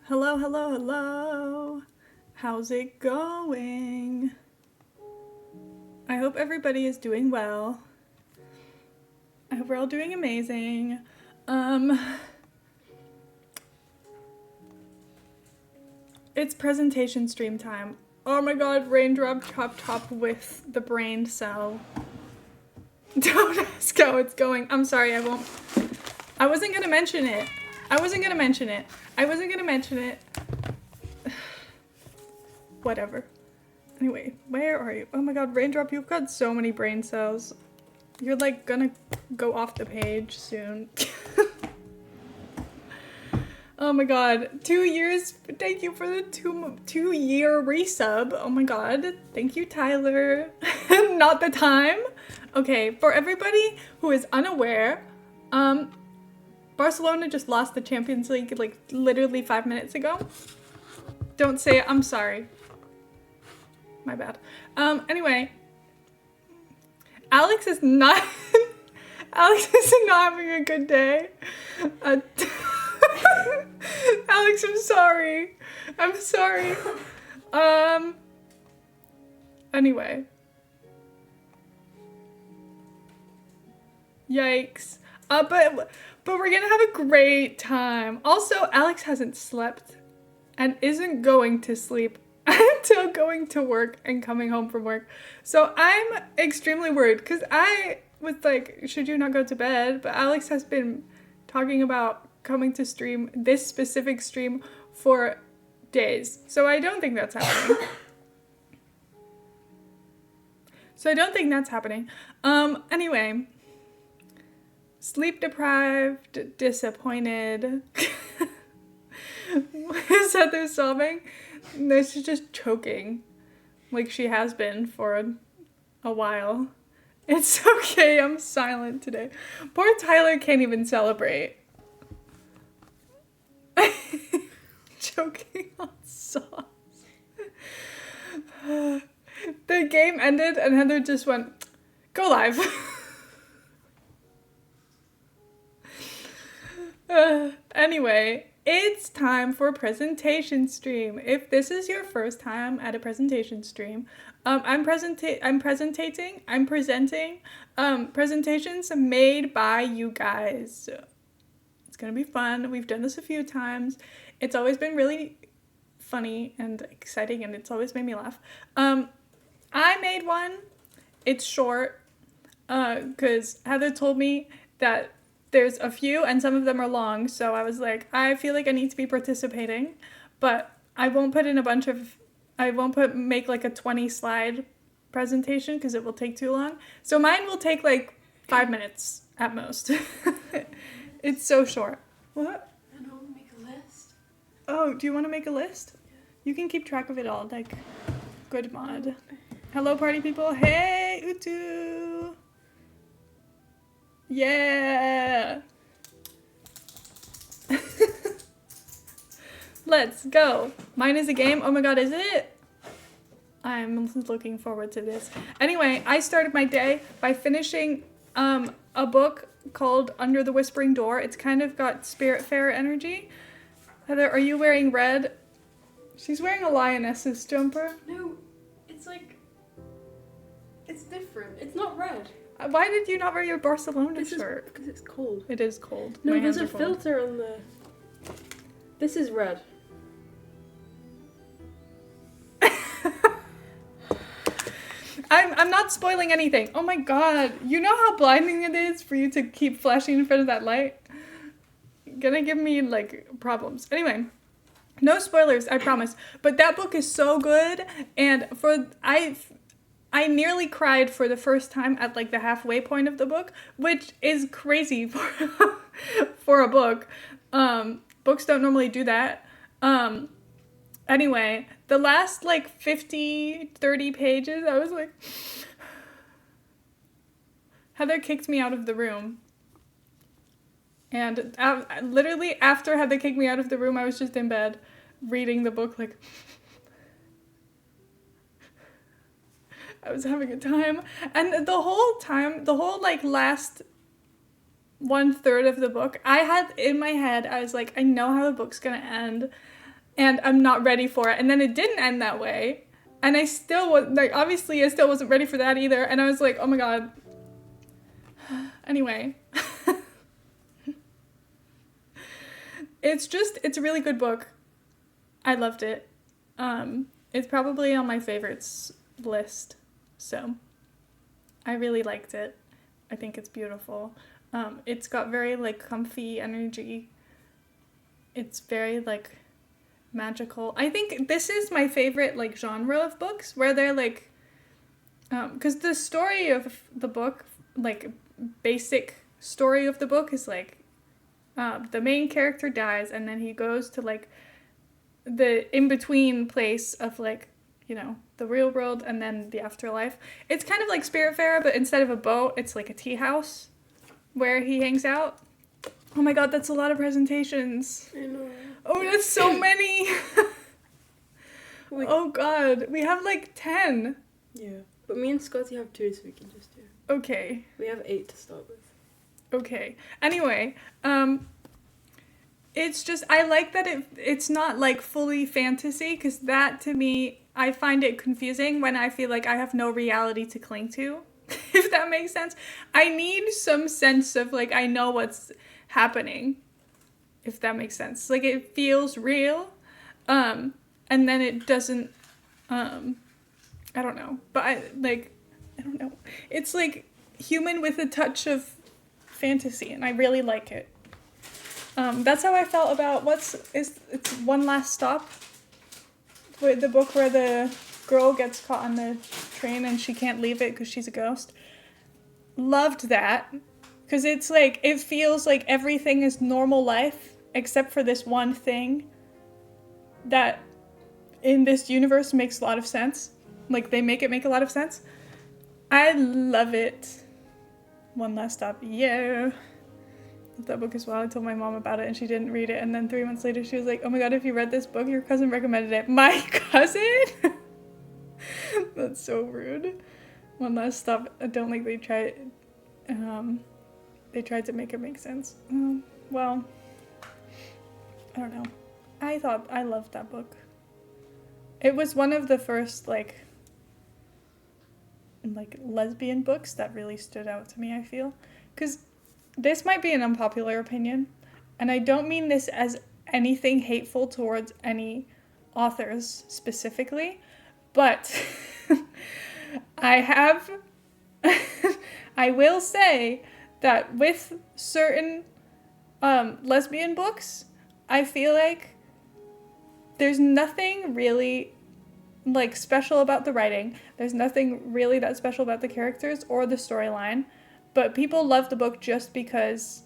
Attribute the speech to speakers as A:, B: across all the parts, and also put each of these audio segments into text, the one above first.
A: Hello, hello, hello. How's it going? I hope everybody is doing well. I hope we're all doing amazing. It's presentation stream time. Oh my god, raindrop chop chop with the brain cell. Don't ask how it's going. I'm sorry, I wasn't gonna mention it. Whatever. Anyway, where are you? Oh my god, Raindrop, you've got so many brain cells. You're like gonna go off the page soon. Oh my god, 2 years. Thank you for the two-year resub. Oh my god, thank you, Tyler. Not the time. Okay, for everybody who is unaware, Barcelona just lost the Champions League like literally 5 minutes ago. Don't say it, I'm sorry. My bad. Anyway, Alex is not having a good day. Alex, I'm sorry. Anyway. Yikes. But we're gonna have a great time. Also, Alex hasn't slept and isn't going to sleep until going to work and coming home from work. So I'm extremely worried because I was like, should you not go to bed? But Alex has been talking about coming to stream this specific stream for days. So I don't think that's happening. Anyway, sleep deprived, disappointed. Is Heather sobbing? No, she's just choking. Like she has been for a while. It's okay, I'm silent today. Poor Tyler can't even celebrate. Choking on sauce. The game ended and Heather just went, go live. Anyway, it's time for presentation stream. If this is your first time at a presentation stream, I'm presenting presentations made by you guys. It's gonna be fun. We've done this a few times. It's always been really funny and exciting, and it's always made me laugh. I made one. It's short, because Heather told me that there's a few and some of them are long, so I was like, I feel like I need to be participating, but I won't make like a 20 slide presentation because it will take too long. So mine will take like 5 minutes at most. It's so short. What?
B: I don't want to make a list.
A: Oh, do you want to make a list? You can keep track of it all, like, good mod. Hello, party people. Hey, Utu. Yeah. Let's go. Mine is a game. Oh my god, is it? I'm looking forward to this. Anyway, I started my day by finishing a book called Under the Whispering Door. It's kind of got Spiritfarer energy. Heather, are you wearing red? She's wearing a lioness's jumper.
B: No, it's like, it's different. It's not red.
A: Why did you not wear your Barcelona shirt?
B: Because it's cold.
A: It is cold.
B: No,
A: My
B: there's
A: hands
B: a
A: are cold.
B: filter on the... This is red.
A: I'm not spoiling anything. Oh my god. You know how blinding it is for you to keep flashing in front of that light? Gonna give me, like, problems. Anyway, no spoilers, I promise. But that book is so good, and I nearly cried for the first time at, like, the halfway point of the book, which is crazy for a book. Books don't normally do that. Anyway, the last, like, 30 pages, I was like... Heather kicked me out of the room. And literally after Heather kicked me out of the room, I was just in bed reading the book, like... I was having a time. And the whole, like, last 1/3 of the book, I had in my head, I was like, I know how the book's gonna end. and I'm not ready for it. And then it didn't end that way. And I still was like, obviously I still wasn't ready for that either. And I was like, oh my God. Anyway. It's a really good book. I loved it. It's probably on my favorites list. So I really liked it. I think it's beautiful. It's got very like comfy energy. It's very like magical. I think this is my favorite like genre of books where they're like, because the story of the book, like basic story of the book is like, the main character dies and then he goes to like the in-between place of like, you know, the real world and then the afterlife. It's kind of like Spiritfarer, but instead of a boat, it's like a tea house where he hangs out. Oh my God, that's a lot of presentations.
B: I know.
A: Oh, that's so many. Oh God, we have like 10.
B: Yeah, but me and Scotty have 2, so we can just do.
A: Okay.
B: We have 8 to start with.
A: Okay. Anyway, it's just, I like that it's not like fully fantasy, because that to me, I find it confusing when I feel like I have no reality to cling to, if that makes sense. I need some sense of like, I know what's happening, if that makes sense. Like it feels real, and then it doesn't, I don't know, but I don't know. It's like human with a touch of fantasy, and I really like it. That's how I felt about it's One Last Stop, with the book where the girl gets caught on the train and she can't leave it because she's a ghost. Loved that, because it's like, it feels like everything is normal life except for this one thing that in this universe makes a lot of sense. Like they make it make a lot of sense. I love it. One Last Stop, yeah. Love that book as well. I told my mom about it and she didn't read it, and then 3 months later she was like, oh my God, if you read this book, your cousin recommended it. My cousin? That's so rude. One Last Stop, I don't think they tried to make it make sense. Well, I don't know. I loved that book. It was one of the first like lesbian books that really stood out to me, I feel. Because this might be an unpopular opinion, and I don't mean this as anything hateful towards any authors specifically, but I will say that with certain lesbian books, I feel like there's nothing really like special about the writing. There's nothing really that special about the characters or the storyline. But people love the book just because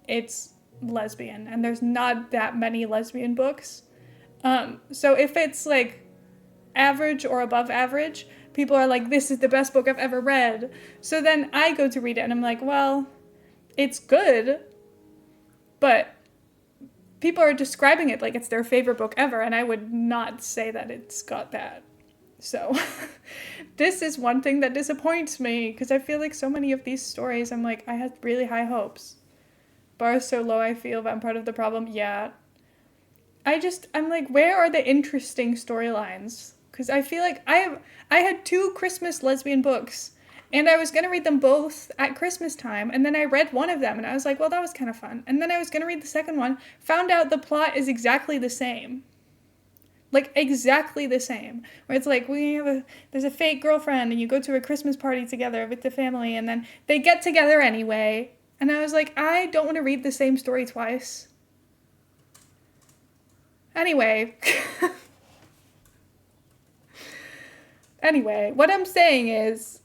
A: it's lesbian, and there's not that many lesbian books. So if it's like average or above average, people are like, this is the best book I've ever read. So then I go to read it and I'm like, well, it's good, but people are describing it like it's their favorite book ever, and I would not say that it's got that. So this is one thing that disappoints me, because I feel like so many of these stories, I'm like, I had really high hopes. Bar is so low, I feel that I'm part of the problem. Yeah. I'm like, where are the interesting storylines? Because I feel like I had 2 Christmas lesbian books, and I was going to read them both at Christmas time, and then I read one of them, and I was like, well, that was kind of fun. And then I was going to read the second one, found out the plot is exactly the same. Like, exactly the same. Where it's like, there's a fake girlfriend, and you go to a Christmas party together with the family, and then they get together anyway. And I was like, I don't want to read the same story twice. Anyway. Anyway, what I'm saying is,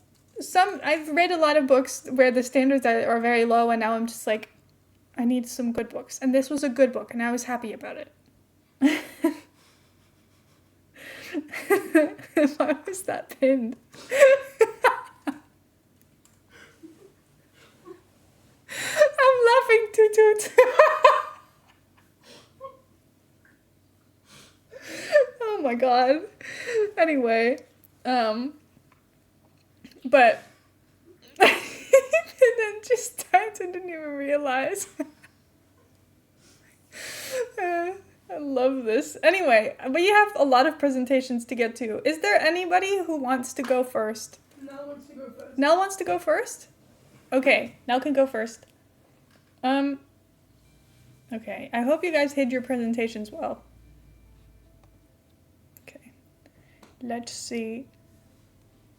A: I've read a lot of books where the standards are very low, and now I'm just like, I need some good books. And this was a good book, and I was happy about it. Why was that pinned? I'm laughing toot toot. Oh my God. Anyway, but and then just started and didn't even realize. I love this. Anyway, we have a lot of presentations to get to. Is there anybody who wants to go first?
B: Nell wants to go first.
A: Nell wants to go first? Okay, Nell can go first. Okay, I hope you guys hid your presentations well. Okay, let's see.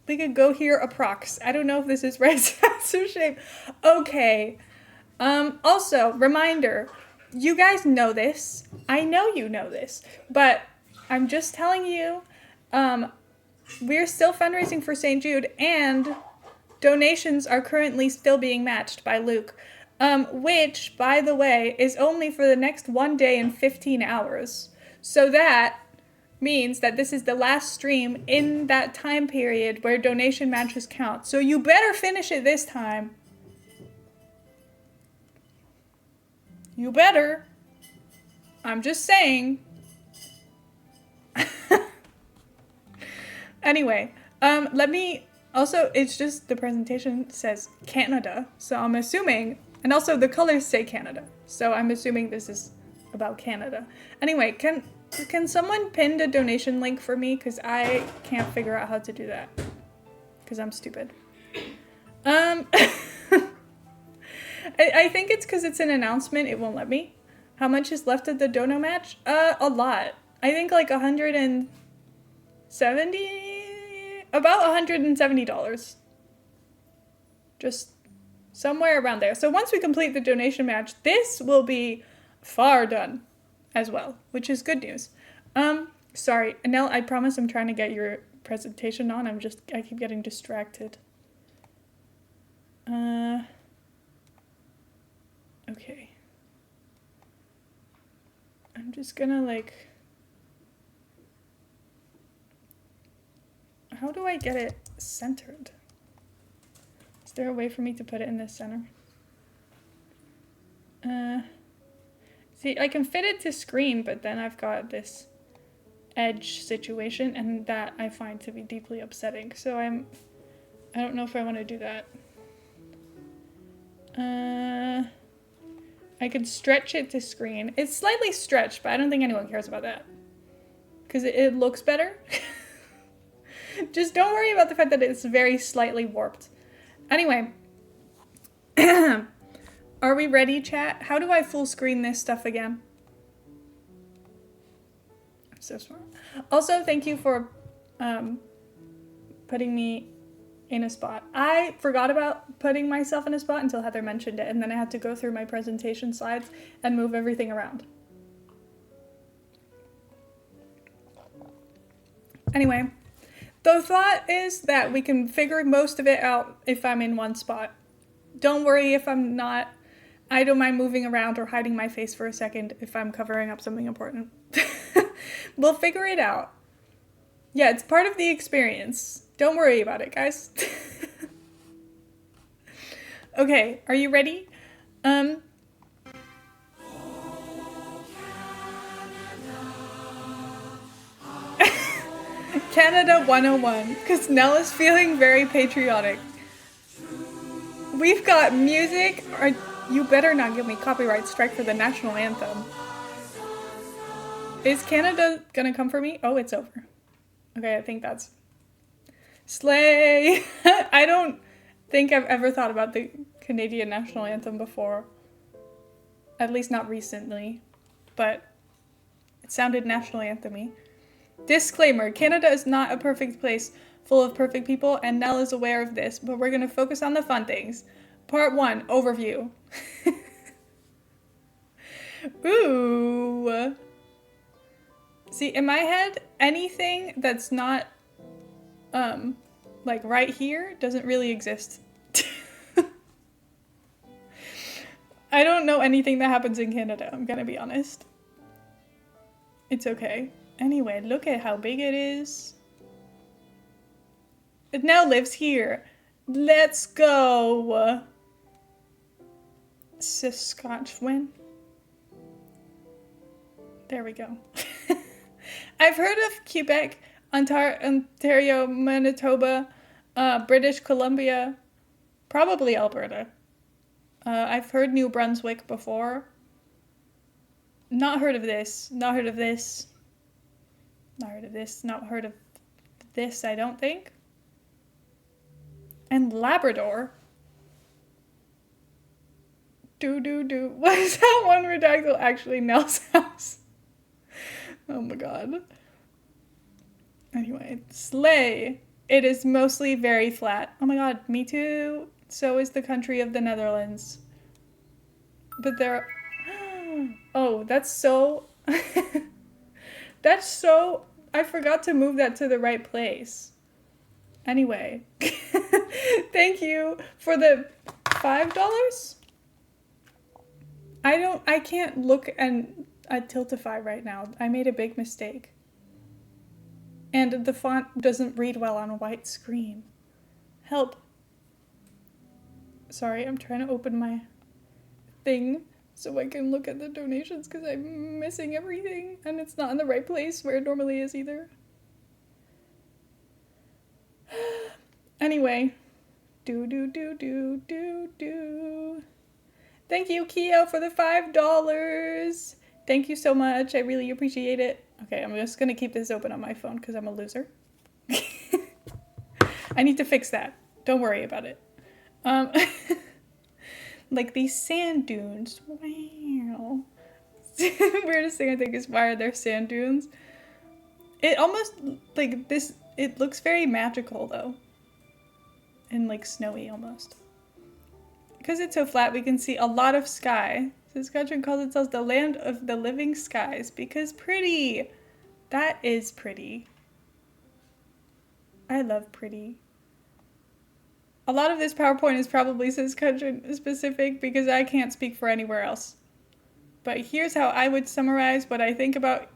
A: We could go here approx. I don't know if this is right size or shape. Okay. Also, reminder, you guys know this. I know you know this, but I'm just telling you, we're still fundraising for St. Jude, and donations are currently still being matched by Luke, which, by the way, is only for the next 1 day and 15 hours. So that means that this is the last stream in that time period where donation matches count. So you better finish it this time. You better. I'm just saying. Anyway, let me also, it's just the presentation says Canada, so I'm assuming, and also the colors say Canada, so I'm assuming this is about Canada. Anyway, can someone pin the donation link for me? Because I can't figure out how to do that. Because I'm stupid. I think it's because it's an announcement. It won't let me. How much is left of the dono match? A lot. I think like $170? About $170. Just somewhere around there. So once we complete the donation match, this will be far done as well, which is good news. Sorry, Nell, I promise I'm trying to get your presentation on. I keep getting distracted. Okay. I'm just gonna how do I get it centered? Is there a way for me to put it in the center? See, I can fit it to screen, but then I've got this edge situation, and that I find to be deeply upsetting. So I don't know if I want to do that. I could stretch it to screen. It's slightly stretched, but I don't think anyone cares about that. Because it looks better. Just don't worry about the fact that it's very slightly warped. Anyway. Are we ready, chat? How do I full screen this stuff again? I'm so smart. Also, thank you for putting me in a spot. I forgot about putting myself in a spot until Heather mentioned it, and then I had to go through my presentation slides and move everything around. Anyway, the thought is that we can figure most of it out if I'm in one spot. Don't worry if I'm not. I don't mind moving around or hiding my face for a second if I'm covering up something important. We'll figure it out. Yeah, it's part of the experience. Don't worry about it, guys. Okay, are you ready? Canada 101, because Nell is feeling very patriotic. We've got music, or you better not give me copyright strike for the national anthem. Is Canada gonna come for me? Oh, it's over. Okay, I think that's... Slay! I don't think I've ever thought about the Canadian national anthem before. At least not recently. But it sounded national anthem-y. Disclaimer, Canada is not a perfect place full of perfect people, and Nell is aware of this, but we're going to focus on the fun things. Part 1, overview. Ooh. See, in my head, anything that's not, like right here doesn't really exist. I don't know anything that happens in Canada, I'm gonna be honest. It's okay. Anyway, look at how big it is. It now lives here. Let's go. Saskatchewan. There we go. I've heard of Quebec, Ontario, Manitoba, British Columbia, probably Alberta. I've heard New Brunswick before. Not heard of this. Not heard of this. Not heard of this. Not heard of this, I don't think. And Labrador. Do. What is that one redactyl actually Nell's house? Oh my god. Anyway, sleigh. It is mostly very flat. Oh my god, me too. So is the country of the Netherlands. But there. Oh, that's so. That's so. I forgot to move that to the right place. Anyway. Thank you for the $5. I can't look at Tiltify right now. I made a big mistake. And the font doesn't read well on a white screen. Help. Sorry, I'm trying to open my thing so I can look at the donations because I'm missing everything and it's not in the right place where it normally is either. Anyway. Do. Thank you, Keo, for the $5. Thank you so much. I really appreciate it. Okay, I'm just gonna keep this open on my phone because I'm a loser. I need to fix that. Don't worry about it. Like these sand dunes. Wow. Weirdest thing I think is why are there sand dunes? It almost, like this, it looks very magical though. And like snowy almost. Because it's so flat, we can see a lot of sky. This country calls itself the land of the living skies because pretty. That is pretty. I love pretty. A lot of this PowerPoint is probably says country specific because I can't speak for anywhere else. But here's how I would summarize what I think about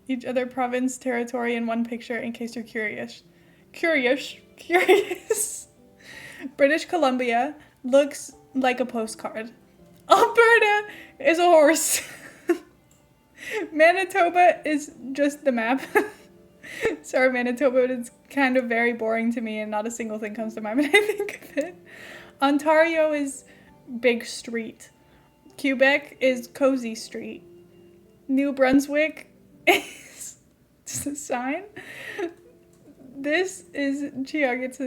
A: each other province, territory in one picture in case you're curious. Curious. British Columbia looks like a postcard. Alberta is a horse. Manitoba is just the map. Sorry, Manitoba, but it's kind of very boring to me and not a single thing comes to mind when I think of it. Ontario is Big Street. Quebec is Cozy Street. New Brunswick is just a sign. This is Chiog. It's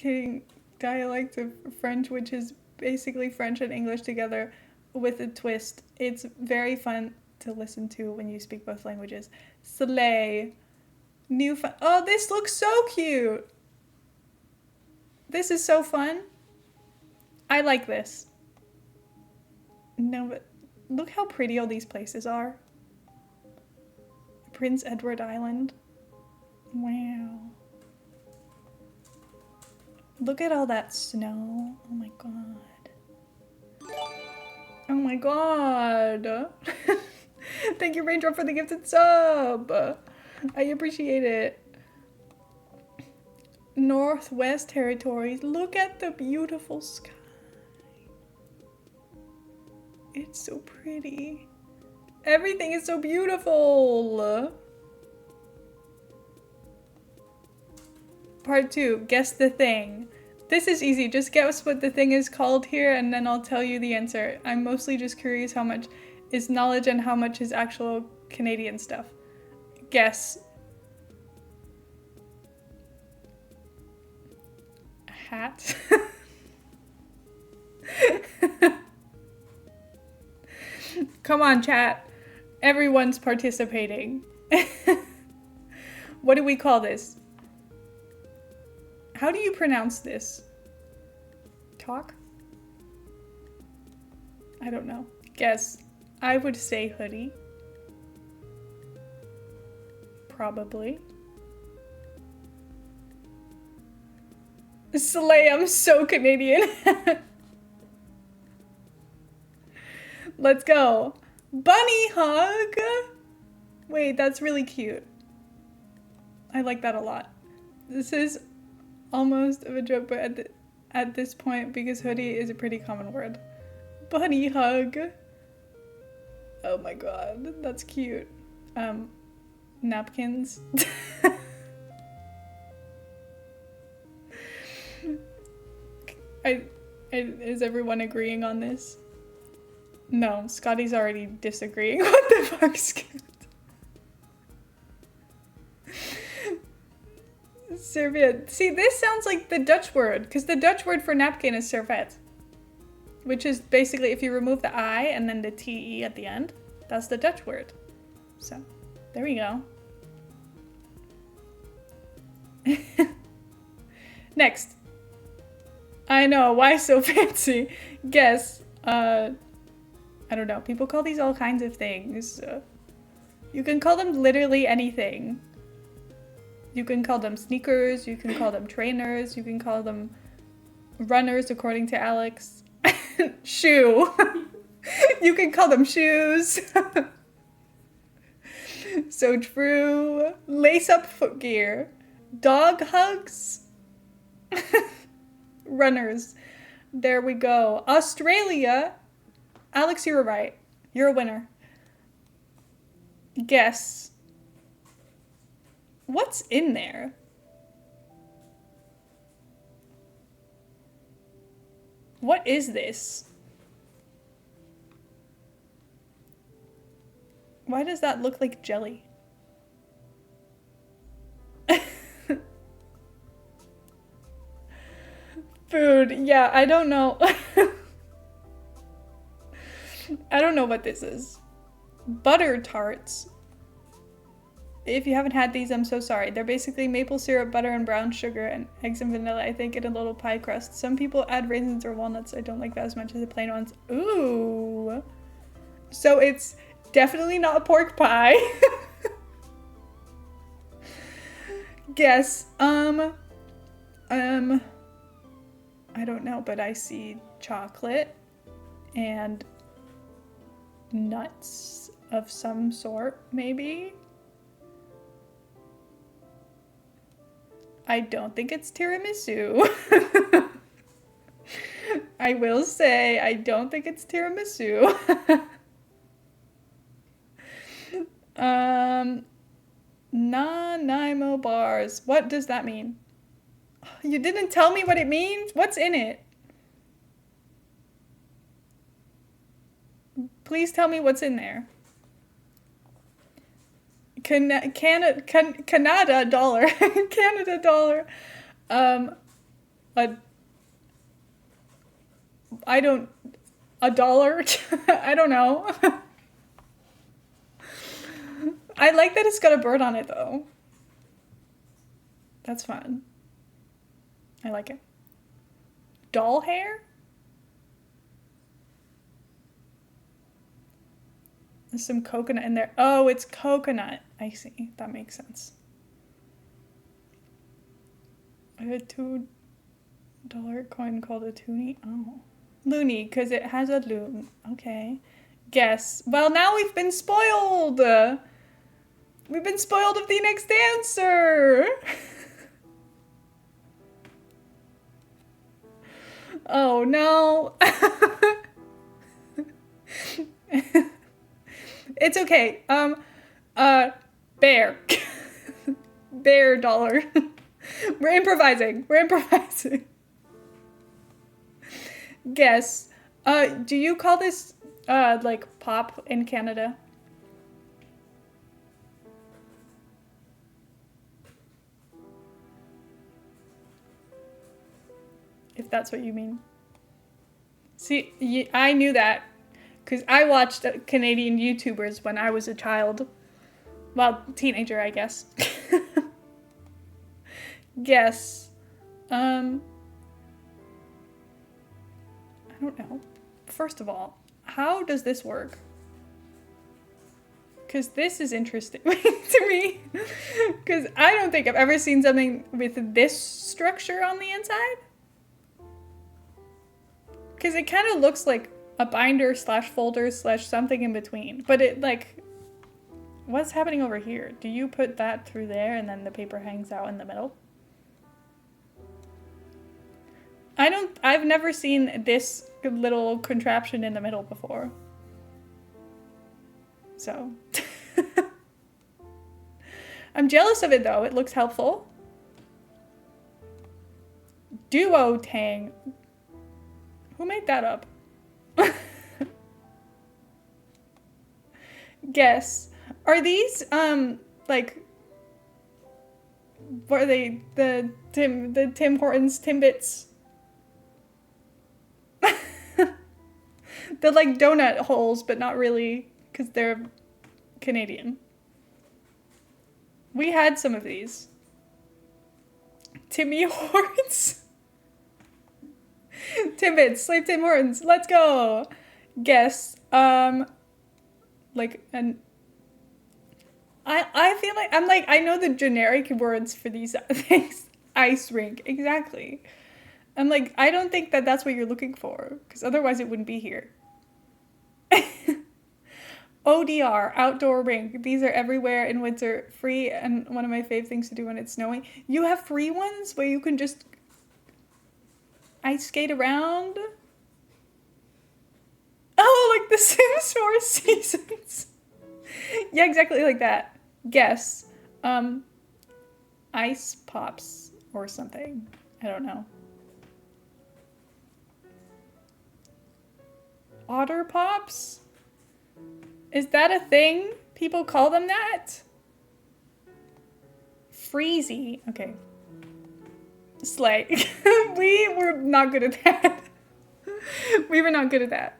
A: a dialect of French, which is basically French and English together with a twist. It's very fun to listen to when you speak both languages. Sleigh. Oh, this looks so cute. This is so fun. I like this. No, but look how pretty all these places are. Prince Edward Island. Wow. Look at all that snow. Oh my god. Oh my god. Thank you, Raindrop, for the gifted sub. I appreciate it. Northwest Territories. Look at the beautiful sky. It's so pretty. Everything is so beautiful. Part 2, guess the thing. This is easy, just guess what the thing is called here and then I'll tell you the answer. I'm mostly just curious how much is knowledge and how much is actual Canadian stuff. Guess. A hat? Come on, chat. Everyone's participating. What do we call this? How do you pronounce this? Talk? I don't know. Guess. I would say hoodie. Probably. Slay, I'm so Canadian. Let's go. Bunny hug! Wait, that's really cute. I like that a lot. This is almost of a joke, but at this point, because hoodie is a pretty common word. Bunny hug. Oh my god, that's cute. Napkins. Is everyone agreeing on this? No, Scotty's already disagreeing. What the fuck's serviette. See, this sounds like the Dutch word, because the Dutch word for napkin is servet. Which is basically if you remove the I and then the TE at the end, that's the Dutch word. So, there we go. Next. I know, why so fancy? Guess. I don't know. People call these all kinds of things. You can call them literally anything. You can call them sneakers, you can call them trainers, you can call them runners, according to Alex. Shoe. You can call them shoes. So true. Lace up footgear. Dog hugs. Runners. There we go. Australia. Alex, you were right. You're a winner. Guess. What's in there? What is this? Why does that look like jelly? Food. Yeah, I don't know. I don't know what this is. Butter tarts. If you haven't had these, I'm so sorry. They're basically maple syrup, butter, and brown sugar, and eggs and vanilla, I think, in a little pie crust. Some people add raisins or walnuts. I don't like that as much as the plain ones. Ooh. So it's definitely not a pork pie. Guess. I don't know, but I see chocolate and nuts of some sort, maybe? I don't think it's tiramisu. I will say, I don't think it's tiramisu. Nanaimo bars. What does that mean? You didn't tell me what it means? What's in it? Please tell me what's in there. Canada dollar. Canada dollar. A dollar? I don't know. I like that it's got a bird on it though. That's fun. I like it. Doll hair? There's some coconut in there. Oh, it's coconut. I see. That makes sense. I have a $2 coin called a toonie. Oh. Loony, because it has a loon. Okay. Guess. Well, now we've been spoiled. We've been spoiled of the next answer. Oh, no. It's okay. Bear. Bear dollar. We're improvising. We're improvising. Guess. Do you call this, like, pop in Canada? If that's what you mean. See, I knew that. Because I watched Canadian YouTubers when I was a child. Well, teenager, I guess. Guess. I don't know. First of all, how does this work? Because this is interesting to me. Because I don't think I've ever seen something with this structure on the inside. Because it kind of looks like a binder slash folder slash something in between. But it, like, what's happening over here? Do you put that through there and then the paper hangs out in the middle? I've never seen this little contraption in the middle before. So. I'm jealous of it though. It looks helpful. Duo Tang. Who made that up? Guess. Are these, like, what are they? The Tim Hortons Timbits? They're like donut holes, but not really, because they're Canadian. We had some of these. Timmy Hortons. Timbits, slave Tim Hortons. Let's go. Guess. Like an. I feel like I know the generic words for these things. Ice rink, exactly. I'm like, I don't think that that's what you're looking for, because otherwise it wouldn't be here. ODR, outdoor rink. These are everywhere in winter, free, and one of my fave things to do when it's snowing. You have free ones where you can just ice skate around? Oh, like the Sims 4 seasons. Yeah, exactly like that. Guess. Ice pops or something. I don't know. Otter pops? Is that a thing? People call them that? Freezy. Okay. Slay. We were not good at that. We were not good at that.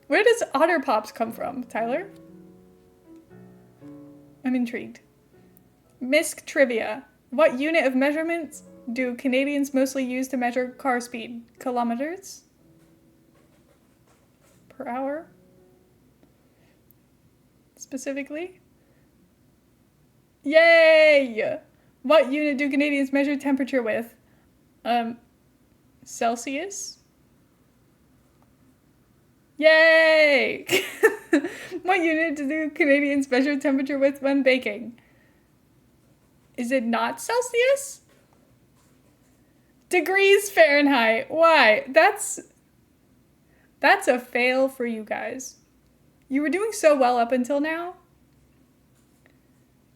A: Where does Otter Pops come from, Tyler? I'm intrigued. Misc trivia. What unit of measurements do Canadians mostly use to measure car speed? Kilometers? Per hour? Specifically? Yay! What unit do Canadians measure temperature with? Celsius? Yay! What unit do Canadians measure temperature with when baking? Is it not Celsius? Degrees Fahrenheit. Why? That's a fail for you guys. You were doing so well up until now.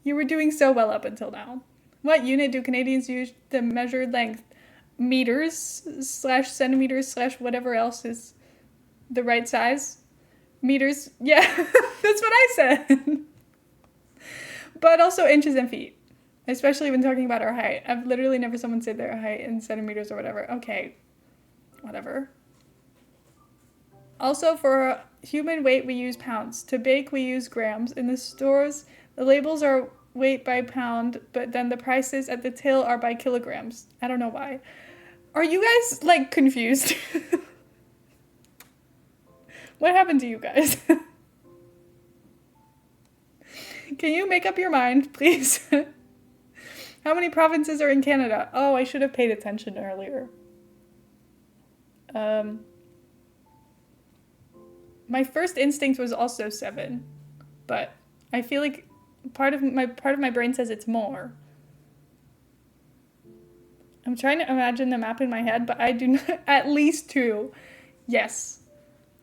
A: You were doing so well up until now. What unit do Canadians use to measure length? Meters / centimeters / whatever else is the right size. Meters. Yeah, that's what I said. But also inches and feet. Especially when talking about our height. I've literally never someone said their height in centimeters or whatever. Okay. Whatever. Also, for human weight, we use pounds. To bake, we use grams. In the stores, the labels are weight by pound, but then the prices at the till are by kilograms. I don't know why. Are you guys, like, confused? What happened to you guys? Can you make up your mind, please? How many provinces are in Canada? Oh, I should have paid attention earlier. My first instinct was also 7, but I feel like part of my brain says it's more. I'm trying to imagine the map in my head, but I do not. At least 2. Yes.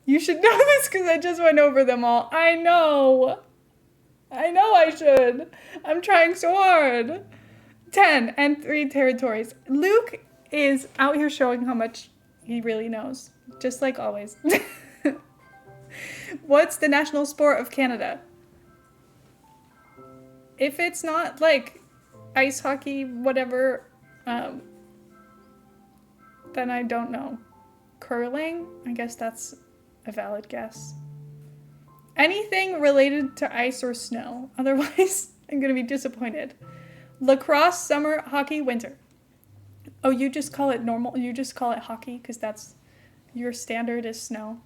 A: You should know this because I just went over them all. I know I should. I'm trying so hard. 10 and 3 territories. Luke is out here showing how much he really knows. Just like always. What's the national sport of Canada? If it's not like ice hockey, whatever, then I don't know. Curling? I guess that's a valid guess. Anything related to ice or snow. Otherwise, I'm going to be disappointed. Lacrosse, summer, hockey, winter. Oh, you just call it normal? You just call it hockey because that's your standard is snow.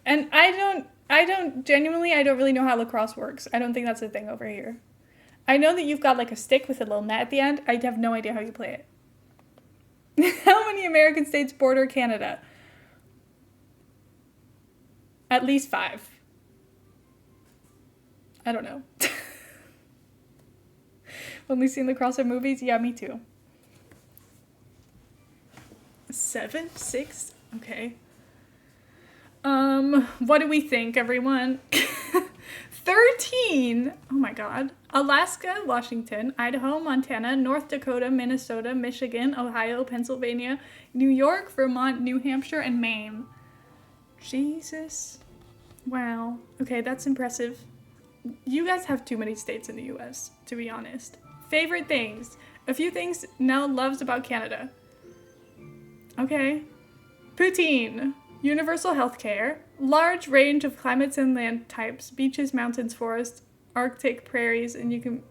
A: And I don't really know how lacrosse works. I don't think that's a thing over here. I know that you've got like a stick with a little net at the end. I have no idea how you play it. How many American states border Canada? At least 5. I don't know. Only seen lacrosse in movies? Yeah, me too. 7? 6? Okay. What do we think, everyone? 13! Oh my god. Alaska, Washington, Idaho, Montana, North Dakota, Minnesota, Michigan, Ohio, Pennsylvania, New York, Vermont, New Hampshire, and Maine. Jesus. Wow. Okay, that's impressive. You guys have too many states in the US, to be honest. Favorite things. A few things Nell loves about Canada. Okay. Poutine. Universal healthcare. Large range of climates and land types. Beaches, mountains, forests, Arctic prairies, and you can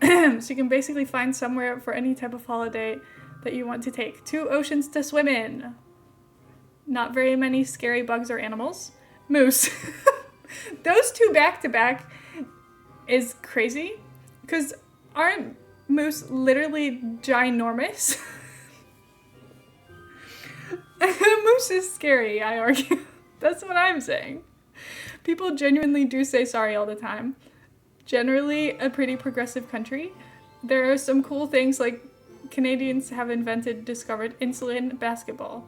A: so you can basically find somewhere for any type of holiday that you want to take. 2 oceans to swim in. Not very many scary bugs or animals. Moose. Those 2 back to back is crazy, because aren't moose literally ginormous? A moose is scary, I argue. That's what I'm saying. People genuinely do say sorry all the time. Generally a pretty progressive country. There are some cool things, like Canadians have discovered insulin basketball.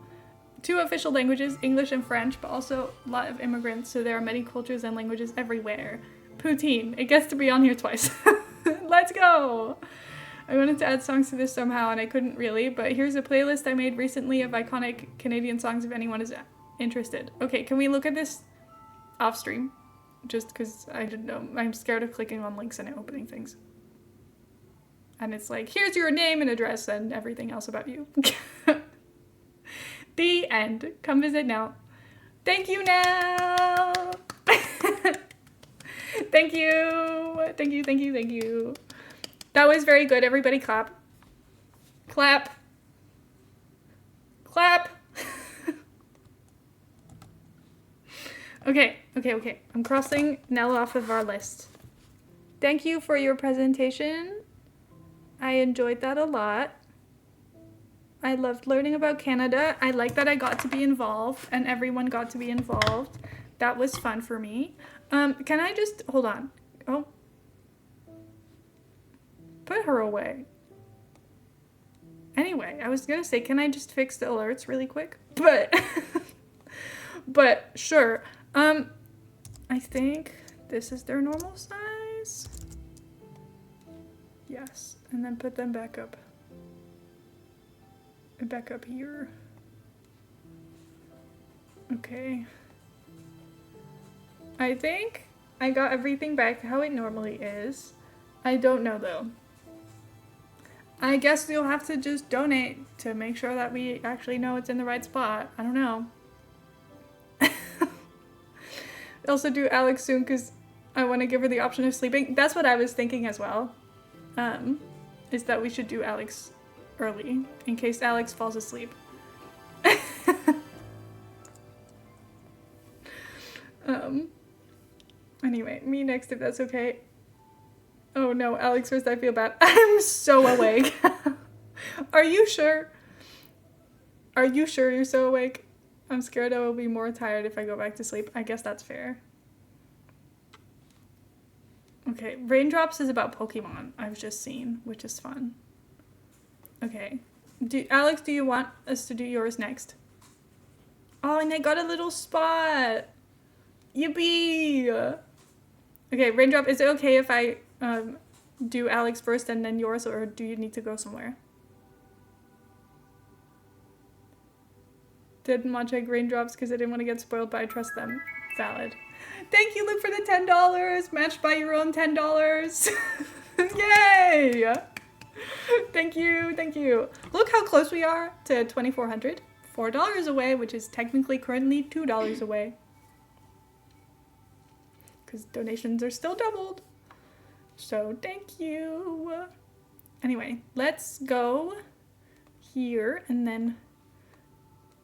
A: 2 official languages, English and French, but also a lot of immigrants, so there are many cultures and languages everywhere. Poutine. It gets to be on here twice. Let's go! I wanted to add songs to this somehow, and I couldn't really, but here's a playlist I made recently of iconic Canadian songs if anyone is interested. Okay, can we look at this off stream? Just because I didn't know. I'm scared of clicking on links and opening things. And it's like, here's your name and address and everything else about you. The end. Come visit now. Thank you now. Thank you. Thank you, thank you, thank you. That was very good. Everybody clap. Clap. Clap. Okay. I'm crossing Nell off of our list. Thank you for your presentation. I enjoyed that a lot. I loved learning about Canada. I like that I got to be involved and everyone got to be involved. That was fun for me. Can I just, hold on. Oh. Put her away. Anyway, I was gonna say, can I just fix the alerts really quick? But sure. I think this is their normal size. Yes, and then put them back up. Back up here. Okay. I think I got everything back to how it normally is. I don't know though. I guess you'll have to just donate to make sure that we actually know it's in the right spot. I don't know. Also do Alex soon because I want to give her the option of sleeping. That's what I was thinking as well. Is that we should do Alex early in case Alex falls asleep. Anyway, me next if that's okay. Oh no, Alex first, I feel bad. I'm so awake. Are you sure? Are you sure you're so awake? I'm scared I will be more tired if I go back to sleep. I guess that's fair. Okay, Raindrops is about Pokemon, I've just seen, which is fun. Okay. Alex, do you want us to do yours next? Oh, and I got a little spot. Yippee! Okay, Raindrop, is it okay if I do Alex first and then yours, or do you need to go somewhere? Didn't watch like Raindrops because I didn't want to get spoiled, but I trust them. Valid. Thank you, Luke, for the $10. Matched by your own $10. Yay! Thank you, thank you. Look how close we are to 2,400. $4 away, which is technically currently $2 away. Because donations are still doubled. So thank you. Anyway, let's go here and then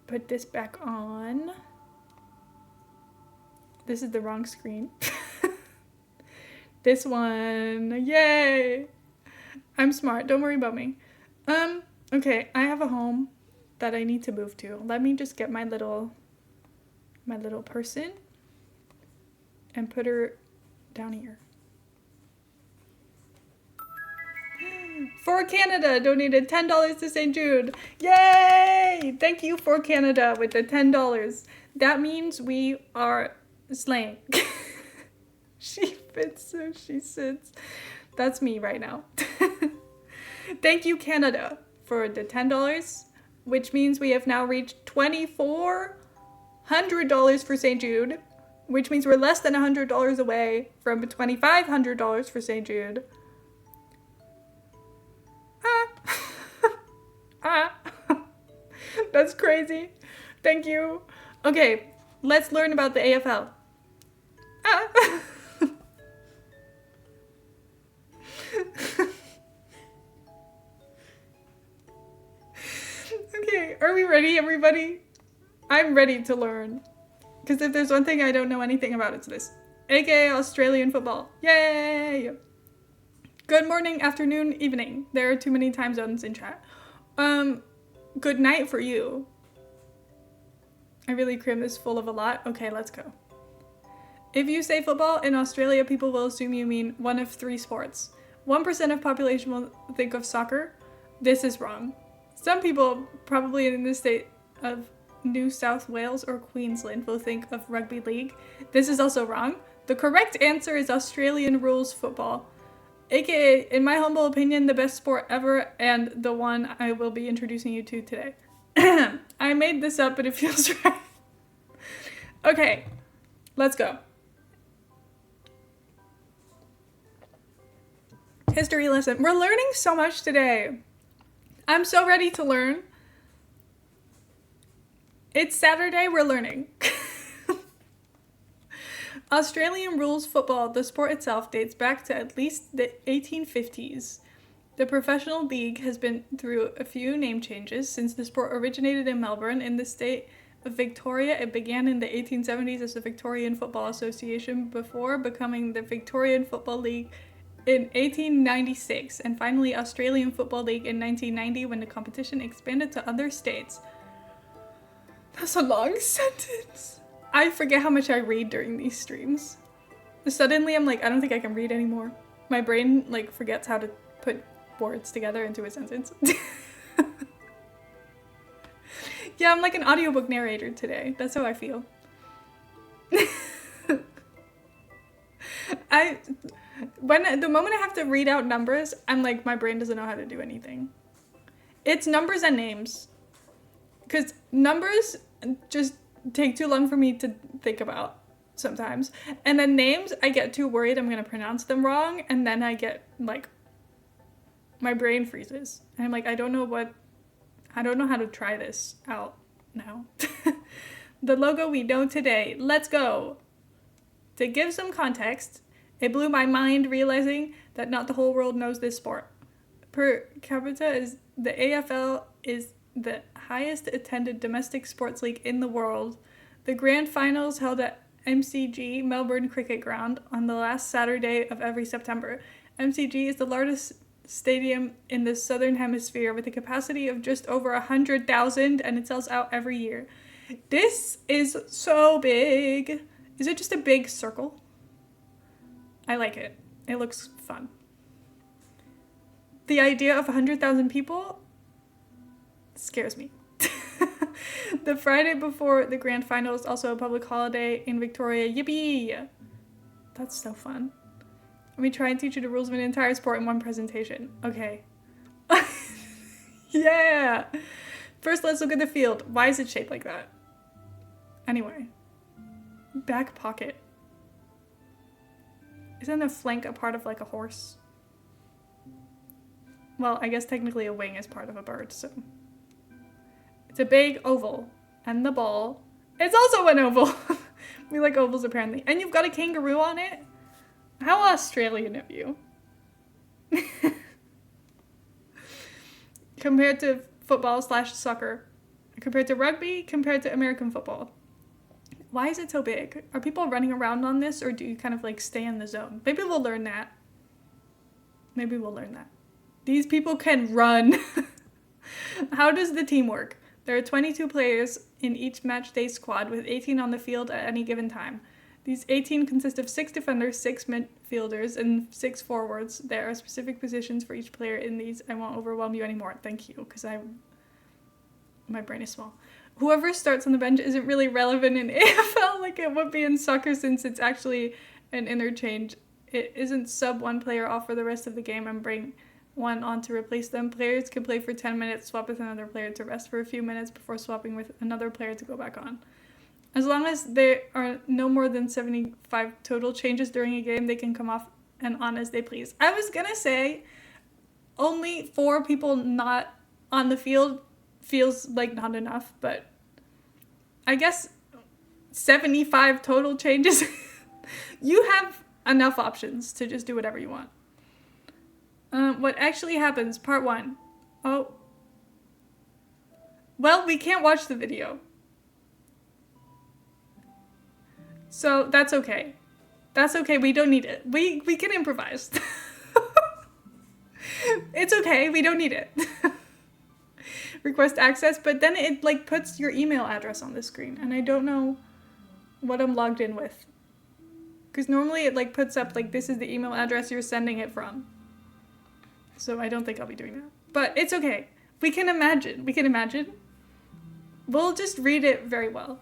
A: put this back on. This is the wrong screen. This one. Yay! I'm smart. Don't worry about me. Okay, I have a home that I need to move to. Let me just get my little person and put her down here. For Canada donated $10 to St. Jude. Yay! Thank you for Canada with the $10. That means we are slaying. She fits so she sits. That's me right now. Thank you, Canada, for the $10, which means we have now reached $2,400 for St. Jude. which means we're less than $100 away from $2,500 for St. Jude. That's crazy. Thank you. Okay, let's learn about the AFL. Okay, are we ready, everybody? I'm ready to learn. Because if there's one thing I don't know anything about, it's this. AKA Australian football. Yay! Good morning, afternoon, evening. There are too many time zones in chat. Good night for you. I really crammed this full of a lot. Okay, let's go. If you say football in Australia, people will assume you mean one of 3 sports. 1% of population will think of soccer. This is wrong. Some people, probably in the state of New South Wales or Queensland, will think of rugby league. This is also wrong. The correct answer is Australian rules football. AKA, in my humble opinion, the best sport ever, and the one I will be introducing you to today. I made this up, but it feels right. Okay, let's go. History lesson. We're learning so much today. I'm so ready to learn. It's Saturday, we're learning. Australian rules football, the sport itself, dates back to at least the 1850s. The professional league has been through a few name changes since the sport originated in Melbourne in the state of Victoria. It began in the 1870s as the Victorian Football Association before becoming the Victorian Football League in 1896, and finally Australian Football League in 1990 when the competition expanded to other states. That's a long sentence. I forget how much I read during these streams. Suddenly I'm like, I don't think I can read anymore. My brain like forgets how to put words together into a sentence. Yeah, I'm like an audiobook narrator today. That's how I feel. The moment I have to read out numbers, I'm like, my brain doesn't know how to do anything. It's numbers and names. Because numbers just take too long for me to think about sometimes. And then names, I get too worried I'm going to pronounce them wrong. And then I get, like, my brain freezes. And I'm like, I don't know how to try this out now. The logo we know today. Let's go. To give some context, it blew my mind realizing that not the whole world knows this sport. Per capita, the AFL is the highest attended domestic sports league in the world. The grand finals held at MCG, Melbourne Cricket Ground, on the last Saturday of every September. MCG is the largest stadium in the Southern Hemisphere with a capacity of just over 100,000, and it sells out every year. This is so big. Is it just a big circle? I like it. It looks fun. The idea of 100,000 people scares me. The Friday before the grand final is also a public holiday in Victoria. Yippee! That's so fun. Let me try and teach you the rules of an entire sport in one presentation. Okay. Yeah! First, let's look at the field. Why is it shaped like that? Anyway. Back pocket. Isn't a flank a part of like a horse? Well, I guess technically a wing is part of a bird, so. It's a big oval. And the ball. It's also an oval. We like ovals apparently. And you've got a kangaroo on it? How Australian of you. Compared to football/soccer. Compared to rugby, compared to American football. Why is it so big? Are people running around on this, or do you kind of like stay in the zone? Maybe we'll learn that. Maybe we'll learn that. These people can run. How does the team work? There are 22 players in each match day squad with 18 on the field at any given time. These 18 consist of 6 defenders, 6 midfielders, and 6 forwards. There are specific positions for each player in these. I won't overwhelm you anymore. Thank you, because my brain is small. Whoever starts on the bench isn't really relevant in AFL like it would be in soccer since it's actually an interchange. It isn't sub one player off for the rest of the game and bring one on to replace them. Players can play for 10 minutes, swap with another player to rest for a few minutes before swapping with another player to go back on. As long as there are no more than 75 total changes during a game, they can come off and on as they please. I was gonna say only 4 people not on the field feels like not enough, but I guess 75 total changes. You have enough options to just do whatever you want. What actually happens, part 1. Oh. Well, we can't watch the video. So that's okay. That's okay, we don't need it. We can improvise. It's okay, we don't need it. Request access, but then it like puts your email address on the screen, and I don't know what I'm logged in with. Because normally it like puts up like this is the email address you're sending it from. So I don't think I'll be doing that. But it's okay. We can imagine. We'll just read it very well.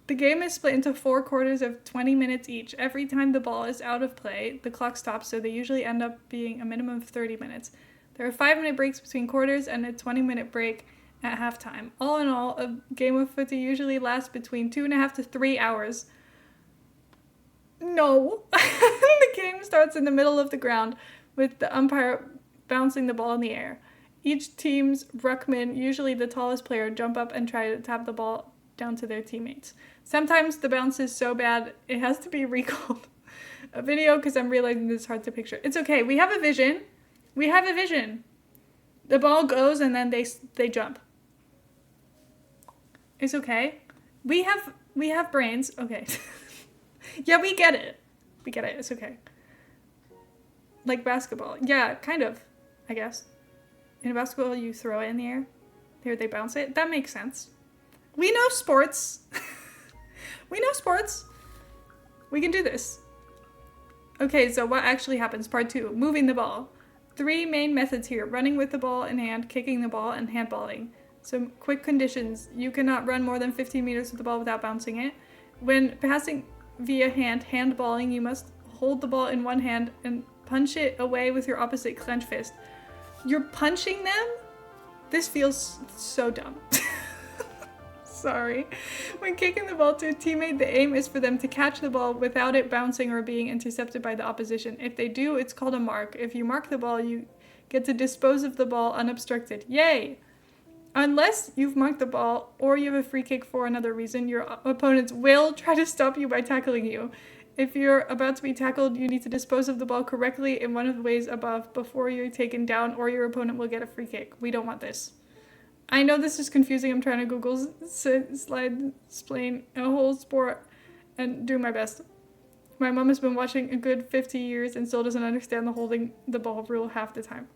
A: The game is split into 4 quarters of 20 minutes each. Every time the ball is out of play, the clock stops, so they usually end up being a minimum of 30 minutes. There are 5-minute breaks between quarters and a 20-minute break at halftime. All in all, a game of footy usually lasts between 2.5 to 3 hours. No. The game starts in the middle of the ground with the umpire bouncing the ball in the air. Each team's ruckman, usually the tallest player, jump up and try to tap the ball down to their teammates. Sometimes the bounce is so bad it has to be recalled. A video because I'm realizing this is hard to picture. It's okay. We have a vision. The ball goes and then they jump. It's okay. We have brains. Okay. Yeah, we get it. It's okay. Like basketball. Yeah, kind of, I guess. In basketball, you throw it in the air. Here, they bounce it. That makes sense. We know sports. We can do this. Okay, so what actually happens? Part 2, moving the ball. 3 main methods here: running with the ball in hand, kicking the ball, and handballing. Some quick conditions: you cannot run more than 15 meters with the ball without bouncing it. When passing via handballing, you must hold the ball in one hand and punch it away with your opposite clenched fist. You're punching them? This feels so dumb. Sorry. When kicking the ball to a teammate, the aim is for them to catch the ball without it bouncing or being intercepted by the opposition. If they do, it's called a mark. If you mark the ball, you get to dispose of the ball unobstructed. Yay! Unless you've marked the ball or you have a free kick for another reason, your opponents will try to stop you by tackling you. If you're about to be tackled, you need to dispose of the ball correctly in one of the ways above before you're taken down, or your opponent will get a free kick. We don't want this. I know this is confusing. I'm trying to Google explain a whole sport and do my best. My mom has been watching a good 50 years and still doesn't understand the holding the ball rule half the time.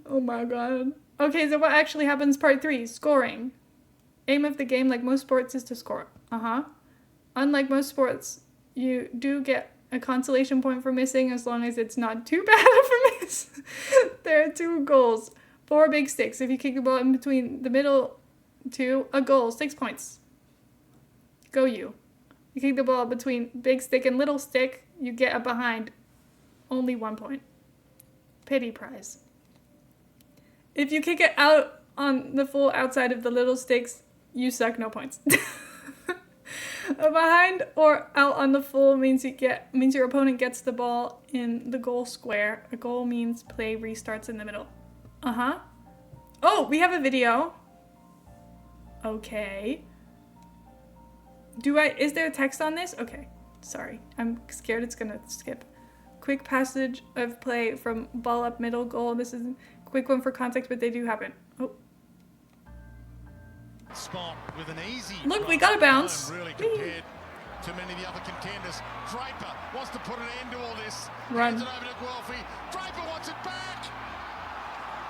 A: Oh my god. Okay, so what actually happens? Part 3, scoring. Aim of the game, like most sports, is to score. Unlike most sports, you do get a consolation point for missing as long as it's not too bad of a miss. There are 2 goals. 4 big sticks. If you kick the ball in between the middle 2, a goal, 6 points. Go you. You kick the ball between big stick and little stick, you get a behind, only 1 point. Pity prize. If you kick it out on the full outside of the little sticks, you suck, no points. A behind or out on the full means your opponent gets the ball in the goal square. A goal means play restarts in the middle. Oh, we have a video. Okay. Is there text on this? Okay, sorry. I'm scared it's gonna skip. Quick passage of play from ball up middle goal. This is a quick one for context, but they do happen. Oh.
C: Spot with an easy.
A: Look, we got a bounce.
C: Really compared to many of the other contenders. Draper wants to put an end to all this.
A: Run.
C: Hands it over to Guelphy. Draper wants it back.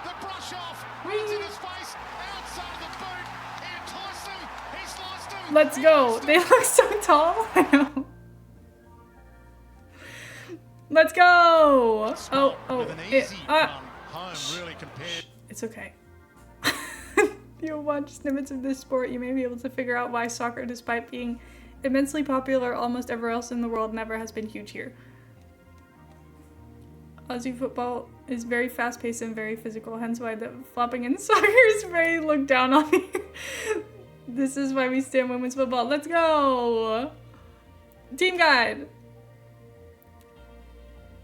C: The brush off. Runs in his face. Outside the boot. He enticed him. He sliced him.
A: Let's go. They look so tall. I know. Let's go.
C: Spot with an easy run home. Really compared.
A: It's okay. If you watch snippets of this sport, you may be able to figure out why soccer, despite being immensely popular almost everywhere else in the world, never has been huge here. Aussie football is very fast-paced and very physical, hence why the flopping in soccer is very looked down on me. This is why we stand women's football. Let's go! Team guide!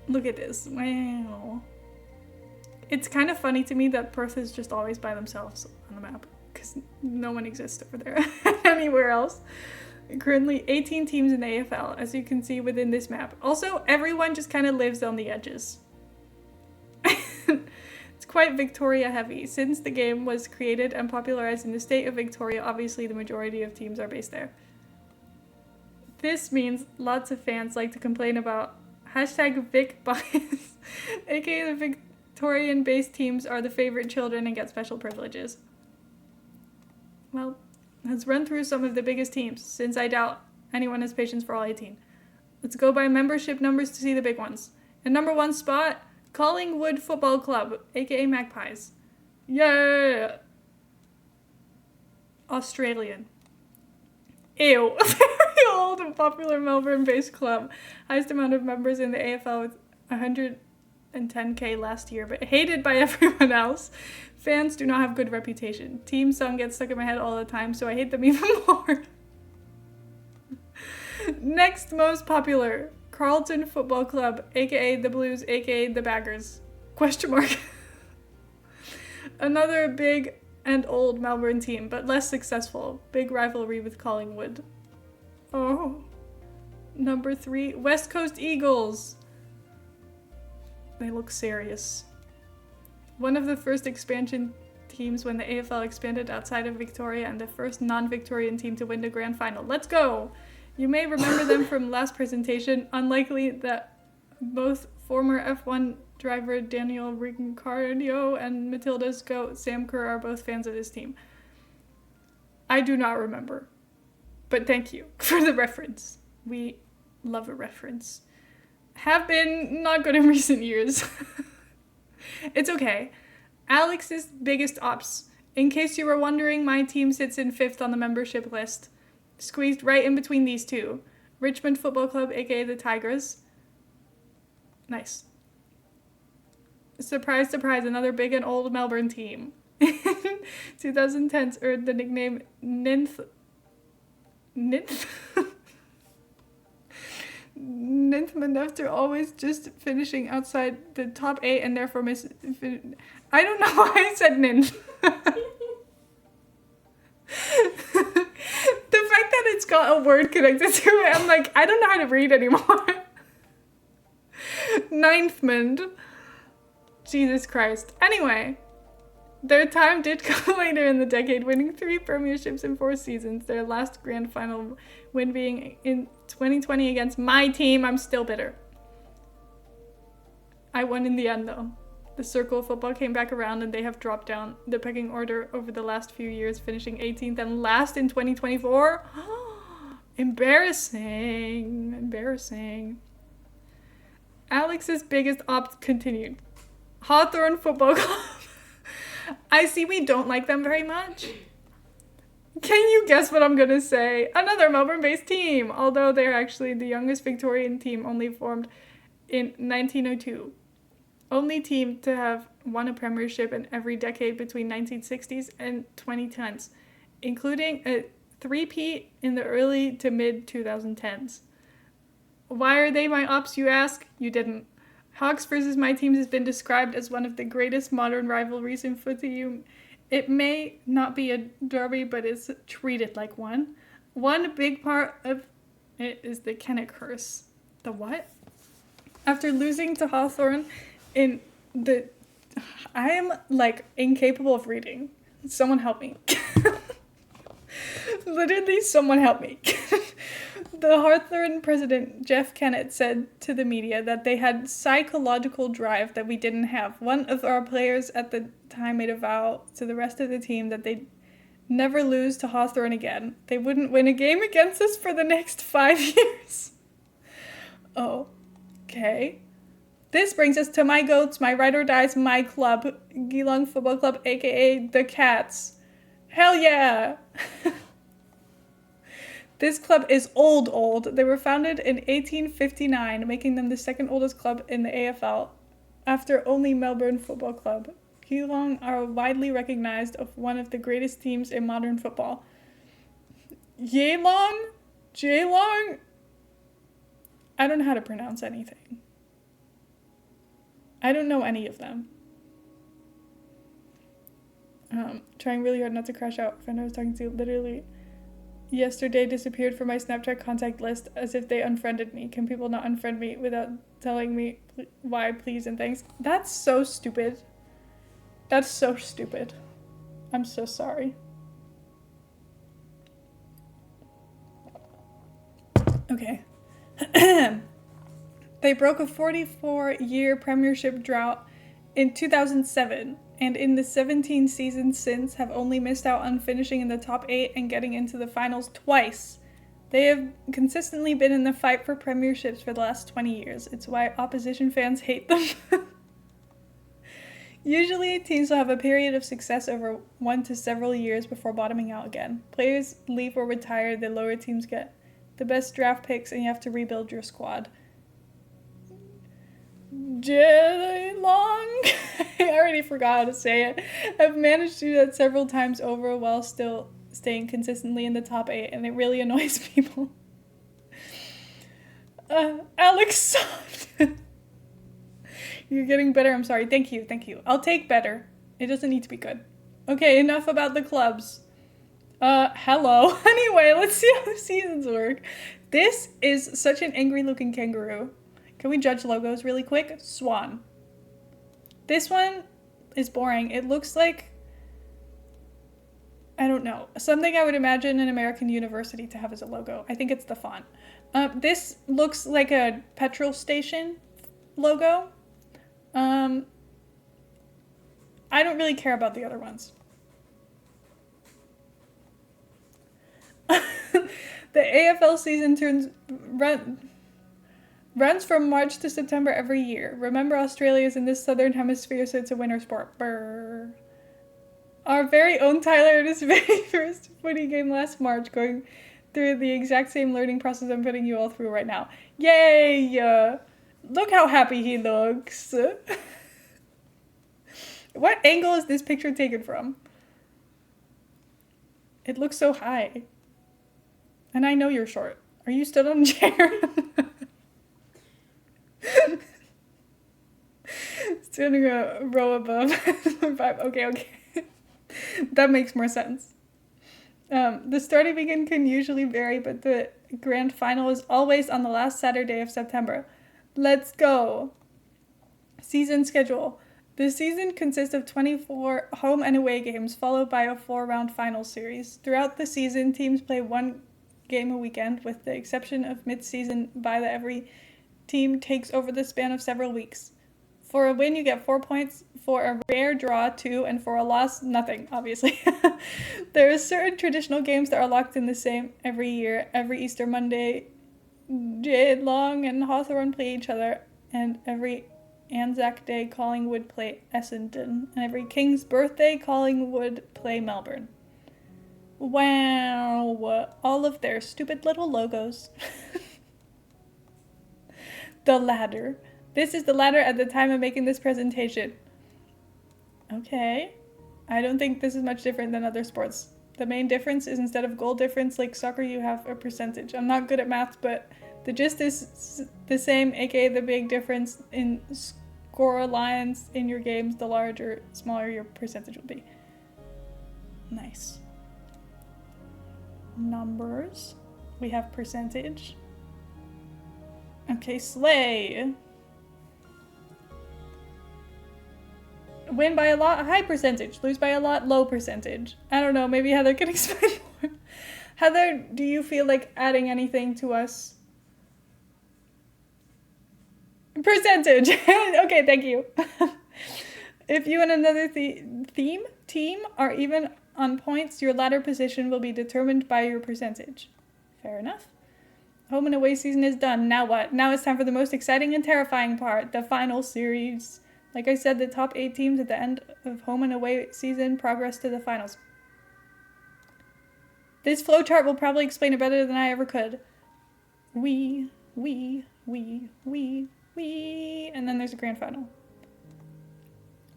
A: Look at this. Wow. It's kind of funny to me that Perth is just always by themselves on the map, because no one exists over there anywhere else. Currently 18 teams in the AFL, as you can see within this map. Also, everyone just kind of lives on the edges. It's quite Victoria heavy. Since the game was created and popularized in the state of Victoria, obviously the majority of teams are based there. This means lots of fans like to complain about #Vic bias, aka the Victorian-based teams are the favorite children and get special privileges. Well, let's run through some of the biggest teams, since I doubt anyone has patience for all 18. Let's go by membership numbers to see the big ones. In number 1 spot, Collingwood Football Club, aka Magpies. Yeah! Australian. Ew. Very old and popular Melbourne-based club. Highest amount of members in the AFL with 110k last year, but hated by everyone else. Fans do not have good reputation. Team song gets stuck in my head all the time, so I hate them even more. Next most popular, Carlton Football Club, aka the Blues, aka the Baggers. Question mark. Another big and old Melbourne team, but less successful. Big rivalry with Collingwood. Oh. Number 3, West Coast Eagles. They look serious. One of the first expansion teams when the AFL expanded outside of Victoria and the first non-Victorian team to win the grand final. Let's go! You may remember them from last presentation. Unlikely that both former F1 driver Daniel Ricciardo and Matilda's goat Sam Kerr are both fans of this team. I do not remember, but thank you for the reference. We love a reference. Have been not good in recent years. It's okay. Alex's biggest ops. In case you were wondering, my team sits in 5th on the membership list. Squeezed right in between these two. Richmond Football Club, aka the Tigers. Nice. Surprise, surprise, another big and old Melbourne team. 2010s earned the nickname Ninth after always just finishing outside the top 8 and therefore I don't know why I said Ninth. The fact that it's got a word connected to it, I'm like, I don't know how to read anymore. Ninthmond. Jesus Christ. Anyway, their time did come later in the decade, winning 3 premierships in 4 seasons, their last grand final win being in 2020 against my team. I'm still bitter. I won in the end, though. The circle of football came back around and they have dropped down the pecking order over the last few years, finishing 18th and last in 2024. Embarrassing. Embarrassing. Alex's biggest opt continued. Hawthorn Football Club. I see we don't like them very much. Can you guess what I'm gonna say? Another Melbourne-based team, although they're actually the youngest Victorian team, only formed in 1902. Only team to have won a premiership in every decade between 1960s and 2010s, including a 3-peat in the early to mid 2010s. Why are they my ops, you ask? You didn't. Hawks versus my teams has been described as one of the greatest modern rivalries in footy. It may not be a derby, but it's treated like one. One big part of it is the Kennett curse. The what? After losing to Hawthorn in the... I am, like, incapable of reading. Someone help me. Literally, someone help me. The Hawthorn president, Jeff Kennett, said to the media that they had psychological drive that we didn't have. One of our players at the time made a vow to the rest of the team that they'd never lose to Hawthorn again. They wouldn't win a game against us for the next 5 years. Oh, okay. This brings us to my goats, my ride or dies, my club, Geelong Football Club, aka the Cats. Hell yeah! This club is old. They were founded in 1859, making them the second oldest club in the AFL. after only Melbourne Football Club. Geelong are widely recognized as one of the greatest teams in modern football. Geelong? I don't know how to pronounce anything. I don't know any of them. Trying really hard not to crash out. A friend I was talking to literally yesterday disappeared from my Snapchat contact list as if they unfriended me. Can people not unfriend me without telling me why, please, and thanks? That's so stupid. That's so stupid. I'm so sorry. Okay. They broke a 44-year premiership drought in 2007, and in the 17 seasons since have only missed out on finishing in the top 8 and getting into the finals twice. They have consistently been in the fight for premierships for the last 20 years. It's why opposition fans hate them. Usually, teams will have a period of success over 1 to several years before bottoming out again. Players leave or retire, the lower teams get the best draft picks, and you have to rebuild your squad. Geelong, I already forgot how to say it, have managed to do that several times over while still staying consistently in the top 8, and it really annoys people. Alex, you're getting better. I'm sorry. Thank you. I'll take better. It doesn't need to be good. Okay, enough about the clubs. Hello. Anyway, let's see how the seasons work. This is such an angry looking kangaroo. Can we judge logos really quick? Swan. This one is boring. It looks like, I don't know, something I would imagine an American university to have as a logo. I think it's the font. This looks like a petrol station logo. I don't really care about the other ones. The AFL season runs from March to September every year. Remember, Australia is in this southern hemisphere, so it's a winter sport. Brr. Our very own Tyler had his very first footy game last March, going through the exact same learning process I'm putting you all through right now. Yay! Look how happy he looks. What angle is this picture taken from? It looks so high. And I know you're short. Are you stood on a chair? Standing a row above. 5. Okay. That makes more sense. The starting weekend can usually vary, but the grand final is always on the last Saturday of September. Let's go. Season schedule. The season consists of 24 home and away games, followed by a 4-round final series. Throughout the season, teams play 1 game a weekend, with the exception of mid-season bye that every team takes over the span of several weeks. For a win, you get 4 points. For a rare draw, 2, and for a loss, nothing, obviously. There are certain traditional games that are locked in the same every year. Every Easter Monday, Geelong and Hawthorn play each other, and every Anzac Day, Collingwood play Essendon, and every King's Birthday, Collingwood play Melbourne. Wow, all of their stupid little logos. The ladder. This is the ladder at the time of making this presentation. Okay. I don't think this is much different than other sports. The main difference is instead of goal difference like soccer, you have a percentage. I'm not good at math, but the gist is the same, aka the big difference in score lines in your games, the larger, smaller your percentage will be. Nice. Numbers. We have percentage. Okay, slay. Win by a lot, high percentage. Lose by a lot, low percentage. I don't know, maybe Heather can explain more. Heather, do you feel like adding anything to us? Percentage. Okay, thank you. If you and another team are even on points, your ladder position will be determined by your percentage. Fair enough. Home and away season is done. Now what? Now it's time for the most exciting and terrifying part, the final series. Like I said, the top 8 teams at the end of home and away season progress to the finals. This flowchart will probably explain it better than I ever could. We, and then there's a grand final.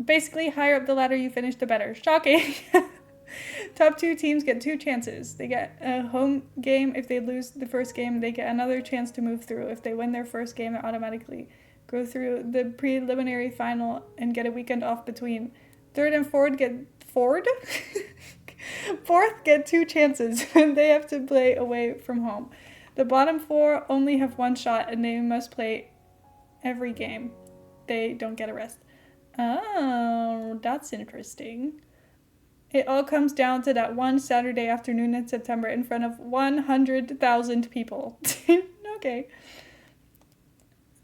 A: Basically, higher up the ladder you finish, the better. Shocking. Top 2 teams get 2 chances. They get a home game. If they lose the first game, they get another chance to move through. If they win their first game, they automatically go through the preliminary final and get a weekend off between. Third and fourth get fourth get 2 chances, and they have to play away from home. The bottom 4 only have 1 shot, and they must play every game. They don't get a rest. Oh, that's interesting. It all comes down to that one Saturday afternoon in September in front of 100,000 people. Okay.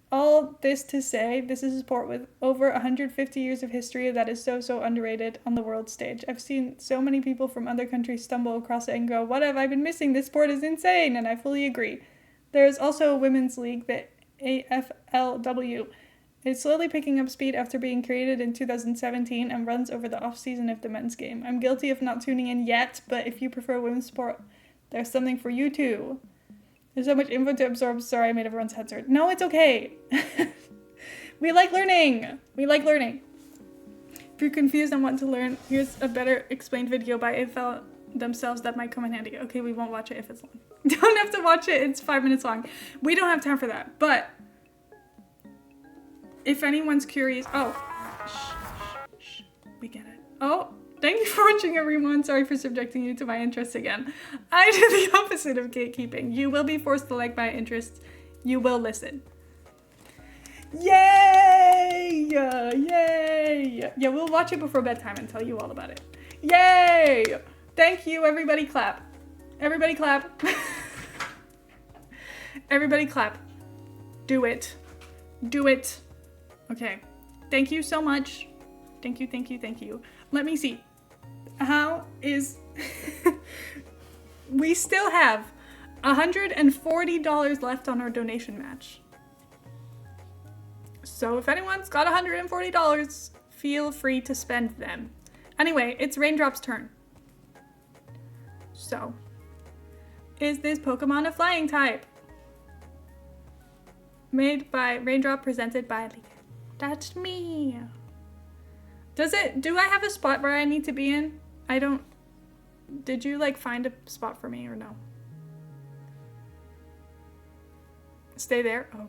A: All this to say, this is a sport with over 150 years of history that is so underrated on the world stage. I've seen so many people from other countries stumble across it and go, what have I been missing? This sport is insane, and I fully agree. There's also a women's league, the AFLW. It's slowly picking up speed after being created in 2017 and runs over the off-season of the men's game. I'm guilty of not tuning in yet, but if you prefer women's sport, there's something for you too. There's so much info to absorb. Sorry, I made everyone's heads hurt. No, it's okay. We like learning. We like learning. If you're confused and want to learn, here's a better explained video by AFL themselves that might come in handy. Okay, we won't watch it if it's long. Don't have to watch it. It's 5 minutes long. We don't have time for that, but if anyone's curious, shh, we get it. Oh, thank you for watching, everyone. Sorry for subjecting you to my interests again. I do the opposite of gatekeeping. You will be forced to like my interests. You will listen. Yay! Yay! Yeah, we'll watch it before bedtime and tell you all about it. Yay! Thank you, everybody clap. Everybody clap. Everybody clap. Do it. Do it. Okay. Thank you so much. Thank you. Let me see. How is... We still have $140 left on our donation match. So if anyone's got $140, feel free to spend them. Anyway, it's Raindrop's turn. So, is this Pokemon a flying type? Made by Raindrop, presented by Lika. That's me. Do I have a spot where I need to be in? I don't... Did you, find a spot for me or no? Stay there? Oh,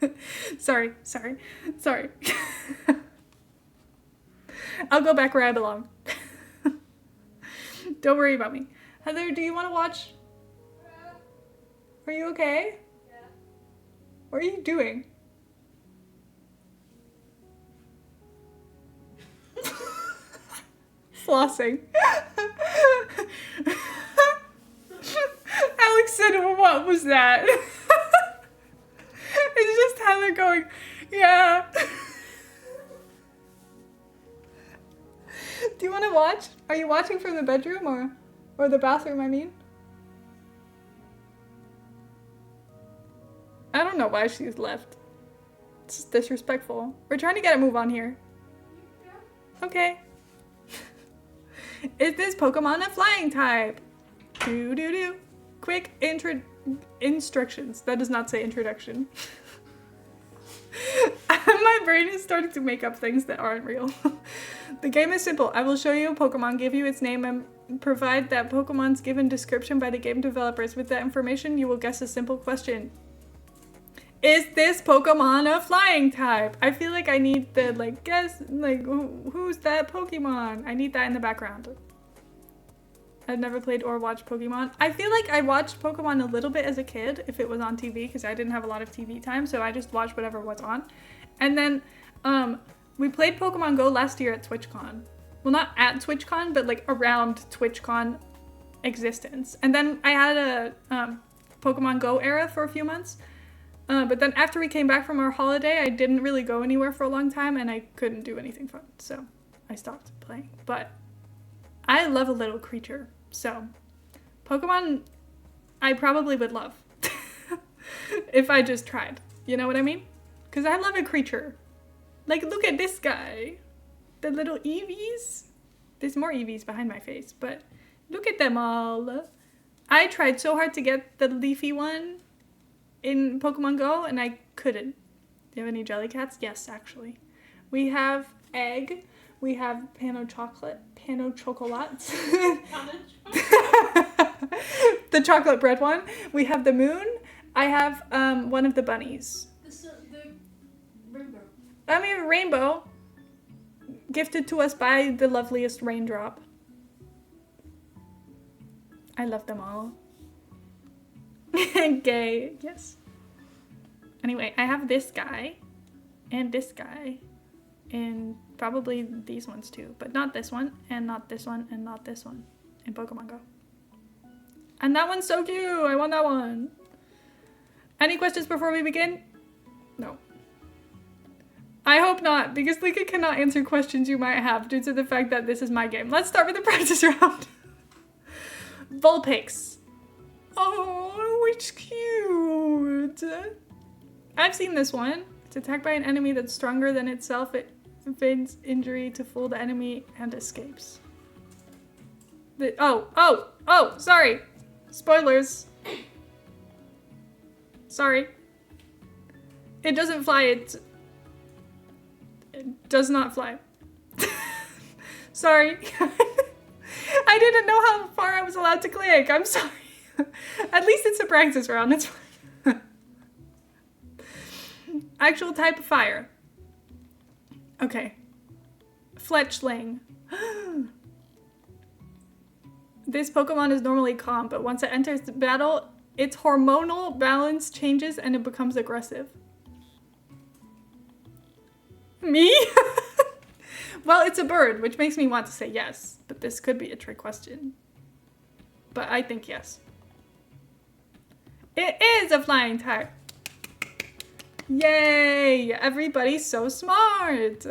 A: okay. Sorry. I'll go back where I belong. Don't worry about me. Heather, do you want to watch? Are you okay? Yeah. What are you doing? Flossing. Alex said, what was that? It's just Heather going, yeah. Do you want to watch? Are you watching from the bedroom or the bathroom, I mean? I don't know why she's left. It's disrespectful. We're trying to get a move on here. Okay. Is this Pokemon a flying type? Do. Quick instructions. That does not say introduction. My brain is starting to make up things that aren't real. The game is simple. I will show you a Pokemon, give you its name, and provide that Pokemon's given description by the game developers. With that information, you will guess a simple question. Is this Pokemon a flying type? I feel like I need the, guess, who's that Pokemon? I need that in the background. I've never played or watched Pokemon. I feel like I watched Pokemon a little bit as a kid, if it was on TV, because I didn't have a lot of TV time, so I just watched whatever was on. And then, we played Pokemon Go last year at TwitchCon. Well, not at TwitchCon, but, around TwitchCon existence. And then I had a, Pokemon Go era for a few months. But then after we came back from our holiday, I didn't really go anywhere for a long time and I couldn't do anything fun. So I stopped playing. But I love a little creature. So Pokemon, I probably would love if I just tried. You know what I mean? Because I love a creature. Look at this guy. The little Eevees. There's more Eevees behind my face, but look at them all. I tried so hard to get the leafy one in Pokemon Go, and I couldn't. you have any jelly cats? Yes, actually. We have egg. We have pano chocolate. Pano chocolates. The chocolate bread one. We have the moon. I have one of the bunnies.
B: The rainbow.
A: I mean, rainbow. Gifted to us by the loveliest raindrop. I love them all. Gay. Yes. Anyway, I have this guy. And this guy. And probably these ones too. But not this one. And not this one. And not this one. In Pokemon Go. And that one's so cute. I want that one. Any questions before we begin? No. I hope not, because Lika cannot answer questions you might have due to the fact that this is my game. Let's start with the practice round. Vulpix. Oh, it's cute. I've seen this one. It's attacked by an enemy that's stronger than itself. It inflicts injury to fool the enemy and escapes. Oh, sorry. Spoilers. Sorry. It doesn't fly, it does not fly. Sorry. I didn't know how far I was allowed to click. I'm sorry. At least it's a practice round. It's fine. Actual type of fire. Okay. Fletchling. This Pokemon is normally calm, but once it enters the battle, its hormonal balance changes and it becomes aggressive. Me? Well, it's a bird, which makes me want to say yes, but this could be a trick question. But I think yes. It is a flying type. Yay! Everybody's so smart.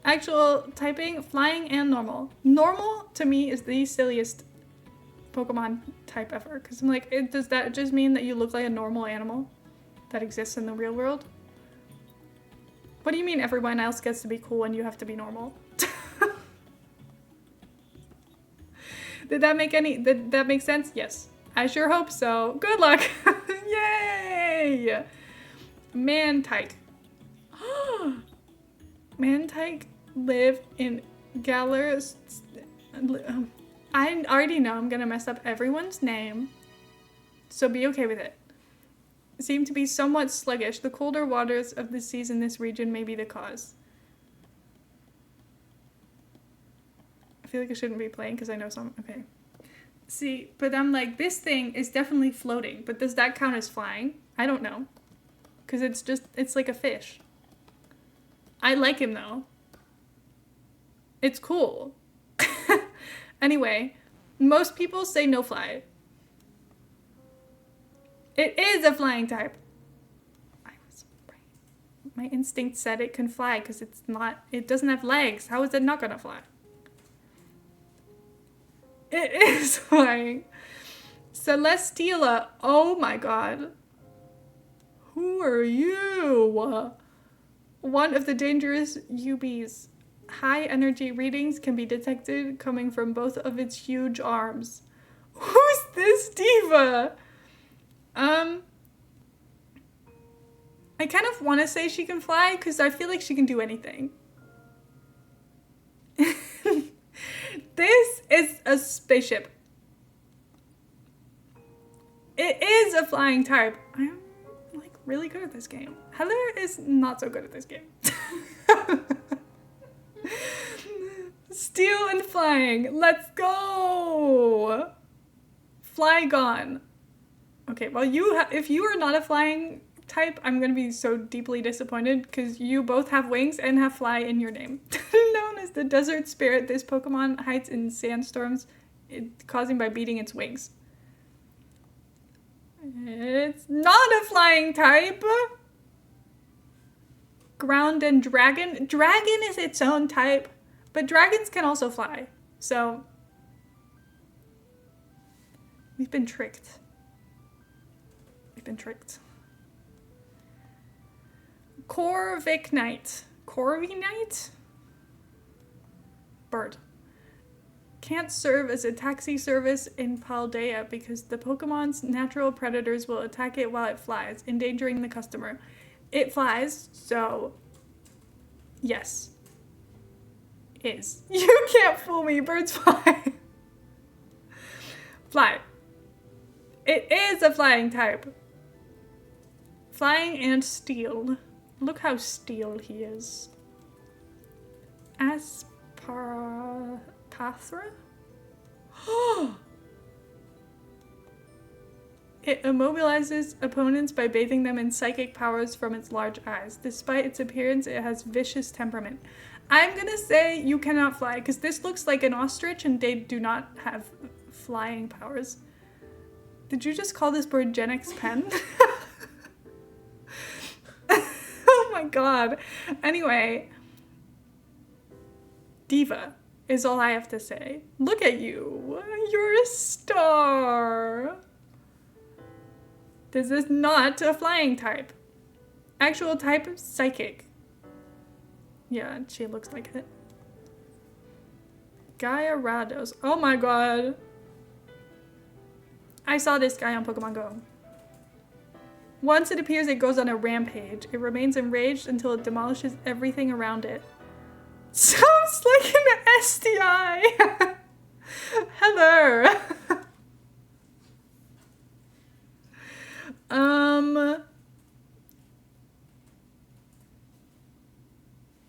A: Actual typing, flying and normal. Normal to me is the silliest Pokemon type ever. Because I'm like, does that just mean that you look like a normal animal that exists in the real world? What do you mean everyone else gets to be cool and you have to be normal? Did that make sense? Yes. I sure hope so. Good luck. Yay! Mantike. Mantike live in Galers. I already know I'm gonna mess up everyone's name, so be okay with it. Seem to be somewhat sluggish. The colder waters of the seas in this region may be the cause. I feel like I shouldn't be playing because I know some. Okay. See, but I'm like, this thing is definitely floating, but does that count as flying? I don't know. Because it's like a fish. I like him though. It's cool. Anyway, most people say no fly. It is a flying type. I was right. My instinct said it can fly because it doesn't have legs. How is it not gonna fly? It is flying. Celesteela. Oh my god. Who are you? One of the dangerous UBs. High energy readings can be detected coming from both of its huge arms. Who's this diva? I kind of want to say she can fly because I feel like she can do anything. This is a spaceship. It is a flying type. I'm like really good at this game. Heather is not so good at this game. Steel and flying. Let's go. Flygon. Okay, well if you are not a flying type, I'm gonna be so deeply disappointed because you both have wings and have fly in your name. Known as the desert spirit, this Pokemon hides in sandstorms, causing by beating its wings. It's not a flying type. Ground and dragon. Dragon is its own type, but dragons can also fly. So we've been tricked. We've been tricked. Corviknight. Corviknight? Bird. Can't serve as a taxi service in Paldea because the Pokemon's natural predators will attack it while it flies, endangering the customer. It flies, so yes. Is. You can't fool me, birds fly. Fly. It is a flying type. Flying and steel. Look how steel he is. Asparapatra? It immobilizes opponents by bathing them in psychic powers from its large eyes. Despite its appearance, it has vicious temperament. I'm gonna say you cannot fly, because this looks like an ostrich and they do not have flying powers. Did you just call this bird Gen X Pen? Oh my god. Anyway. Diva is all I have to say. Look at you. You're a star. This is not a flying type. Actual type, psychic. Yeah, she looks like it. Gaia Rados. Oh my god. I saw this guy on Pokemon Go. Once it appears, it goes on a rampage. It remains enraged until it demolishes everything around it. Sounds like an STI. Hello.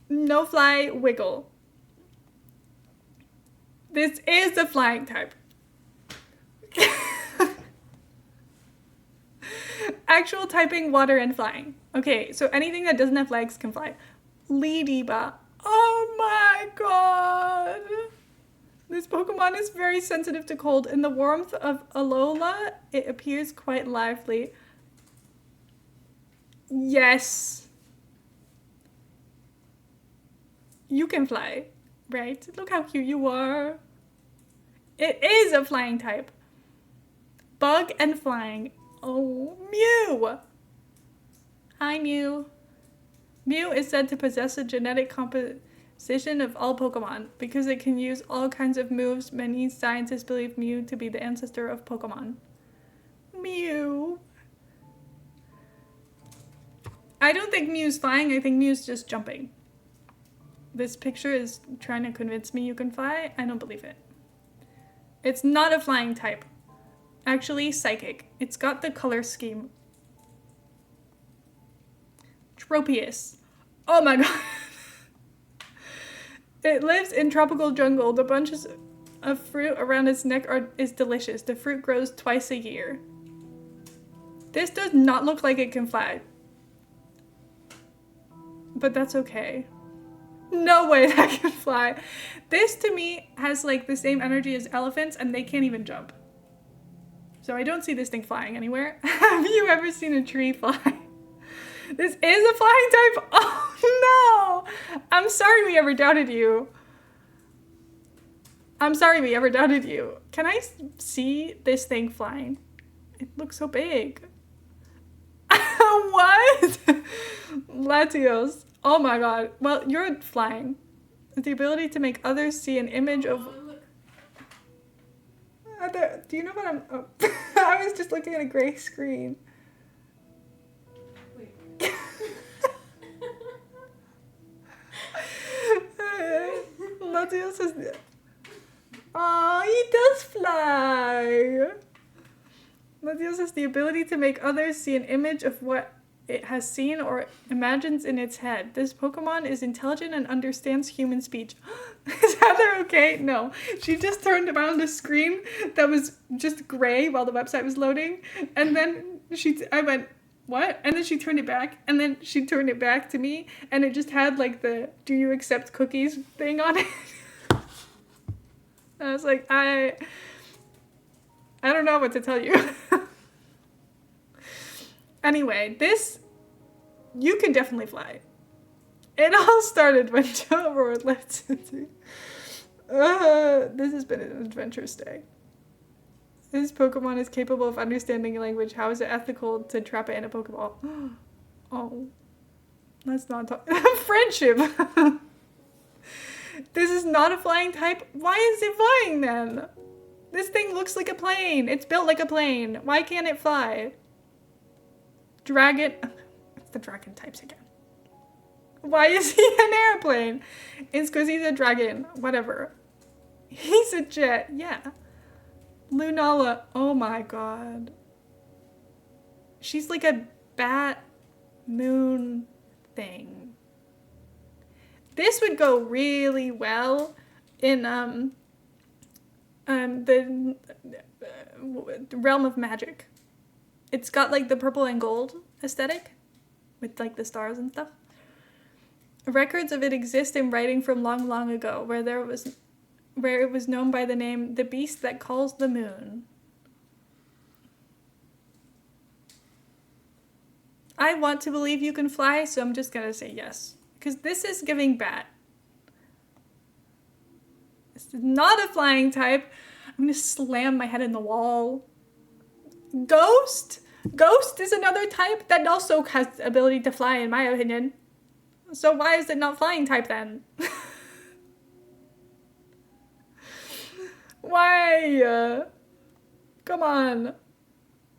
A: No fly wiggle. This is a flying type. Actual typing, water, and flying. Okay, so anything that doesn't have legs can fly. Ledyba. Oh my god! This Pokemon is very sensitive to cold. In the warmth of Alola, it appears quite lively. Yes. You can fly, right? Look how cute you are. It is a flying type. Bug and flying. Oh, Mew! Hi, Mew. Mew is said to possess a genetic composition of all Pokemon. Because it can use all kinds of moves, many scientists believe Mew to be the ancestor of Pokemon. Mew. I don't think Mew's flying, I think Mew's just jumping. This picture is trying to convince me you can fly. I don't believe it. It's not a flying type. Actually, psychic. It's got the color scheme. Tropius. Oh my god. It lives in tropical jungle. The bunches of fruit around its neck is delicious. The fruit grows twice a year. This does not look like it can fly. But that's okay. No way that can fly. This to me has like the same energy as elephants and they can't even jump. So I don't see this thing flying anywhere. Have you ever seen a tree fly? This is a flying type. Oh no! I'm sorry we ever doubted you. I'm sorry we ever doubted you. Can I see this thing flying? It looks so big. What? Latios. Oh my god. Well, you're flying. The ability to make others see an image of... Do you know what I'm... Oh. I was just looking at a gray screen.
B: Wait.
A: Latios says... Aw, he does fly! Latios has the ability to make others see an image of what it has seen or imagines in its head. This Pokemon is intelligent and understands human speech. Is Heather okay? No. She just turned around the screen that was just gray while the website was loading. And then I went, what? And then she turned it back. And then she turned it back to me. And it just had like the, do you accept cookies thing on it? I was like, I don't know what to tell you. Anyway, this, you can definitely fly. It all started when Joe Rohr left Cincy. This has been an adventurous day. This Pokemon is capable of understanding language. How is it ethical to trap it in a Pokeball? Oh, let's not talk. Friendship. This is not a flying type. Why is it flying then? This thing looks like a plane. It's built like a plane. Why can't it fly? Dragon. It's the dragon types again. Why is he an airplane? It's because he's a dragon. Whatever. He's a jet. Yeah. Lunala. Oh my god. She's like a bat moon thing. This would go really well in the realm of magic. It's got like the purple and gold aesthetic with like the stars and stuff. Records of it exist in writing from long, long ago, where it was known by the name the beast that calls the moon. I want to believe you can fly, so I'm just gonna say yes. Because this is giving bat. This is not a flying type. I'm gonna slam my head in the wall. Ghost? Ghost is another type that also has the ability to fly, in my opinion. So why is it not flying type then? Why? Come on.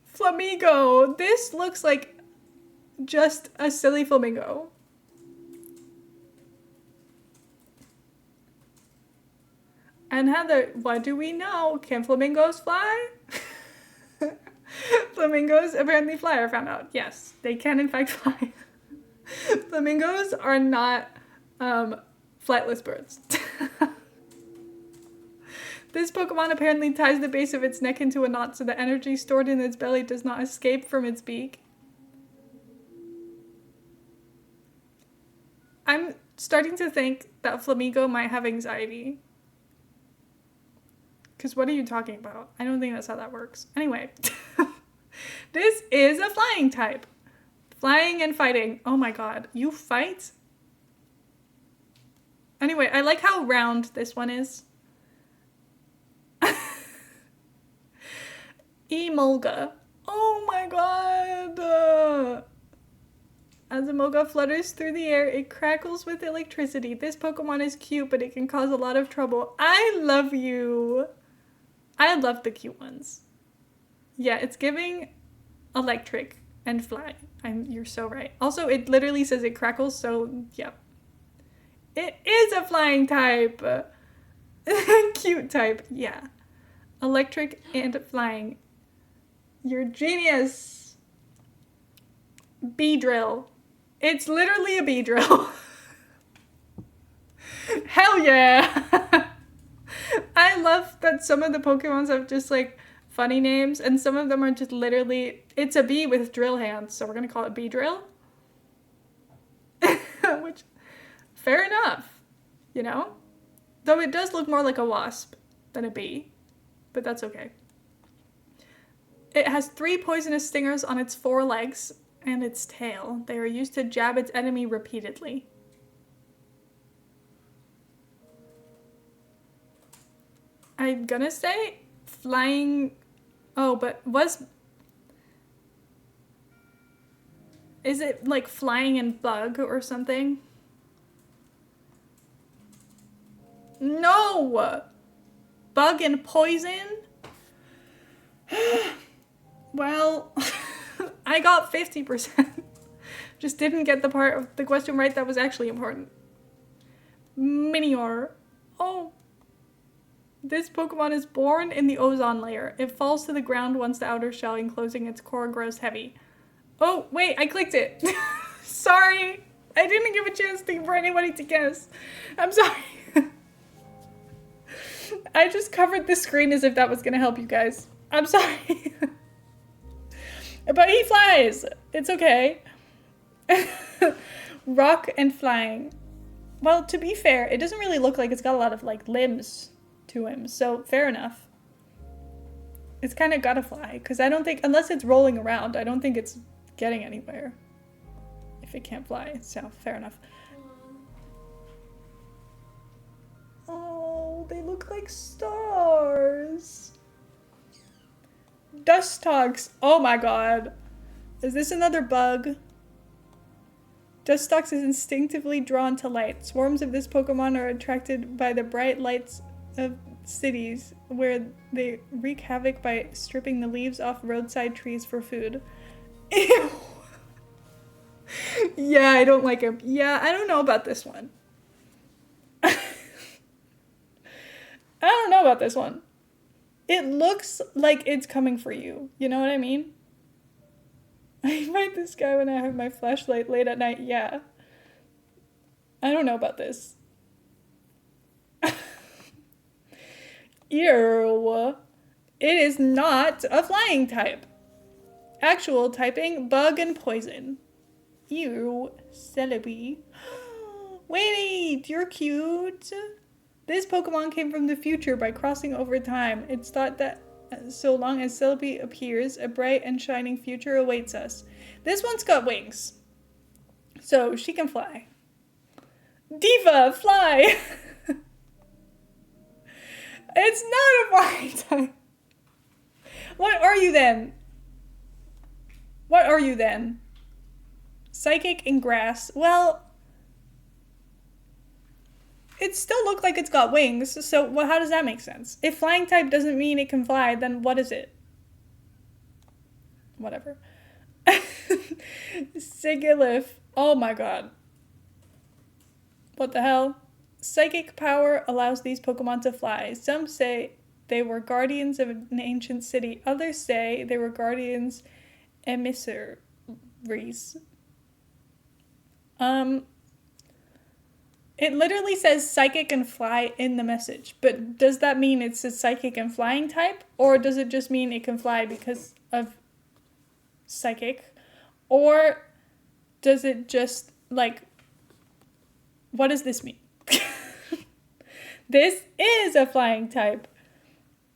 A: Flamingo. This looks like just a silly flamingo. And Heather, what do we know? Can flamingos fly? Flamingos apparently fly, I found out. Yes, they can in fact fly. Flamingos are not flightless birds. This Pokemon apparently ties the base of its neck into a knot so the energy stored in its belly does not escape from its beak. I'm starting to think that Flamingo might have anxiety. Because what are you talking about? I don't think that's how that works. Anyway, this is a flying type. Flying and fighting. Oh my god, you fight? Anyway, I like how round this one is. Emolga. Oh my god. As Emolga flutters through the air, it crackles with electricity. This Pokemon is cute, but it can cause a lot of trouble. I love you. I love the cute ones. Yeah, it's giving electric and fly. You're so right. Also, it literally says it crackles, so yep. It is a flying type. Cute type, yeah. Electric and flying. You're genius. Beedrill. It's literally a Beedrill. Hell yeah. I love that some of the Pokemons have just like funny names and some of them are just literally, it's a bee with drill hands, so we're gonna call it Beedrill. Which, fair enough, you know? Though it does look more like a wasp than a bee, but that's okay. It has 3 poisonous stingers on its 4 legs and its tail. They are used to jab its enemy repeatedly. I'm gonna say flying... Oh, but is it like flying and bug or something? No! Bug and poison? Well, I got 50%. Just didn't get the part of the question right that was actually important. Minior. Oh. This Pokemon is born in the ozone layer. It falls to the ground once the outer shell enclosing its core grows heavy. Oh, wait, I clicked it. Sorry. I didn't give a chance for anybody to guess. I'm sorry. I just covered the screen as if that was gonna help you guys. I'm sorry. But he flies. It's okay. Rock and flying. Well, to be fair, it doesn't really look like it's got a lot of like limbs to him, so fair enough. It's kind of gotta fly, because I don't think, unless it's rolling around, I don't think it's getting anywhere if it can't fly, so fair enough. Oh, they look like stars. Dustox. Oh my god. Is this another bug? Dustox is instinctively drawn to light. Swarms of this Pokemon are attracted by the bright lights of cities, where they wreak havoc by stripping the leaves off roadside trees for food. Ew. Yeah, I don't like him. Yeah, I don't know about this one. I don't know about this one. It looks like it's coming for you. You know what I mean? I fight this guy when I have my flashlight late at night. Yeah. I don't know about this. Ew. It is not a flying type. Actual typing, bug and poison. Ew. Celebi. Wait, you're cute. This Pokemon came from the future by crossing over time. It's thought that so long as Celebi appears, a bright and shining future awaits us. This one's got wings, so she can fly. Diva, fly! It's not a flying type. What are you then? What are you then? Psychic and grass. Well, it still looked like it's got wings, so how does that make sense? If flying type doesn't mean it can fly, then what is it? Whatever. Sigilif. Oh my god. What the hell? Psychic power allows these Pokemon to fly. Some say they were guardians of an ancient city. Others say they were guardians emissaries. It literally says psychic and fly in the message, but does that mean it's a psychic and flying type? Or does it just mean it can fly because of psychic? Or does it just, like, what does this mean? This is a flying type.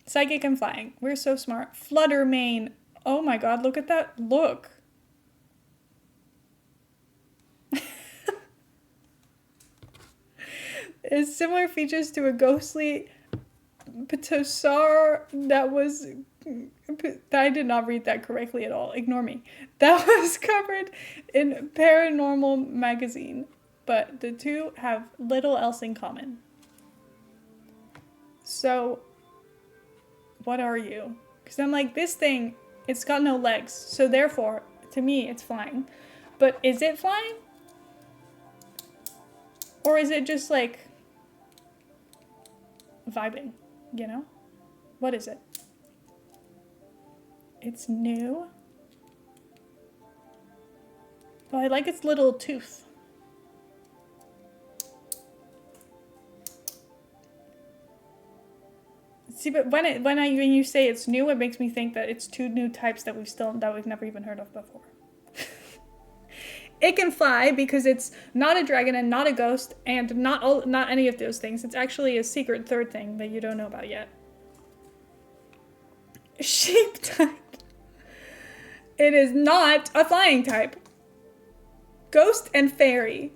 A: Psychic and flying. We're so smart. Flutter Mane. Oh my god, look at that look. It's similar features to a ghostly Pterosaur I did not read that correctly at all. Ignore me. That was covered in Paranormal magazine, but the two have little else in common. So, what are you? Because I'm like, this thing, it's got no legs, so therefore, to me, it's flying. But is it flying? Or is it just like vibing, you know? What is it? It's new. Oh, I like its little tooth. See, but when you say it's new, it makes me think that it's two new types that we've never even heard of before. It can fly because it's not a dragon and not a ghost and not any of those things. It's actually a secret third thing that you don't know about yet. Sheep type. It is not a flying type. Ghost and fairy.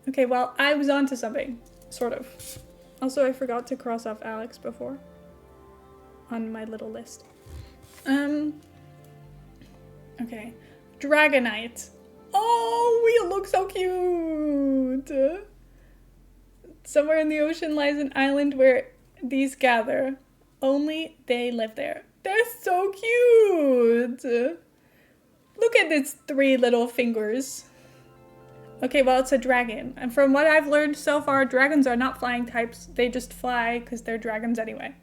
A: Okay, well, I was onto something, sort of. Also, I forgot to cross off Alex before on my little list. Okay. Dragonite. Oh, you look so cute. Somewhere in the ocean lies an island where these gather. Only they live there. They're so cute. Look at its 3 little fingers. Okay, well, it's a dragon. And from what I've learned so far, dragons are not flying types. They just fly because they're dragons anyway.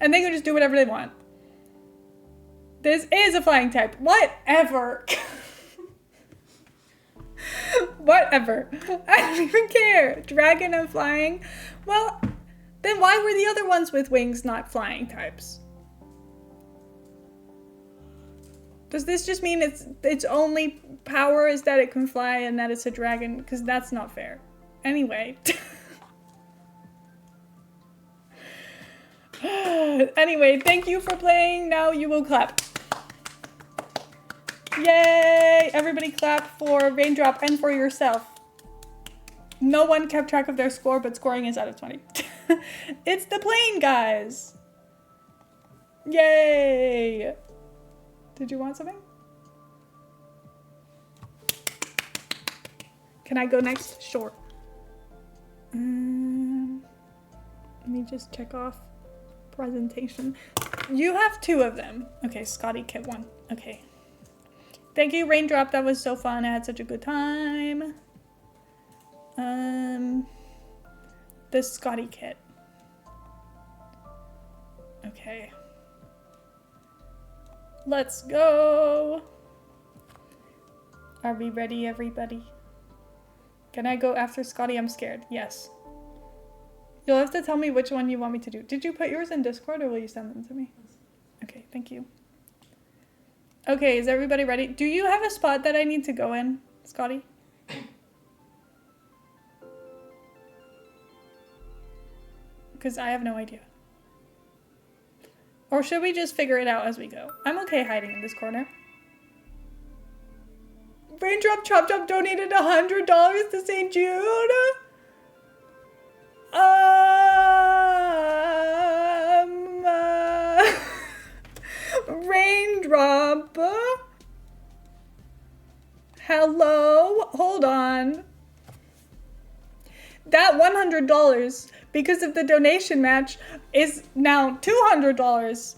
A: And they can just do whatever they want. This is a flying type. Whatever. Whatever. I don't even care. Dragon and flying. Well, then why were the other ones with wings not flying types? Does this just mean its only power is that it can fly and that it's a dragon? Because that's not fair. Anyway. Anyway, thank you for playing. Now you will clap. Yay! Everybody clap for Raindrop and for yourself. No one kept track of their score, but scoring is out of 20. It's the plane, guys! Yay! Did you want something? Can I go next? Sure. Let me just check off presentation. You have 2 of them. Okay, Scotty kept 1. Okay. Thank you, Raindrop. That was so fun. I had such a good time. The Scotty kit. Okay. Let's go. Are we ready, everybody? Can I go after Scotty? I'm scared. Yes. You'll have to tell me which one you want me to do. Did you put yours in Discord or will you send them to me? Okay, thank you. Okay, is everybody ready? Do you have a spot that I need to go in, Scotty? Because I have no idea. Or should we just figure it out as we go? I'm okay hiding in this corner. Raindrop Chop Chop donated $100 to St. Jude. Raindrop. Hello? Hold on. That $100, because of the donation match, is now $200.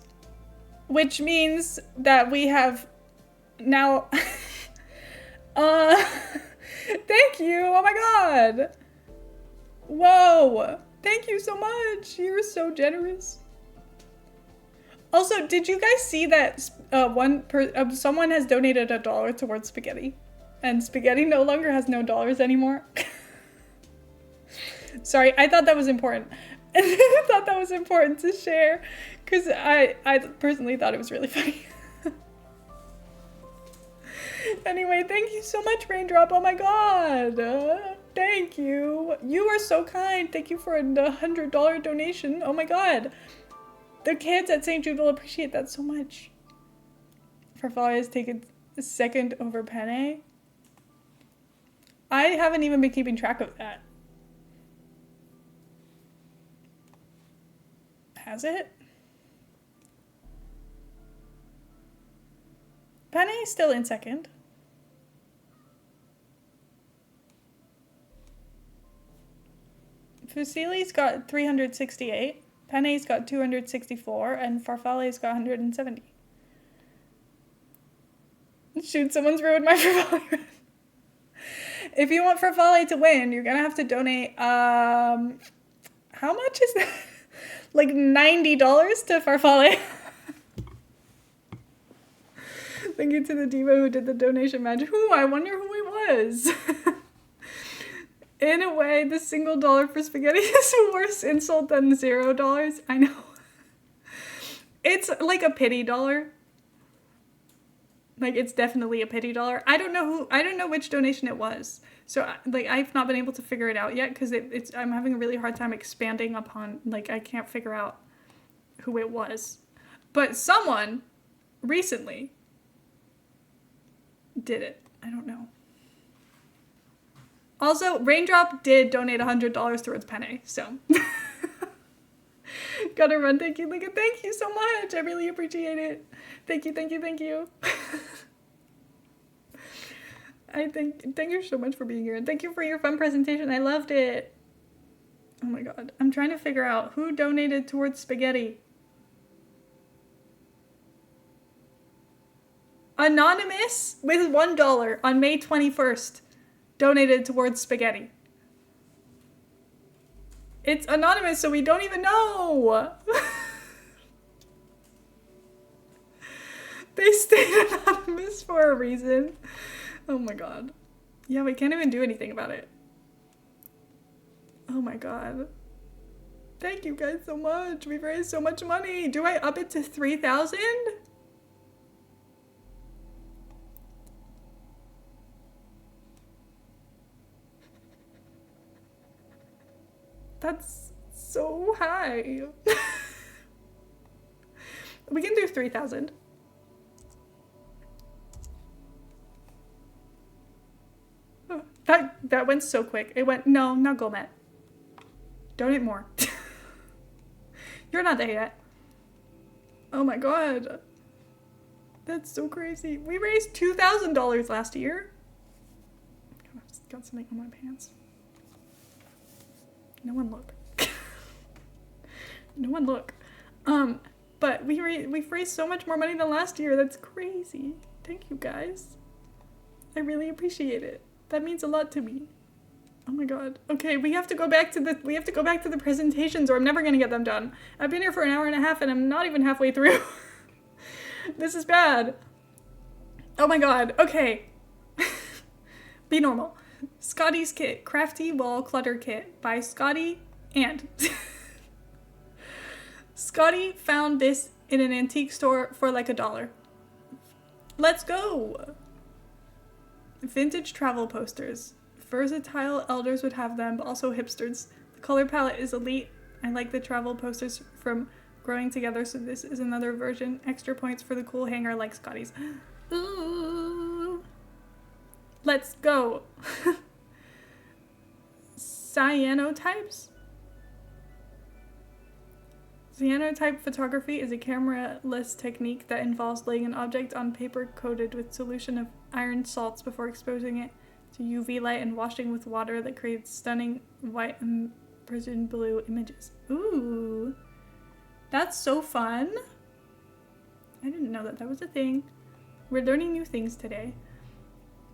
A: Which means that we have now... thank you. Oh my god. Whoa. Thank you so much. You're so generous. Also, did you guys see that someone has donated $1 towards spaghetti? And spaghetti no longer has no dollars anymore. Sorry, I thought that was important. I thought that was important to share because I personally thought it was really funny. Anyway, thank you so much, Raindrop. Oh my god. Thank you. You are so kind. Thank you for the $100 donation. Oh my god. The kids at St. Jude will appreciate that so much. Farfalle has taken a second over Penne. I haven't even been keeping track of that. Has it? Penne is still in second. Fusilli's got 368. Penne's got 264. And Farfalle's got 170. Shoot, someone's ruined my Farfalle run. If you want Farfalle to win, you're gonna have to donate, how much is that? Like $90 to Farfalle. Thank you to the diva who did the donation match. I wonder who it was. In a way, the single dollar for spaghetti is a worse insult than $0. I know. It's like a pity dollar. Like, it's definitely a pity dollar. I don't know which donation it was. So, like, I've not been able to figure it out yet because I'm having a really hard time expanding upon, like, I can't figure out who it was. But someone recently did it. I don't know. Also, Raindrop did donate $100 towards Penne, so. Gotta run, thank you, Lincoln. Thank you so much. I really appreciate it. Thank you, thank you, thank you. Thank you so much for being here. And thank you for your fun presentation. I loved it. Oh my god. I'm trying to figure out who donated towards spaghetti. Anonymous with $1 on May 21st donated towards spaghetti. It's anonymous, so we don't even know. They stayed anonymous for a reason. Oh my god. Yeah, we can't even do anything about it. Oh my god. Thank you guys so much. We've raised so much money. Do I up it to 3,000? That's so high. We can do 3,000. Oh, that went so quick. It went, no, not Gourmet. Donate more. You're not there yet. Oh my god. That's so crazy. We raised $2,000 last year. I just got something on my pants. No one look. No one look. But we've raised so much more money than last year. That's crazy. Thank you guys. I really appreciate it. That means a lot to me. Oh my god. Okay, we have to go back to the presentations or I'm never gonna get them done. I've been here for an hour and a half and I'm not even halfway through. This is bad. Oh my god. Okay. Be normal. Scotty's Kit. Crafty Wall Clutter Kit by Scotty and Scotty found this in an antique store for like $1. Let's go! Vintage travel posters. Versatile elders would have them, but also hipsters. The color palette is elite. I like the travel posters from Growing Together, so this is another version. Extra points for the cool hanger like Scotty's. Ooh. Let's go! Cyanotypes? Cyanotype photography is a camera-less technique that involves laying an object on paper coated with solution of iron salts before exposing it to UV light and washing with water that creates stunning white and precision blue images. Ooh, that's so fun. I didn't know that that was a thing. We're learning new things today.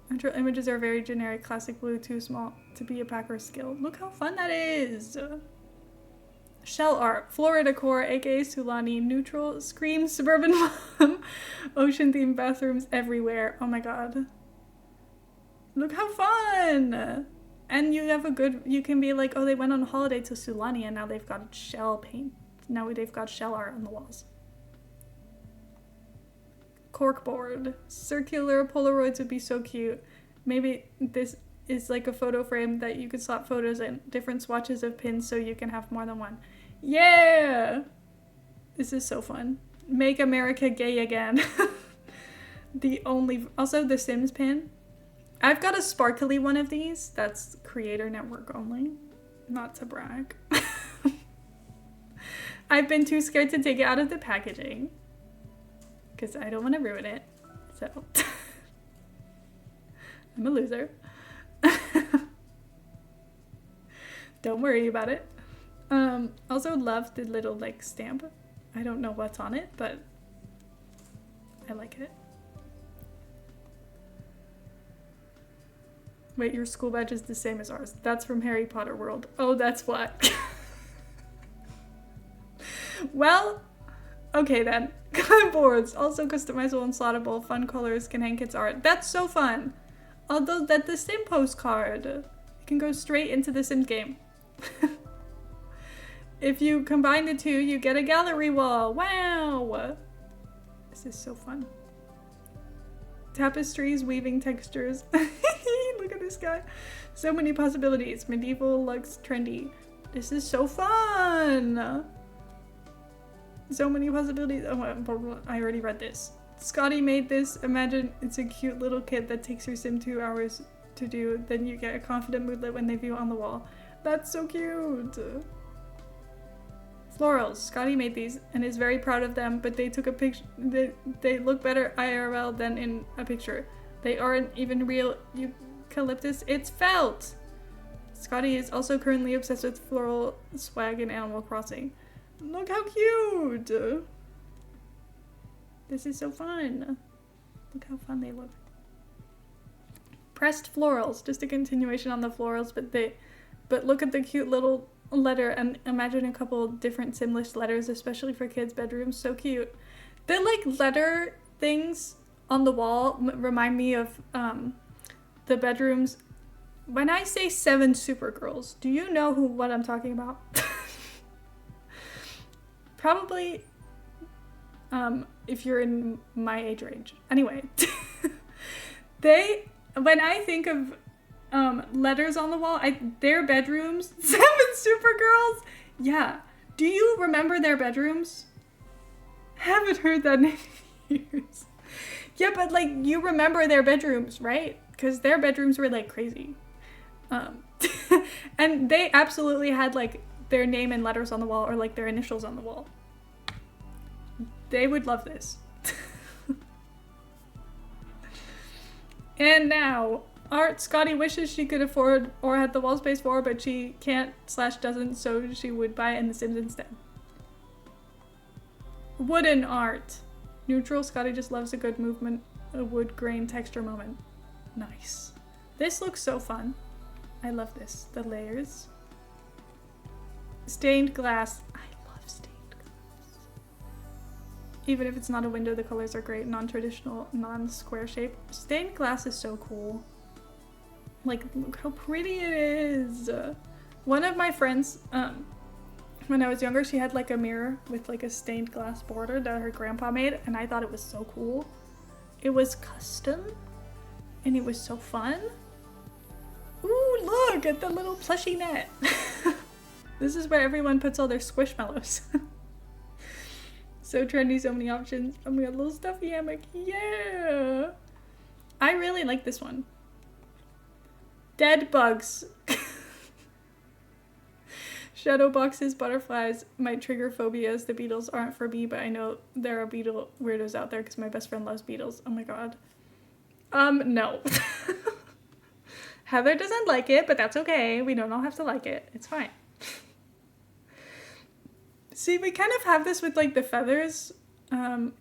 A: Natural images are very generic, classic blue, too small to be a packer skill. Look how fun that is. Shell art, Florida core, aka Sulani, neutral, scream, suburban mom, ocean themed bathrooms everywhere. Oh my god. Look how fun! And you have you can be like, oh, they went on holiday to Sulani and now they've got shell paint. Now they've got shell art on the walls. Corkboard. Circular Polaroids would be so cute. Maybe this is like a photo frame that you could slap photos in, different swatches of pins so you can have more than one. Yeah! This is so fun. Make America gay again. Also the Sims pin. I've got a sparkly one of these. That's creator network only. Not to brag. I've been too scared to take it out of the packaging. Because I don't want to ruin it. So. I'm a loser. Don't worry about it. Also love the little like stamp. I don't know what's on it, but I like it. Wait, your school badge is the same as ours. That's from Harry Potter World. Oh, that's what. Well, okay then. Boards, also customizable and slottable. Fun colors can hang kids' art. That's so fun. Although that the Sim postcard, it can go straight into the Sims game. If you combine the two, you get a gallery wall. Wow! This is so fun. Tapestries, weaving textures. Look at this guy. So many possibilities. Medieval, luxe, trendy. This is so fun! So many possibilities. Oh, I already read this. Scotty made this. Imagine it's a cute little kid that takes your sim 2 hours to do. Then you get a confident moodlet when they view on the wall. That's so cute. Florals. Scotty made these and is very proud of them, but they took a picture. They look better IRL than in a picture. They aren't even real eucalyptus. It's felt. Scotty is also currently obsessed with floral swag in Animal Crossing. Look how cute! This is so fun. Look how fun they look. Pressed florals, just a continuation on the florals, but look at the cute little letter and imagine a couple different Simlish letters, especially for kids' bedrooms. So cute. The like letter things on the wall remind me of the bedrooms. When I say 7 Supergirls, do you know what I'm talking about? Probably if you're in my age range. Anyway, when I think of letters on the wall, their bedrooms, 7 Supergirls, yeah. Do you remember their bedrooms? Haven't heard that in years. Yeah, but like you remember their bedrooms, right? Because their bedrooms were like crazy. And they absolutely had like their name and letters on the wall or like their initials on the wall. They would love this. And now, art Scotty wishes she could afford or had the wall space for, but she can't / doesn't, so she would buy it in The Sims instead. Wooden art. Neutral, Scotty just loves a good movement, a wood grain texture moment. Nice. This looks so fun. I love this. The layers. Stained glass. I love stained glass. Even if it's not a window, the colors are great. Non-traditional, non-square shape. Stained glass is so cool. Like, look how pretty it is. One of my friends, when I was younger, she had like a mirror with like a stained glass border that her grandpa made, and I thought it was so cool. It was custom, and it was so fun. Ooh, look at the little plushy net. This is where everyone puts all their squishmallows. So trendy, so many options. Oh my god, little stuffy hammock. Yeah! I really like this one. Dead bugs. Shadow boxes, butterflies might trigger phobias. The beetles aren't for me, but I know there are beetle weirdos out there because my best friend loves beetles. Oh my god. No. Heather doesn't like it, but that's okay. We don't all have to like it. It's fine. See, we kind of have this with like the feathers.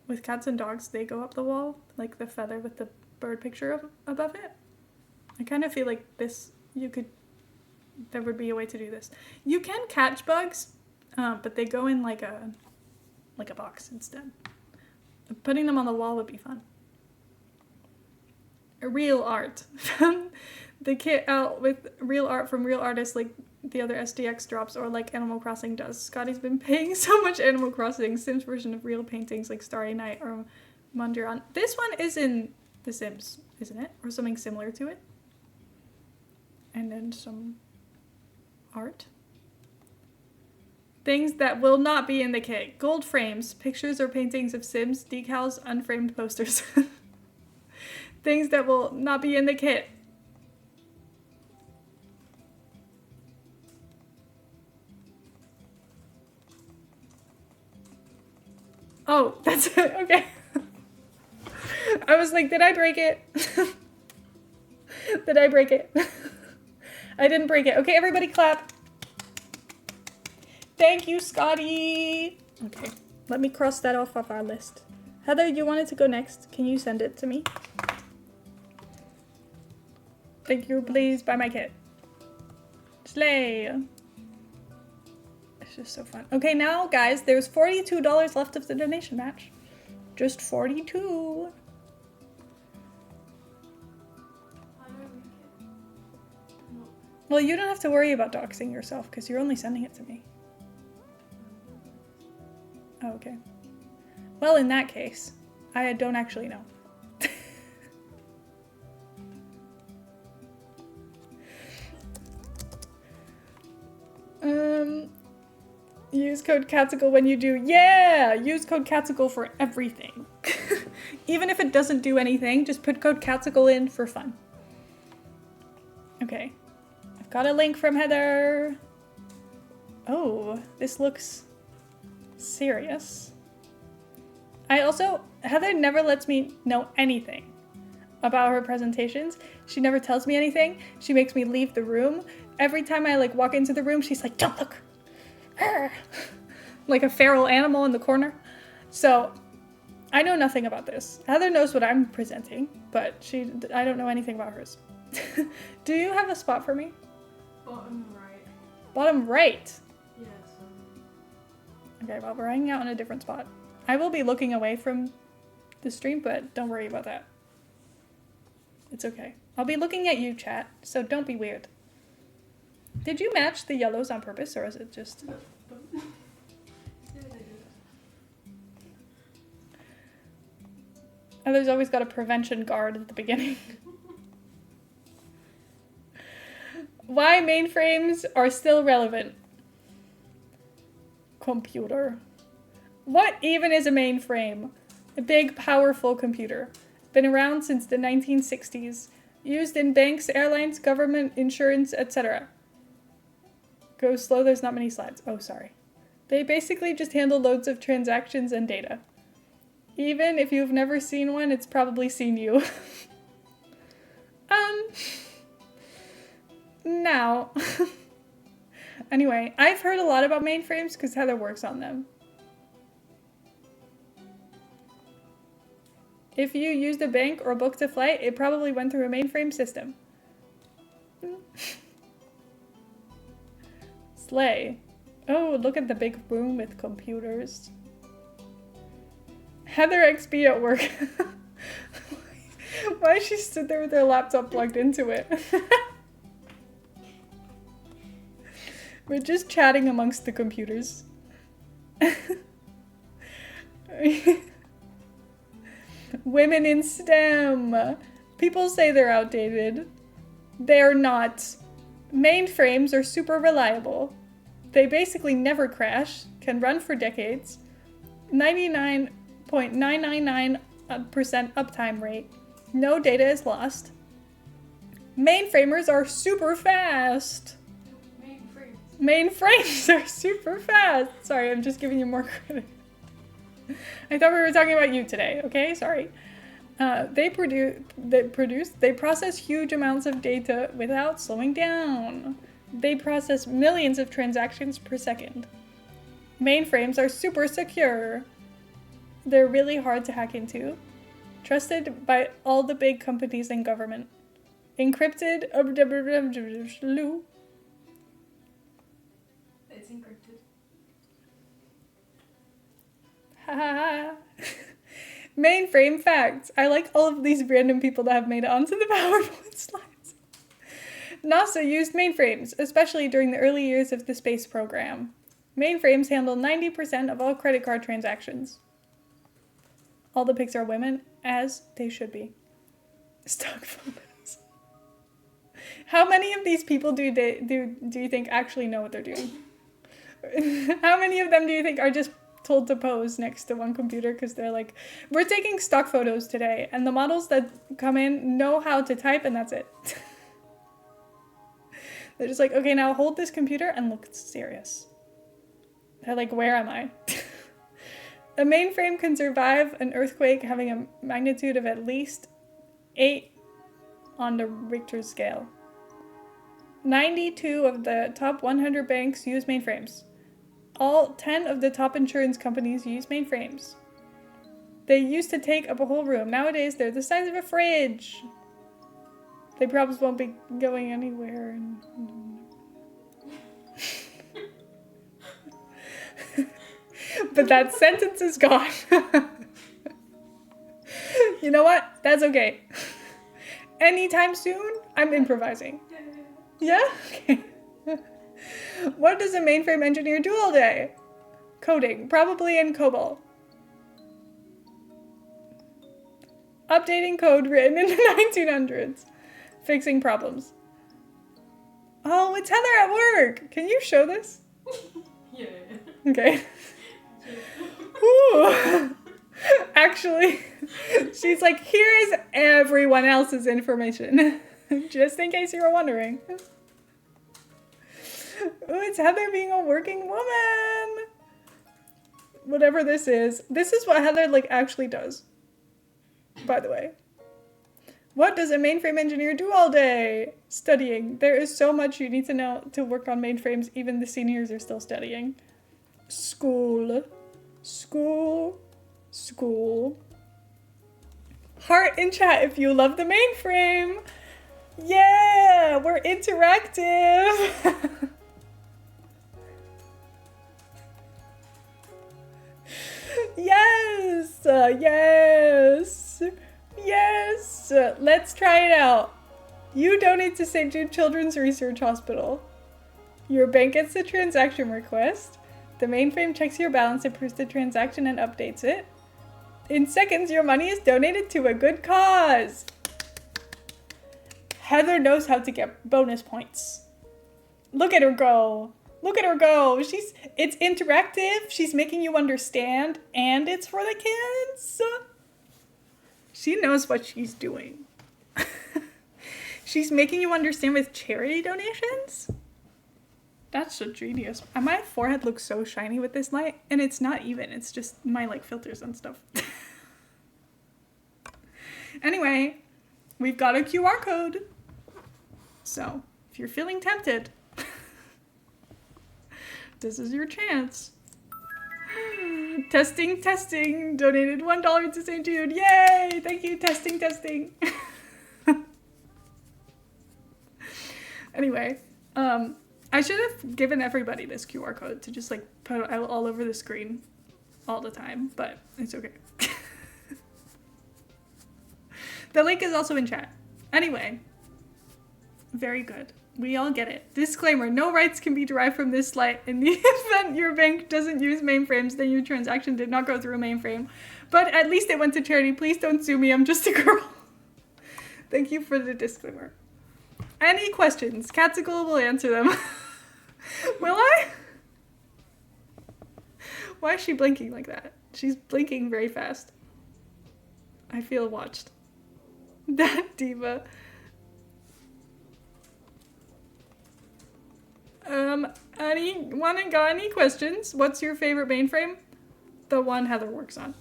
A: With cats and dogs, they go up the wall. Like the feather with the bird picture above it. I kind of feel like this, there would be a way to do this. You can catch bugs, but they go in like a box instead. Putting them on the wall would be fun. Real art. The kit out with real art from real artists like the other SDX drops or like Animal Crossing does. Scotty's been paying so much Animal Crossing. Sims version of real paintings like Starry Night or Mondrian. This one is in The Sims, isn't it? Or something similar to it. And then some art. Things that will not be in the kit. Gold frames, pictures or paintings of Sims, decals, unframed posters. Things that will not be in the kit. Oh, that's it. Okay. I was like, did I break it? Did I break it? I didn't break it. Okay, everybody clap. Thank you, Scotty. Okay, let me cross that off of our list. Heather, you wanted to go next. Can you send it to me? Thank you, please, buy my kit. Slay. It's just so fun. Okay, now, guys, there's $42 left of the donation match. Just 42. Well, you don't have to worry about doxing yourself because you're only sending it to me. Oh, okay. Well, in that case, I don't actually know. Use code cattsical when you do. Yeah! Use code cattsical for everything. Even if it doesn't do anything, just put code cattsical in for fun. Okay. I've got a link from Heather. Oh, this looks serious. Heather never lets me know anything about her presentations. She never tells me anything. She makes me leave the room. Every time I like walk into the room, she's like, don't look. Like a feral animal in the corner. So I know nothing about this. Heather knows what I'm presenting, but I don't know anything about hers. Do you have a spot for me?
B: Bottom right.
A: Bottom right?
B: Yes.
A: Okay, well, we're hanging out in a different spot. I will be looking away from the stream, but don't worry about that. It's okay. I'll be looking at you, chat, so don't be weird. Did you match the yellows on purpose, or is it just... Oh, there's always got a prevention guard at the beginning. Why mainframes are still relevant. Computer. What even is a mainframe? A big, powerful computer. Been around since the 1960s. Used in banks, airlines, government, insurance, etc. Go slow, there's not many slides. Oh, sorry. They basically just handle loads of transactions and data. Even if you've never seen one, it's probably seen you. Now. Anyway, I've heard a lot about mainframes because Heather works on them. If you used a bank or booked a flight, it probably went through a mainframe system. Slay. Oh, look at the big room with computers. Heather XP at work. Why does she sit there with her laptop plugged into it? We're just chatting amongst the computers. Women in STEM. People say they're outdated. They're not. Mainframes are super reliable. They basically never crash, can run for decades. 99.999% uptime rate. No data is lost. Mainframers are super fast. Mainframes are super fast. Sorry, I'm just giving you more credit. I thought we were talking about you today, okay? Sorry. They process huge amounts of data without slowing down. They process millions of transactions per second. Mainframes are super secure. They're really hard to hack into. Trusted by all the big companies and government. Encrypted.
B: It's encrypted.
A: Mainframe facts. I like all of these random people that have made it onto the PowerPoint slides. NASA used mainframes, especially during the early years of the space program. Mainframes handle 90% of all credit card transactions. All the pics are women, as they should be. Stock photos. How many of these people do you think actually know what they're doing? How many of them do you think are just told to pose next to one computer because they're like, we're taking stock photos today, and the models that come in know how to type, and that's it. They're just like, okay, now hold this computer and look serious. They're like, where am I? A mainframe can survive an earthquake having a magnitude of at least 8 on the Richter scale. 92 of the top 100 banks use mainframes. All 10 of the top insurance companies use mainframes. They used to take up a whole room. Nowadays, they're the size of a fridge. They probably won't be going anywhere. But that sentence is gone. You know what? That's okay. Anytime soon, I'm improvising. Yeah? Okay. What does a mainframe engineer do all day? Coding, probably in COBOL. Updating code written in the 1900s. Fixing problems. Oh, it's Heather at work. Can you show this?
B: Yeah.
A: Okay. Ooh. Actually, she's like, here's everyone else's information. Just in case you were wondering. Ooh, it's Heather being a working woman. Whatever this is what Heather like actually does. By the way. What does a mainframe engineer do all day? Studying. There is so much you need to know to work on mainframes. Even the seniors are still studying. School. School. School. Heart in chat if you love the mainframe. Yeah, we're interactive. Yes, yes, yes. Let's try it out. You donate to St. Jude Children's Research Hospital. Your bank gets the transaction request. The mainframe checks your balance, approves the transaction, and updates it. In seconds, your money is donated to a good cause. Heather knows how to get bonus points. Look at her go. Look at her go. It's interactive. She's making you understand, and it's for the kids. She knows what she's doing. She's making you understand with charity donations. That's so genius. My forehead looks so shiny with this light, and it's not even. It's just my like filters and stuff. Anyway, we've got a QR code. So, if you're feeling tempted, this is your chance. Testing, testing. Donated $1 to St. Jude. Yay! Thank you, testing, testing. Anyway, I should have given everybody this QR code to just like put it all over the screen all the time, but it's okay. The link is also in chat. Anyway, very good. We all get it. Disclaimer, no rights can be derived from this site. In the event your bank doesn't use mainframes, then your transaction did not go through a mainframe. But at least it went to charity. Please don't sue me. I'm just a girl. Thank you for the disclaimer. Any questions? Cattsical will answer them. Will I? Why is she blinking like that? She's blinking very fast. I feel watched. That diva. Got any questions? What's your favorite mainframe? The one Heather works on.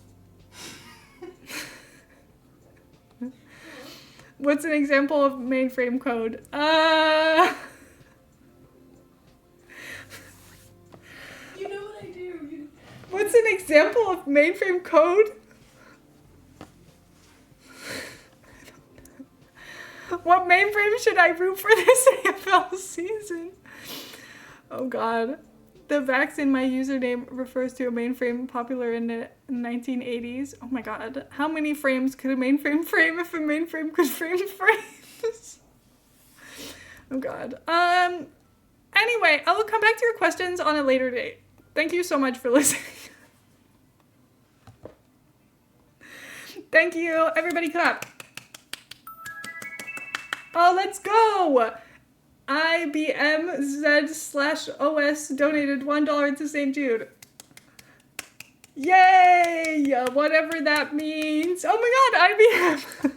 A: What's an example of mainframe code?
B: You know what I do.
A: What's an example of mainframe code? What mainframe should I root for this AFL season? Oh god. The vax in my username refers to a mainframe popular in the 1980s. Oh my god. How many frames could a mainframe frame if a mainframe could frame frames? Oh god. Anyway, I will come back to your questions on a later date. Thank you so much for listening. Thank you. Everybody clap. Oh, let's go! IBMZ/OS donated $1 to St. Jude. Yay! Whatever that means. Oh my god, IBM!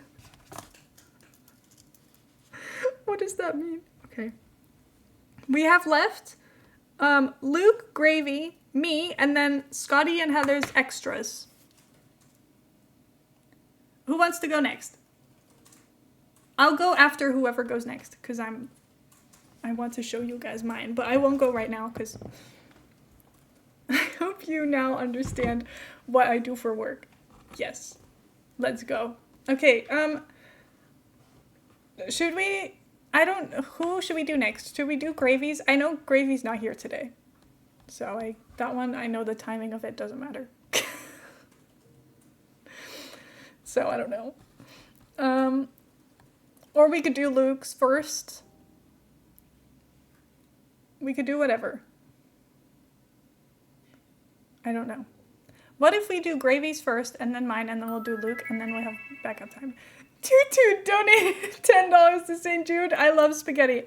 A: What does that mean? Okay. We have left Luke, Gravy, me, and then Scotty and Heather's extras. Who wants to go next? I'll go after whoever goes next, because I want to show you guys mine, but I won't go right now, because I hope you now understand what I do for work. Yes. Let's go. Okay, should we, who should we do next? Should we do Gravy's? I know Gravy's not here today, so that one, I know the timing of it doesn't matter. So, I don't know. Or we could do Luke's first. We could do whatever. I don't know. What if we do Gravy's first, and then mine, and then we'll do Luke, and then we'll have backup time. Tutu donated $10 to St. Jude. I love spaghetti.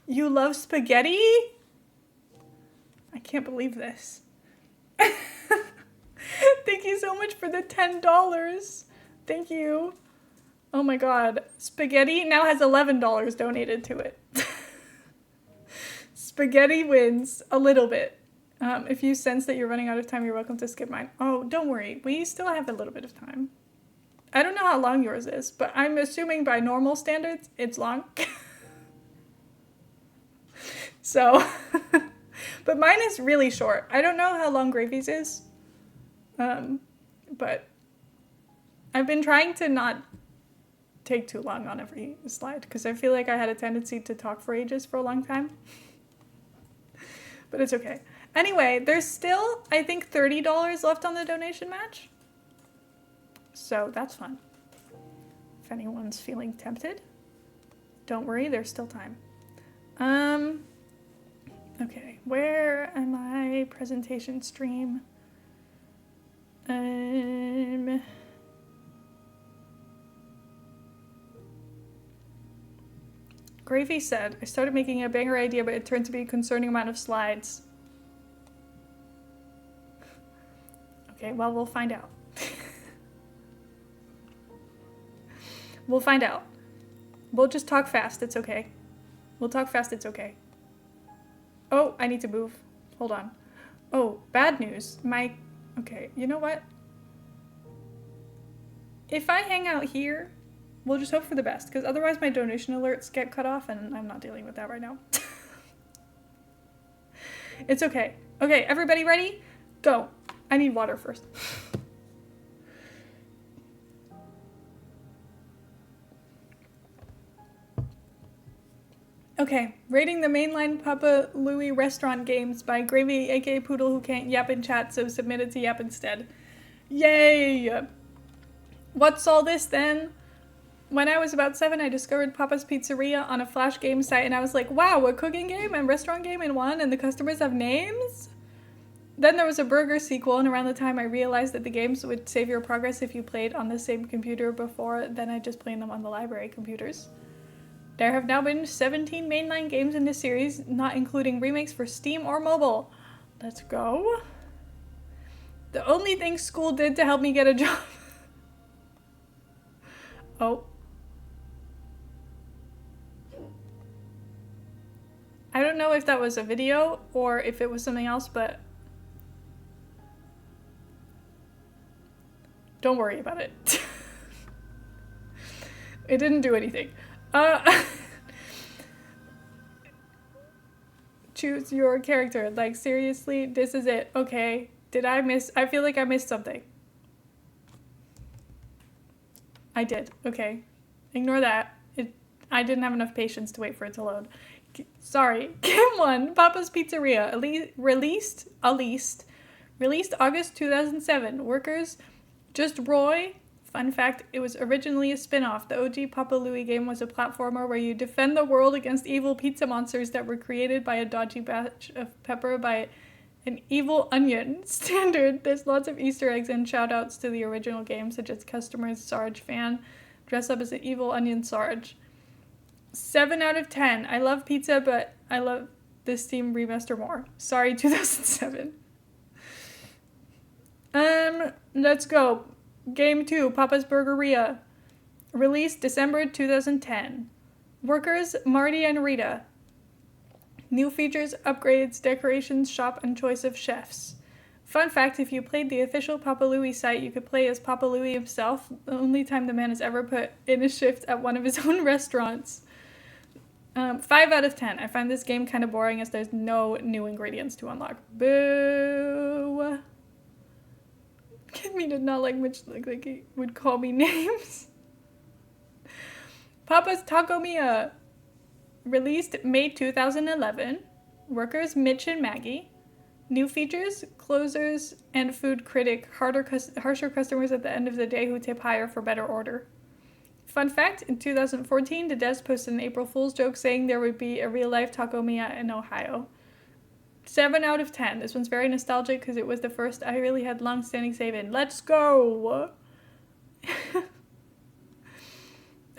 A: You love spaghetti? I can't believe this. Thank you so much for the $10. Thank you. Oh my god. Spaghetti now has $11 donated to it. Spaghetti wins a little bit. If you sense that you're running out of time, you're welcome to skip mine. Oh, don't worry. We still have a little bit of time. I don't know how long yours is, but I'm assuming by normal standards, it's long. So, but mine is really short. I don't know how long Gravy's is. But I've been trying to not take too long on every slide because I feel like I had a tendency to talk for ages for a long time. But it's okay. Anyway, there's still, I think, $30 left on the donation match. So that's fun. If anyone's feeling tempted, don't worry, there's still time. Okay, where am I? Presentation stream. Gravy said, I started making a banger idea, but it turned to be a concerning amount of slides. Okay, well, we'll find out. We'll find out. We'll just talk fast, it's okay. We'll talk fast, it's okay. Oh, I need to move. Hold on. Oh, bad news. Okay, you know what? If I hang out here, we'll just hope for the best, because otherwise my donation alerts get cut off, and I'm not dealing with that right now. It's okay. Okay, everybody ready? Go. I need water first. Okay, rating the mainline Papa Louie restaurant games by Gravy, aka Poodle who can't yap in chat, so submitted to yap instead. Yay! What's all this then? When I was about 7, I discovered Papa's Pizzeria on a Flash game site, and I was like, wow, a cooking game and restaurant game in one, and the customers have names? Then there was a burger sequel, and around the time I realized that the games would save your progress if you played on the same computer before, then I just played them on the library computers. There have now been 17 mainline games in this series, not including remakes for Steam or mobile. Let's go. The only thing school did to help me get a job. Oh. I don't know if that was a video or if it was something else, but don't worry about it. It didn't do anything. Choose your character. Like, seriously, this is it. Okay. I feel like I missed something. I did. Okay. Ignore that. I didn't have enough patience to wait for it to load. Sorry. Game 1, Papa's Pizzeria. Released August 2007. Workers, just Roy. Fun fact, it was originally a spin-off. The OG Papa Louie game was a platformer where you defend the world against evil pizza monsters that were created by a dodgy batch of pepper by an evil onion. Standard. There's lots of Easter eggs and shout-outs to the original game, such as customers Sarge fan dress up as an evil onion Sarge. 7 out of 10. I love pizza, but I love this Steam remaster more. Sorry, 2007. Let's go. Game 2, Papa's Burgeria. Released December 2010. Workers, Marty and Rita. New features, upgrades, decorations, shop, and choice of chefs. Fun fact, if you played the official Papa Louie site, you could play as Papa Louie himself, the only time the man has ever put in a shift at one of his own restaurants. 5 out of 10. I find this game kind of boring as there's no new ingredients to unlock. Boo! Kimmy did not much like he would call me names. Papa's Taco Mia. Released May 2011. Workers Mitch and Maggie. New features, closers, and food critic, harsher customers at the end of the day who tip higher for better order. Fun fact, in 2014, the Des posted an April Fool's joke saying there would be a real-life Taco Mia in Ohio. 7 out of 10. This one's very nostalgic because it was the first I really had long-standing save-in. Let's go!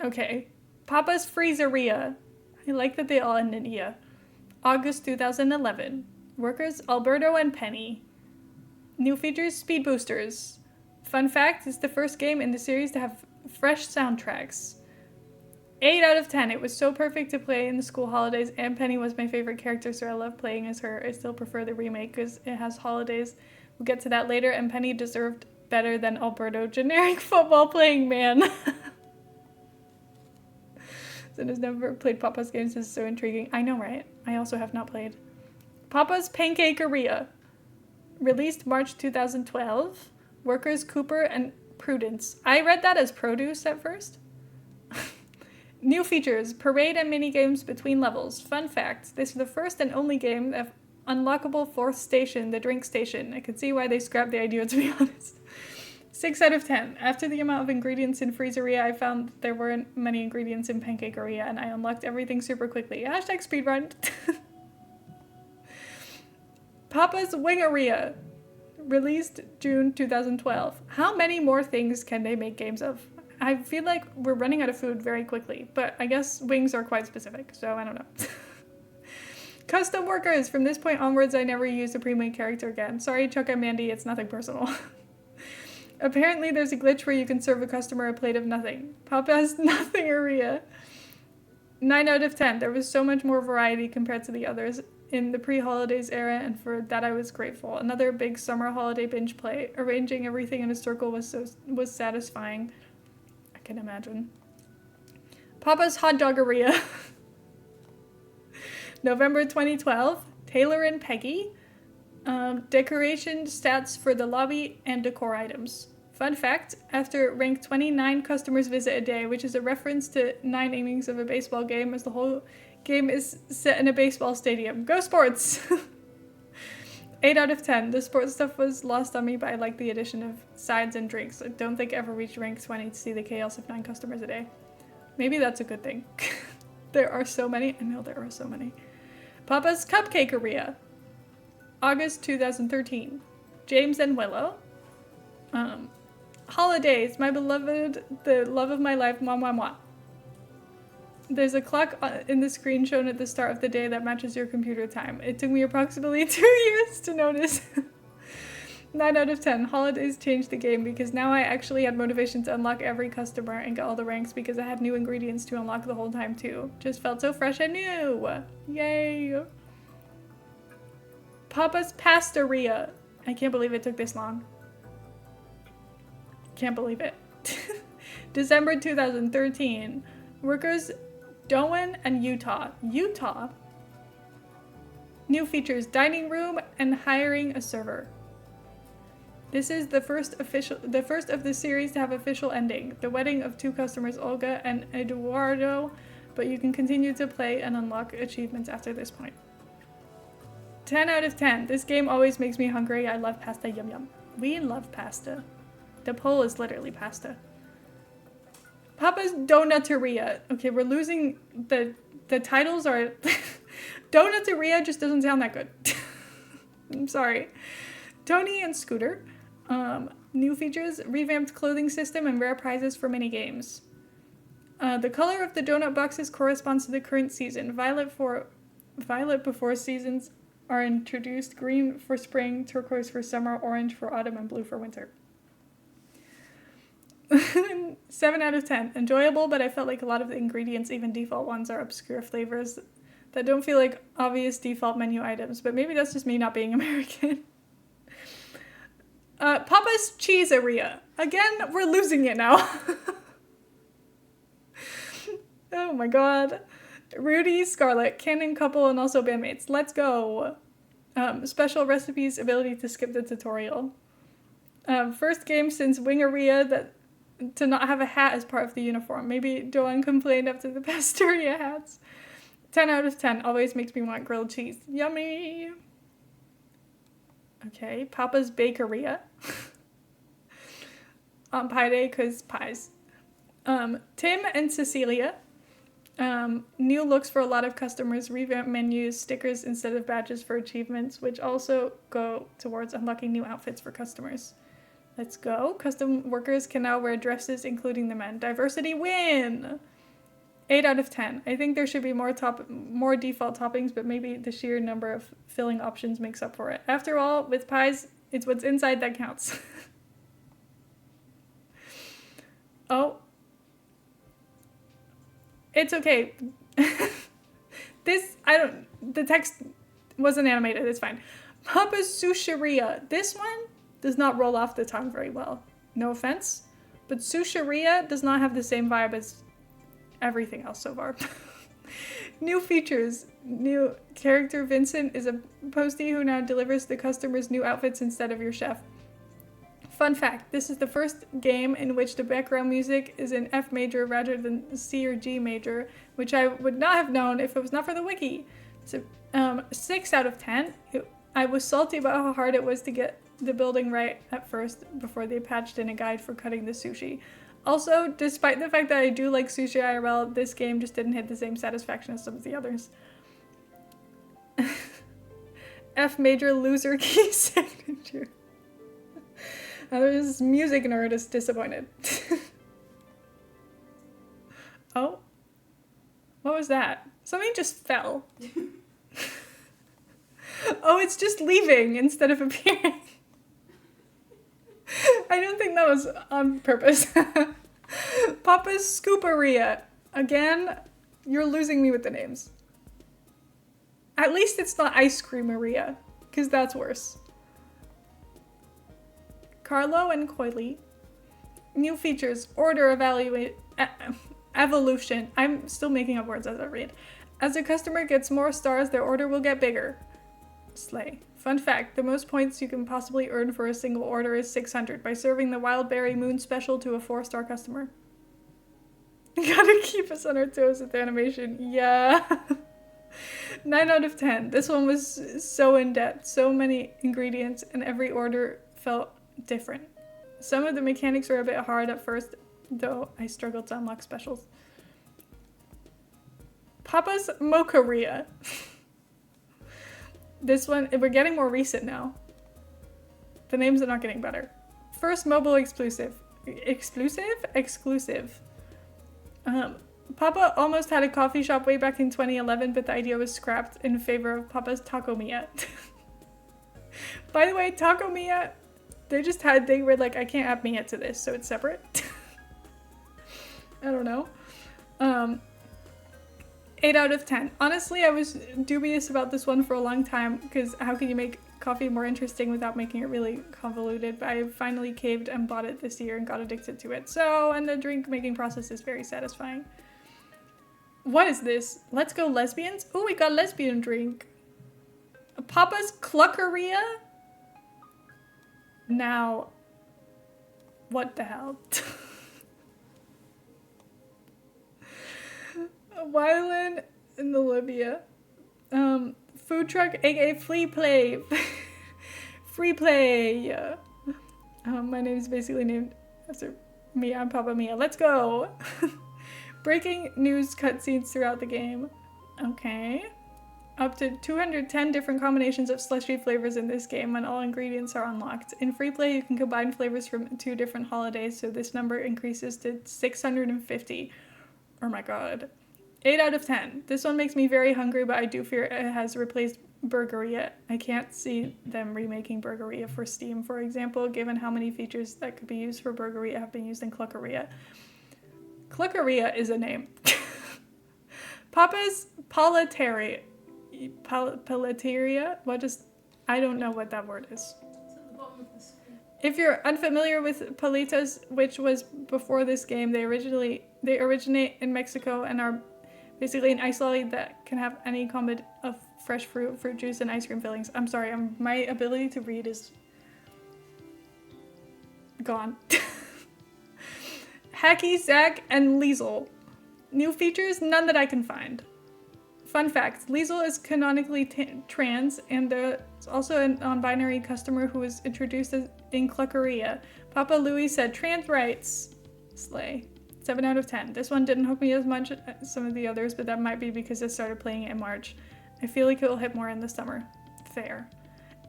A: Okay. Papa's Freezeria. I like that they all end in Ia. August 2011. Workers Alberto and Penny. New features, speed boosters. Fun fact, it's the first game in the series to have fresh soundtracks. 8 out of 10. It was so perfect to play in the school holidays, and Penny was my favorite character, so I love playing as her. I still prefer the remake because it has holidays. We'll get to that later, and Penny deserved better than Alberto. Generic football playing man. Sin has never played Papa's games. This is so intriguing. I know, right? I also have not played. Papa's Pancakeria. Released March 2012. Workers Cooper and Prudence. I read that as produce at first. New features, parade and minigames between levels. Fun fact, this is the first and only game of unlockable 4th station, the drink station. I can see why they scrapped the idea, to be honest. 6 out of 10. After the amount of ingredients in Freezeria, I found there weren't many ingredients in Pancakeria, and I unlocked everything super quickly. Hashtag speedrun. Papa's Wingeria. Released June 2012. How many more things can they make games of? I feel like we're running out of food very quickly, but I guess wings are quite specific, so I don't know. Custom workers. From this point onwards, I never used a pre-made character again. Sorry, Chuck and Mandy, it's nothing personal. Apparently, there's a glitch where you can serve a customer a plate of nothing. Papa's Nothingeria. 9 out of 10. There was so much more variety compared to the others in the pre-holidays era, and for that I was grateful. Another big summer holiday binge play. Arranging everything in a circle was satisfying. I can imagine. Papa's Hot Doggeria. November 2012. Taylor and Peggy. Decoration stats for the lobby and decor items. Fun fact, after rank 29 customers visit a day, which is a reference to 9 innings of a baseball game as the whole game is set in a baseball stadium. Go sports! 8 out of 10. The sports stuff was lost on me, but I like the addition of sides and drinks. I don't think I ever reached rank 20 to see the chaos of 9 customers a day. Maybe that's a good thing. There are so many. I know there are so many. Papa's Cupcakeria. August 2013. James and Willow. Holidays. My beloved, the love of my life, mwah mwah mwah. There's a clock in the screen shown at the start of the day that matches your computer time. It took me approximately 2 years to notice. 9 out of 10. Holidays changed the game because now I actually had motivation to unlock every customer and get all the ranks because I had new ingredients to unlock the whole time too. Just felt so fresh and new. Yay. Papa's Pastaria. I can't believe it took this long. Can't believe it. December 2013. Workers Doan and Utah. Utah? New features, dining room and hiring a server. This is the first of the series to have official ending. The wedding of 2 customers, Olga and Eduardo, but you can continue to play and unlock achievements after this point. 10 out of 10. This game always makes me hungry. I love pasta, yum yum. We love pasta. The poll is literally pasta. Papa's Donateria. Okay, we're losing the titles are... Donateria just doesn't sound that good. I'm sorry. Tony and Scooter. New features, revamped clothing system, and rare prizes for mini games. The color of the donut boxes corresponds to the current season. Violet before seasons are introduced. Green for spring, turquoise for summer, orange for autumn, and blue for winter. 7 out of 10. Enjoyable, but I felt like a lot of the ingredients, even default ones, are obscure flavors that don't feel like obvious default menu items, but maybe that's just me not being American. Papa's Cheeseria. Again, we're losing it now. Oh my god. Rudy, Scarlett, canon couple, and also bandmates. Let's go. Special recipes, ability to skip the tutorial. First game since Wingeria to not have a hat as part of the uniform. Maybe Doan complained after the Pastaria hats. 10 out of 10. Always makes me want grilled cheese. Yummy! Okay, Papa's Bakeria. On Pie Day, because pies. Tim and Cecilia. New looks for a lot of customers, revamped menus, stickers instead of badges for achievements, which also go towards unlocking new outfits for customers. Let's go. Custom workers can now wear dresses, including the men. Diversity win! 8 out of 10. I think there should be more default toppings, but maybe the sheer number of filling options makes up for it. After all, with pies, it's what's inside that counts. Oh. It's okay. The text wasn't animated, it's fine. Papa's Sushiria. This one does not roll off the tongue very well. No offense, but Sushiria does not have the same vibe as everything else so far. New features. New character Vincent is a postie who now delivers the customers new outfits instead of your chef. Fun fact, this is the first game in which the background music is in F major rather than C or G major, which I would not have known if it was not for the wiki. So, 6 out of 10. I was salty about how hard it was to get the building right at first before they patched in a guide for cutting the sushi. Also, despite the fact that I do like sushi IRL, this game just didn't hit the same satisfaction as some of the others. F major loser key signature. This music nerd is disappointed. Oh? What was that? Something just fell. Oh, it's just leaving instead of appearing. I don't think that was on purpose. Papa's Scooperia. Again, you're losing me with the names. At least it's not Ice Creameria, because that's worse. Carlo and Coily. New features. Order evolution. I'm still making up words as I read. As a customer gets more stars, their order will get bigger. Slay. Fun fact, the most points you can possibly earn for a single order is 600 by serving the Wild Berry Moon Special to a 4-star customer. Gotta keep us on our toes with the animation. Yeah. 9 out of 10. This one was so in-depth, so many ingredients, and every order felt different. Some of the mechanics were a bit hard at first, though I struggled to unlock specials. Papa's Mocharia. This one, we're getting more recent now. The names are not getting better. First mobile exclusive. Exclusive. Papa almost had a coffee shop way back in 2011, but the idea was scrapped in favor of Papa's Taco Mia. By the way, Taco Mia, they were like, I can't add Mia to this, so it's separate. I don't know. 8 out of 10. Honestly, I was dubious about this one for a long time, because how can you make coffee more interesting without making it really convoluted? But I finally caved and bought it this year and got addicted to it. And the drink making process is very satisfying. What is this? Let's go lesbians? Oh, we got lesbian drink. Papa's Cluckeria? Now, what the hell? Wyland in Olivia. Food truck, aka Flea Play. Free play. My name is basically named after me. I'm Papa Mia. Let's go. Breaking news cutscenes throughout the game. Okay. Up to 210 different combinations of slushy flavors in this game, and all ingredients are unlocked. In free play, you can combine flavors from 2 different holidays, so this number increases to 650. Oh my god. 8 out of 10. This one makes me very hungry, but I do fear it has replaced Burgeria. I can't see them remaking Burgeria for Steam, for example, given how many features that could be used for Burgeria have been used in Cluckeria. Cluckeria is a name. Papa's Palateria. I don't know what that word is.
B: It's at the bottom of the screen.
A: If you're unfamiliar with palitas, which was before this game, they originate in Mexico and are basically an ice lolly that can have any combo of fresh fruit juice, and ice cream fillings. I'm sorry, my ability to read is gone. Hacky Sack and Liesel. New features? None that I can find. Fun fact, Liesel is canonically trans, and there's also a non-binary customer who was introduced in Cluckeria. Papa Louis said, trans rights. Slay. 7 out of 10. This one didn't hook me as much as some of the others, but that might be because I started playing it in March. I feel like it will hit more in the summer. Fair.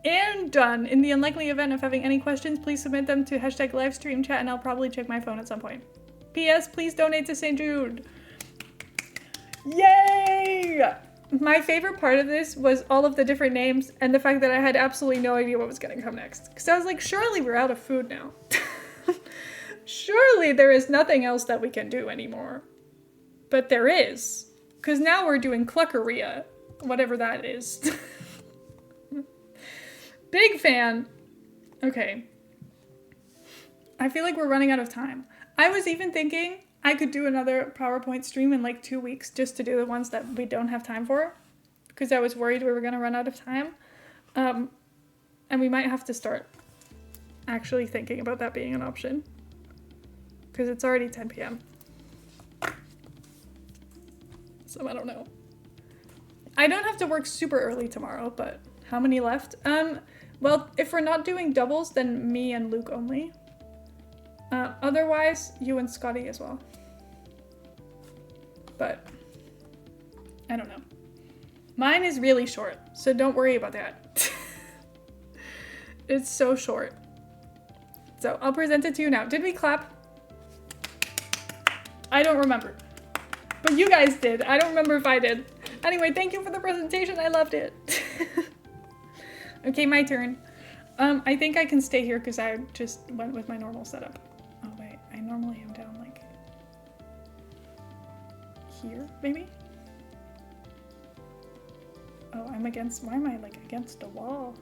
A: And done. In the unlikely event of having any questions, please submit them to #livestreamchat, and I'll probably check my phone at some point. P.S. Please donate to St. Jude. Yay! My favorite part of this was all of the different names and the fact that I had absolutely no idea what was going to come next. Because I was like, surely we're out of food now. Surely there is nothing else that we can do anymore. But there is. Because now we're doing Cluckeria. Whatever that is. Big fan. Okay. I feel like we're running out of time. I was even thinking I could do another PowerPoint stream in like 2 weeks just to do the ones that we don't have time for. Because I was worried we were going to run out of time. And we might have to start actually thinking about that being an option. Because it's already 10 p.m. So I don't know. I don't have to work super early tomorrow, but how many left? Well, if we're not doing doubles, then me and Luke only. Otherwise, you and Scotty as well. But I don't know. Mine is really short, so don't worry about that. It's so short. So I'll present it to you now. Did we clap? I don't remember. But you guys did. I don't remember if I did. Anyway, thank you for the presentation. I loved it. Okay, my turn. I think I can stay here because I just went with my normal setup. Oh wait, I normally am down like here, maybe? Oh, I'm against, why am I like against a wall?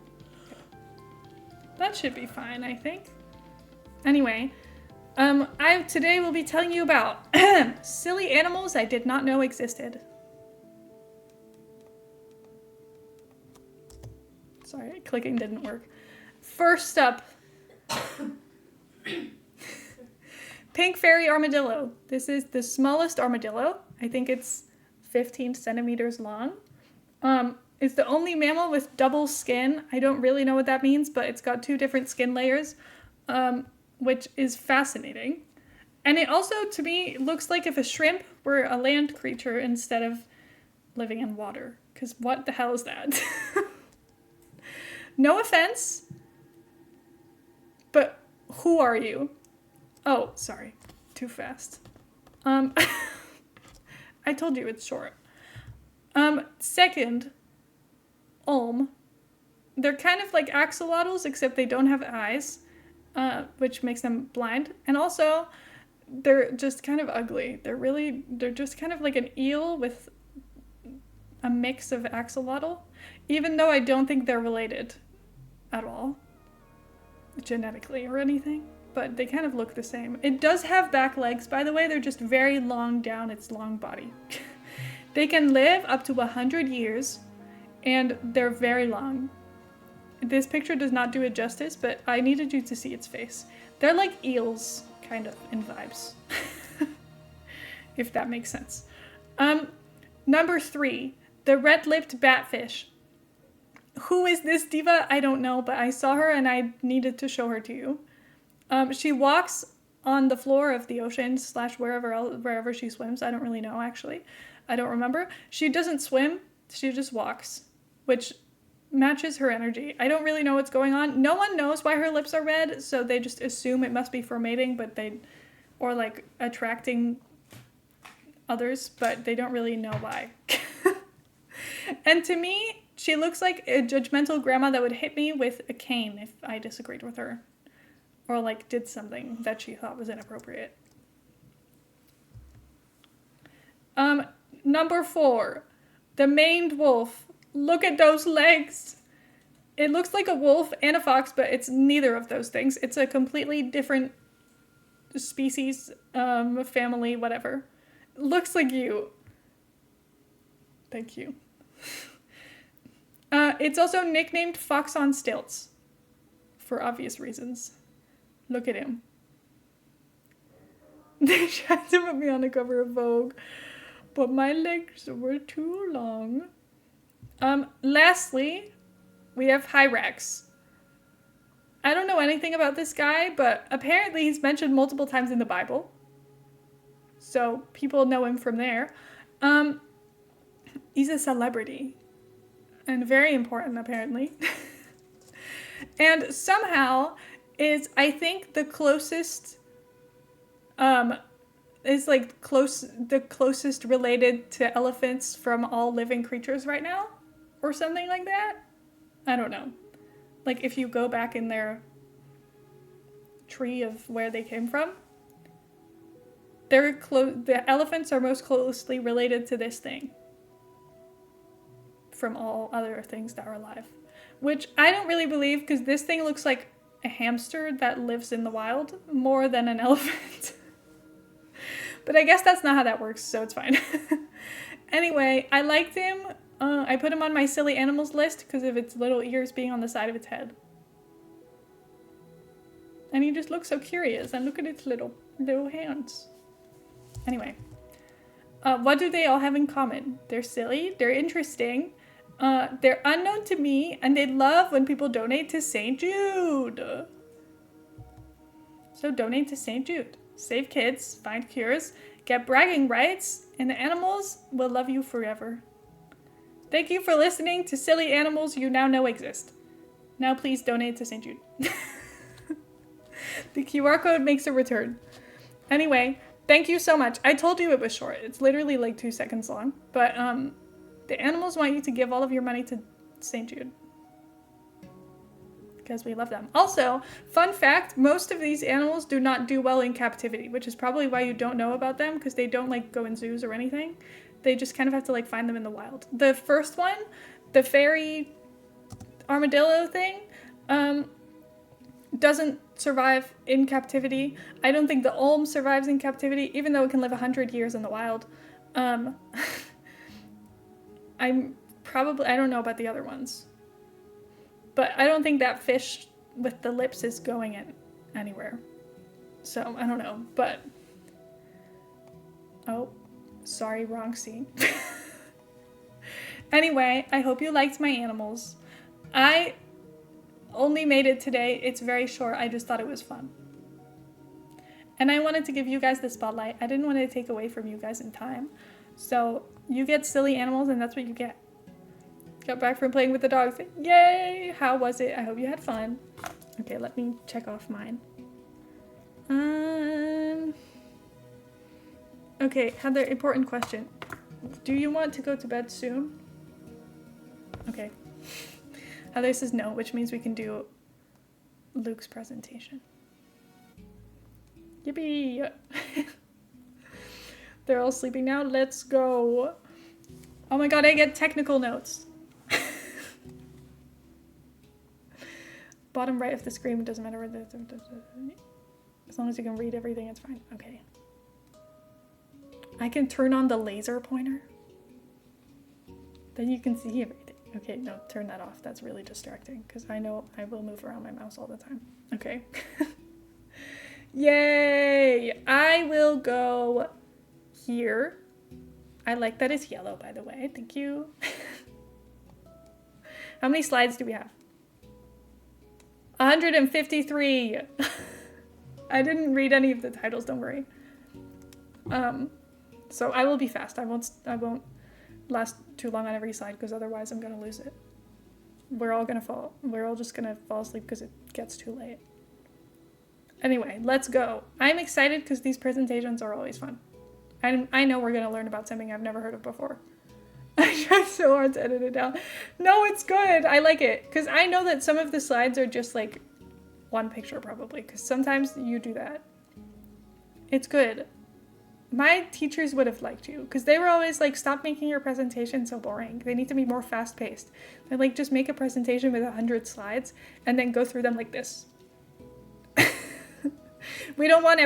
A: Okay. That should be fine, I think. Anyway, I today will be telling you about silly animals I did not know existed. Sorry, clicking didn't work. First up, pink fairy armadillo. This is the smallest armadillo. I think it's 15 centimeters long. It's the only mammal with double skin. I don't really know what that means, but it's got 2 different skin layers, which is fascinating. And it also, to me, looks like if a shrimp were a land creature instead of living in water. Because what the hell is that? No offense, but who are you? Oh, sorry. Too fast. I told you it's short. Second, Ulm. They're kind of like axolotls, except they don't have eyes, which makes them blind. And also, they're just kind of ugly. They're just kind of like an eel with a mix of axolotl, even though I don't think they're related at all, genetically or anything, but they kind of look the same. It does have back legs, by the way. They're just very long down its long body. They can live up to 100 years, and they're very long. This picture does not do it justice, but I needed you to see its face. They're like eels, kind of, in vibes. If that makes sense. Number 3, the red-lipped batfish. Who is this diva? I don't know, but I saw her and I needed to show her to you. She walks on the floor of the ocean / wherever she swims. I don't really know, actually. I don't remember. She doesn't swim. She just walks, which matches her energy. I don't really know what's going on. No one knows why her lips are red, so they just assume it must be for mating, or like attracting others, but they don't really know why. And to me, she looks like a judgmental grandma that would hit me with a cane if I disagreed with her, or like did something that she thought was inappropriate. Number 4, the maned wolf. Look at those legs. It looks like a wolf and a fox, but it's neither of those things. It's a completely different species, family, whatever. Looks like you. Thank you. It's also nicknamed Fox on Stilts, for obvious reasons. Look at him. They tried to put me on the cover of Vogue, but my legs were too long. Lastly, we have Hyrax. I don't know anything about this guy, but apparently he's mentioned multiple times in the Bible. So people know him from there. He's a celebrity. And very important, apparently. And somehow is, I think, the closest related to elephants from all living creatures right now, or something like that. I don't know. Like if you go back in their tree of where they came from, the elephants are most closely related to this thing from all other things that are alive, which I don't really believe, because this thing looks like a hamster that lives in the wild more than an elephant. But I guess that's not how that works, so it's fine. Anyway, I liked him. I put him on my silly animals list because of its little ears being on the side of its head. And he just looks so curious, and look at its little hands. Anyway, what do they all have in common? They're silly, they're interesting, they're unknown to me, and they love when people donate to St. Jude. So donate to St. Jude. Save kids, find cures, get bragging rights, and the animals will love you forever. Thank you for listening to silly animals you now know exist. Now please donate to St. Jude. The QR code makes a return. Anyway, thank you so much. I told you it was short. It's literally like 2 seconds long. But the animals want you to give all of your money to St. Jude, because we love them. Also, fun fact, most of these animals do not do well in captivity, which is probably why you don't know about them, because they don't like go in zoos or anything. They just kind of have to like find them in the wild. The first one, the fairy armadillo thing, doesn't survive in captivity. I don't think the Ulm survives in captivity, even though it can live 100 years in the wild. I don't know about the other ones. But I don't think that fish with the lips is going anywhere. So, I don't know, but... Oh, sorry, wrong scene. Anyway, I hope you liked my animals. I only made it today. It's very short. I just thought it was fun. And I wanted to give you guys the spotlight. I didn't want to take away from you guys in time. So you get silly animals and that's what you get. Got back from playing with the dogs. Yay! How was it? I hope you had fun. Okay, let me check off mine. Okay, Heather, important question. Do you want to go to bed soon? Okay. Heather says no, which means we can do Luke's presentation. Yippee! They're all sleeping now. Let's go. Oh my god, I get technical notes. Bottom right of the screen, it doesn't matter where as long as you can read everything, it's fine. Okay. I can turn on the laser pointer. Then you can see everything. Okay, no, turn that off. That's really distracting because I know I will move around my mouse all the time. Okay. Yay! I will go here. I like that it's yellow, by the way. Thank you. How many slides do we have? 153. I didn't read any of the titles, don't worry. So I will be fast. I won't last too long on every slide because otherwise I'm gonna lose it. We're all just gonna fall asleep because it gets too late. Anyway, let's go. I'm excited because these presentations are always fun. I know we're gonna learn about something I've never heard of before. I tried so hard to edit it down. No, it's good. I like it because I know that some of the slides are just like one picture probably because sometimes you do that. It's good. My teachers would have liked you because they were always like, stop making your presentation so boring. They need to be more fast-paced. They're like, just make a presentation with 100 slides and then go through them like this. We don't want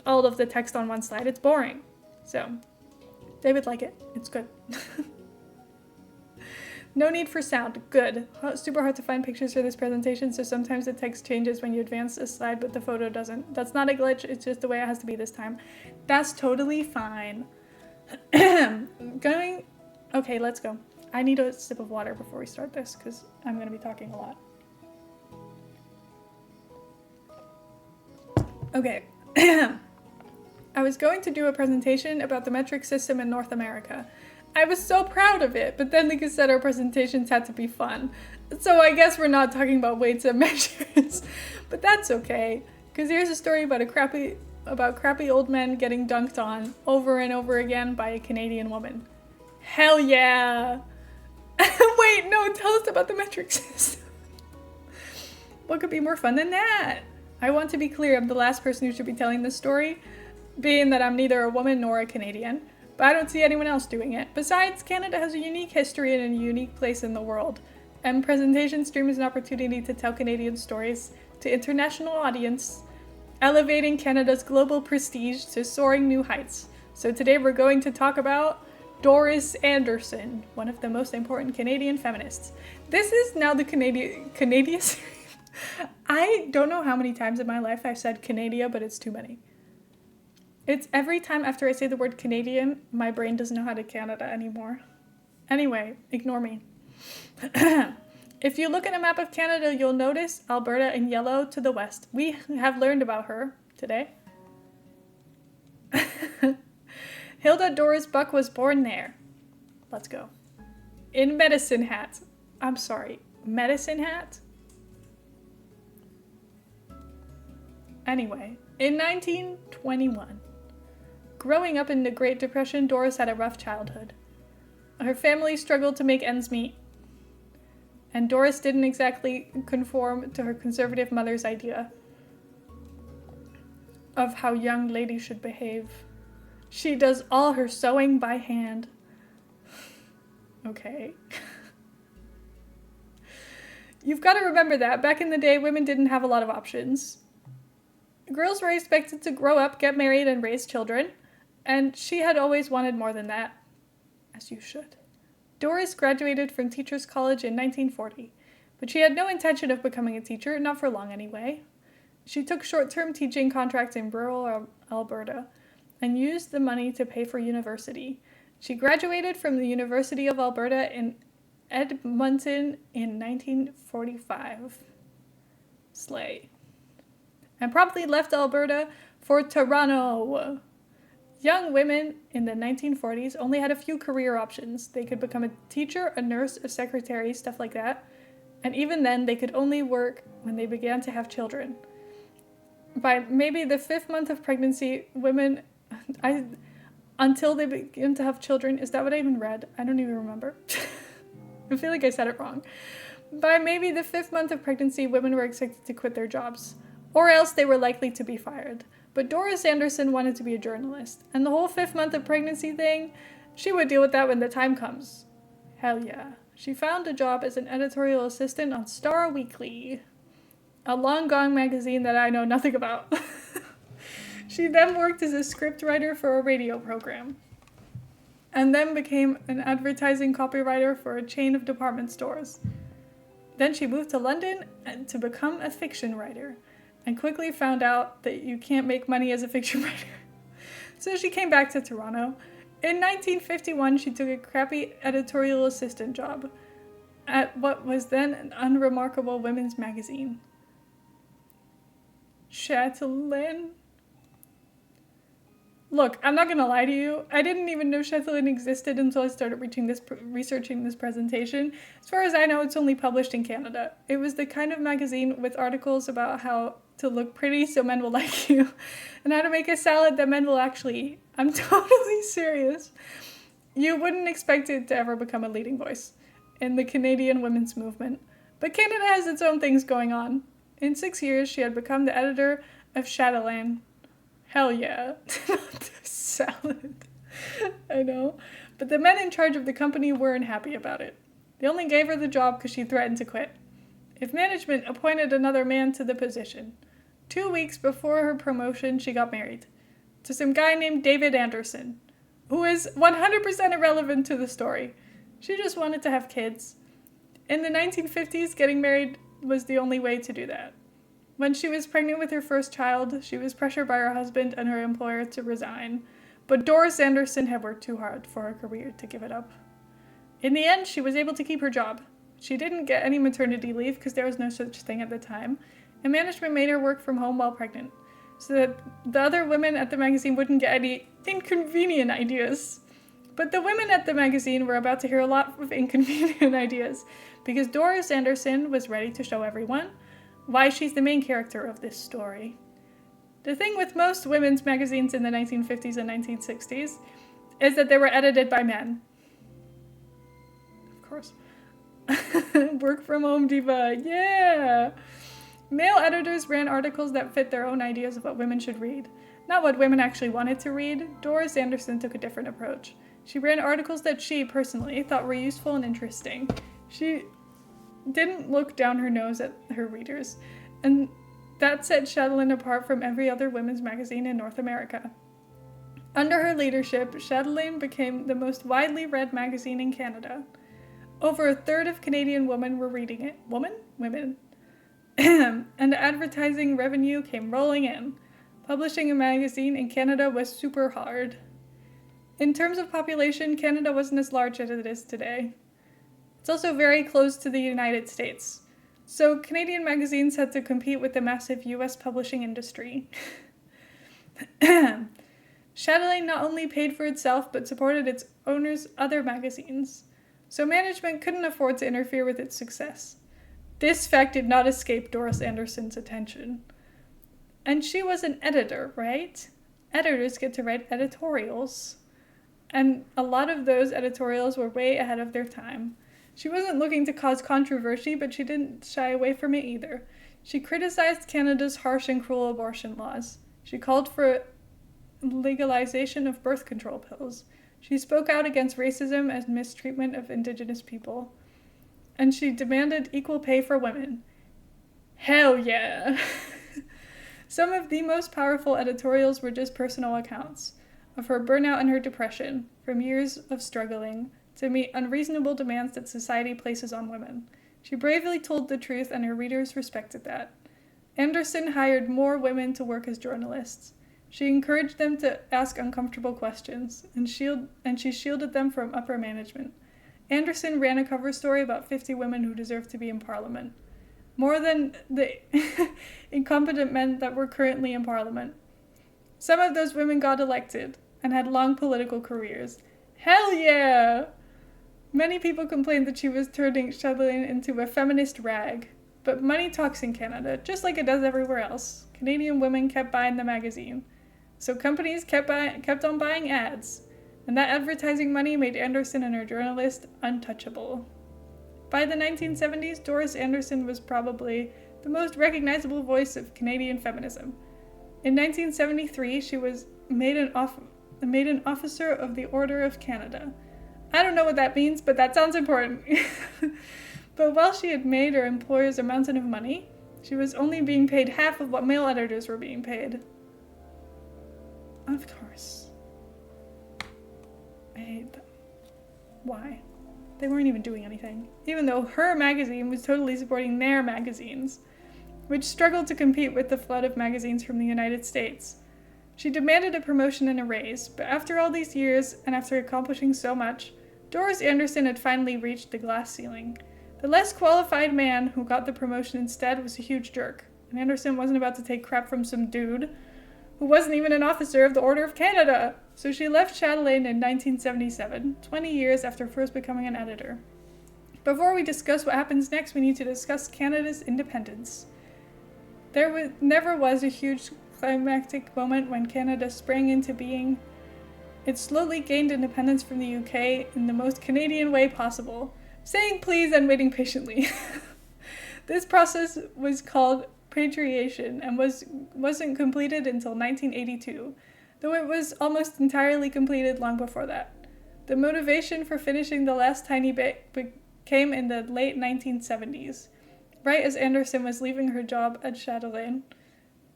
A: all of the text on one slide. It's boring. So they would like it. It's good. No need for sound. Good. Super hard to find pictures for this presentation, so sometimes the text changes when you advance a slide, but the photo doesn't. That's not a glitch. It's just the way it has to be this time. That's totally fine. Okay, let's go. I need a sip of water before we start this, because I'm going to be talking a lot. Okay. I was going to do a presentation about the metric system in North America. I was so proud of it, but then like I said, our presentations had to be fun. So I guess we're not talking about weights and measures, but that's okay. Because here's a story about crappy old men getting dunked on over and over again by a Canadian woman. Hell yeah! Wait, no, tell us about the metric system. What could be more fun than that? I want to be clear, I'm the last person who should be telling this story, being that I'm neither a woman nor a Canadian. But I don't see anyone else doing it. Besides, Canada has a unique history and a unique place in the world. And Presentation Stream is an opportunity to tell Canadian stories to international audience, elevating Canada's global prestige to soaring new heights. So today we're going to talk about Doris Anderson, one of the most important Canadian feminists. This is now the Canadian I don't know how many times in my life I've said Canada, but it's too many. It's every time after I say the word Canadian, my brain doesn't know how to Canada anymore. Anyway, ignore me. If you look at a map of Canada, you'll notice Alberta in yellow to the west. We have learned about her today. Hilda Doris Buck was born there. Let's go. In Medicine Hat. I'm sorry, Medicine Hat? Anyway, in 1921. Growing up in the Great Depression, Doris had a rough childhood. Her family struggled to make ends meet, and Doris didn't exactly conform to her conservative mother's idea of how young ladies should behave. She does all her sewing by hand. Okay. You've got to remember that back in the day, women didn't have a lot of options. Girls were expected to grow up, get married, and raise children. And she had always wanted more than that, as you should. Doris graduated from Teachers College in 1940, But she had no intention of becoming a teacher, not for long anyway. She took short-term teaching contracts in rural Alberta and used the money to pay for university. She graduated from the University of Alberta in Edmonton in 1945. Slay. And promptly left Alberta for Toronto. Young women in the 1940s only had a few career options. They could become a teacher, a nurse, a secretary, stuff like that. And even then, they could only work when they began to have children. By maybe the 5th month of pregnancy, women, until they begin to have children, is that what I even read? I don't even remember. I feel like I said it wrong. By maybe the 5th month of pregnancy, women were expected to quit their jobs, or else they were likely to be fired. But Doris Anderson wanted to be a journalist, and the whole 5th month of pregnancy thing, she would deal with that when the time comes. Hell yeah. She found a job as an editorial assistant on Star Weekly, a long-gone magazine that I know nothing about. She then worked as a scriptwriter for a radio program, and then became an advertising copywriter for a chain of department stores. Then she moved to London to become a fiction writer, and quickly found out that you can't make money as a fiction writer. So she came back to Toronto. In 1951, she took a crappy editorial assistant job at what was then an unremarkable women's magazine. Chatelaine? Look, I'm not gonna lie to you. I didn't even know Chatelaine existed until I started researching this presentation. As far as I know, it's only published in Canada. It was the kind of magazine with articles about how to look pretty so men will like you, and how to make a salad that men will actually eat. I'm totally serious. You wouldn't expect it to ever become a leading voice in the Canadian women's movement, but Canada has its own things going on. In 6 years, she had become the editor of Chatelaine. Hell yeah. Salad. I know. But the men in charge of the company weren't happy about it. They only gave her the job because she threatened to quit if management appointed another man to the position. 2 weeks before her promotion, she got married to some guy named David Anderson, who is 100% irrelevant to the story. She just wanted to have kids. In the 1950s, getting married was the only way to do that. When she was pregnant with her first child, she was pressured by her husband and her employer to resign, but Doris Anderson had worked too hard for her career to give it up. In the end, she was able to keep her job. She didn't get any maternity leave because there was no such thing at the time, and management made her work from home while pregnant, so that the other women at the magazine wouldn't get any inconvenient ideas. But the women at the magazine were about to hear a lot of inconvenient ideas, because Doris Anderson was ready to show everyone why she's the main character of this story. The thing with most women's magazines in the 1950s and 1960s is that they were edited by men. Of course. Work from home diva, yeah! Male editors ran articles that fit their own ideas of what women should read, not what women actually wanted to read. Doris Anderson took a different approach. She ran articles that she, personally, thought were useful and interesting. She didn't look down her nose at her readers, and that set Chatelaine apart from every other women's magazine in North America. Under her leadership, Chatelaine became the most widely read magazine in Canada. Over a third of Canadian women were reading it. Women. And advertising revenue came rolling in. Publishing a magazine in Canada was super hard. In terms of population, Canada wasn't as large as it is today. It's also very close to the United States, so Canadian magazines had to compete with the massive US publishing industry. Chatelaine not only paid for itself, but supported its owners' other magazines, so management couldn't afford to interfere with its success. This fact did not escape Doris Anderson's attention. And she was an editor, right? Editors get to write editorials. And a lot of those editorials were way ahead of their time. She wasn't looking to cause controversy, but she didn't shy away from it either. She criticized Canada's harsh and cruel abortion laws. She called for legalization of birth control pills. She spoke out against racism and mistreatment of Indigenous people. And she demanded equal pay for women. Hell yeah! Some of the most powerful editorials were just personal accounts of her burnout and her depression from years of struggling to meet unreasonable demands that society places on women. She bravely told the truth, and her readers respected that. Anderson hired more women to work as journalists. She encouraged them to ask uncomfortable questions, and she shielded them from upper management. Anderson ran a cover story about 50 women who deserved to be in Parliament. More than the incompetent men that were currently in Parliament. Some of those women got elected and had long political careers. Hell yeah! Many people complained that she was turning Chatelaine into a feminist rag. But money talks in Canada, just like it does everywhere else. Canadian women kept buying the magazine. So companies kept on buying ads. And that advertising money made Anderson and her journalist untouchable. By the 1970s, Doris Anderson was probably the most recognizable voice of Canadian feminism. In 1973, she was made an officer of the Order of Canada. I don't know what that means, but that sounds important. But while she had made her employers a mountain of money, she was only being paid half of what male editors were being paid. Of course. I hate them. Why? They weren't even doing anything. Even though her magazine was totally supporting their magazines, which struggled to compete with the flood of magazines from the United States. She demanded a promotion and a raise, but after all these years, and after accomplishing so much, Doris Anderson had finally reached the glass ceiling. The less qualified man who got the promotion instead was a huge jerk, and Anderson wasn't about to take crap from some dude who wasn't even an officer of the Order of Canada. So she left Chatelaine in 1977, 20 years after first becoming an editor. Before we discuss what happens next, we need to discuss Canada's independence. There never was a huge climactic moment when Canada sprang into being. It slowly gained independence from the UK in the most Canadian way possible, saying please and waiting patiently. This process was called patriation and wasn't completed until 1982, though it was almost entirely completed long before that. The motivation for finishing the last tiny bit came in the late 1970s, right as Anderson was leaving her job at Chatelaine.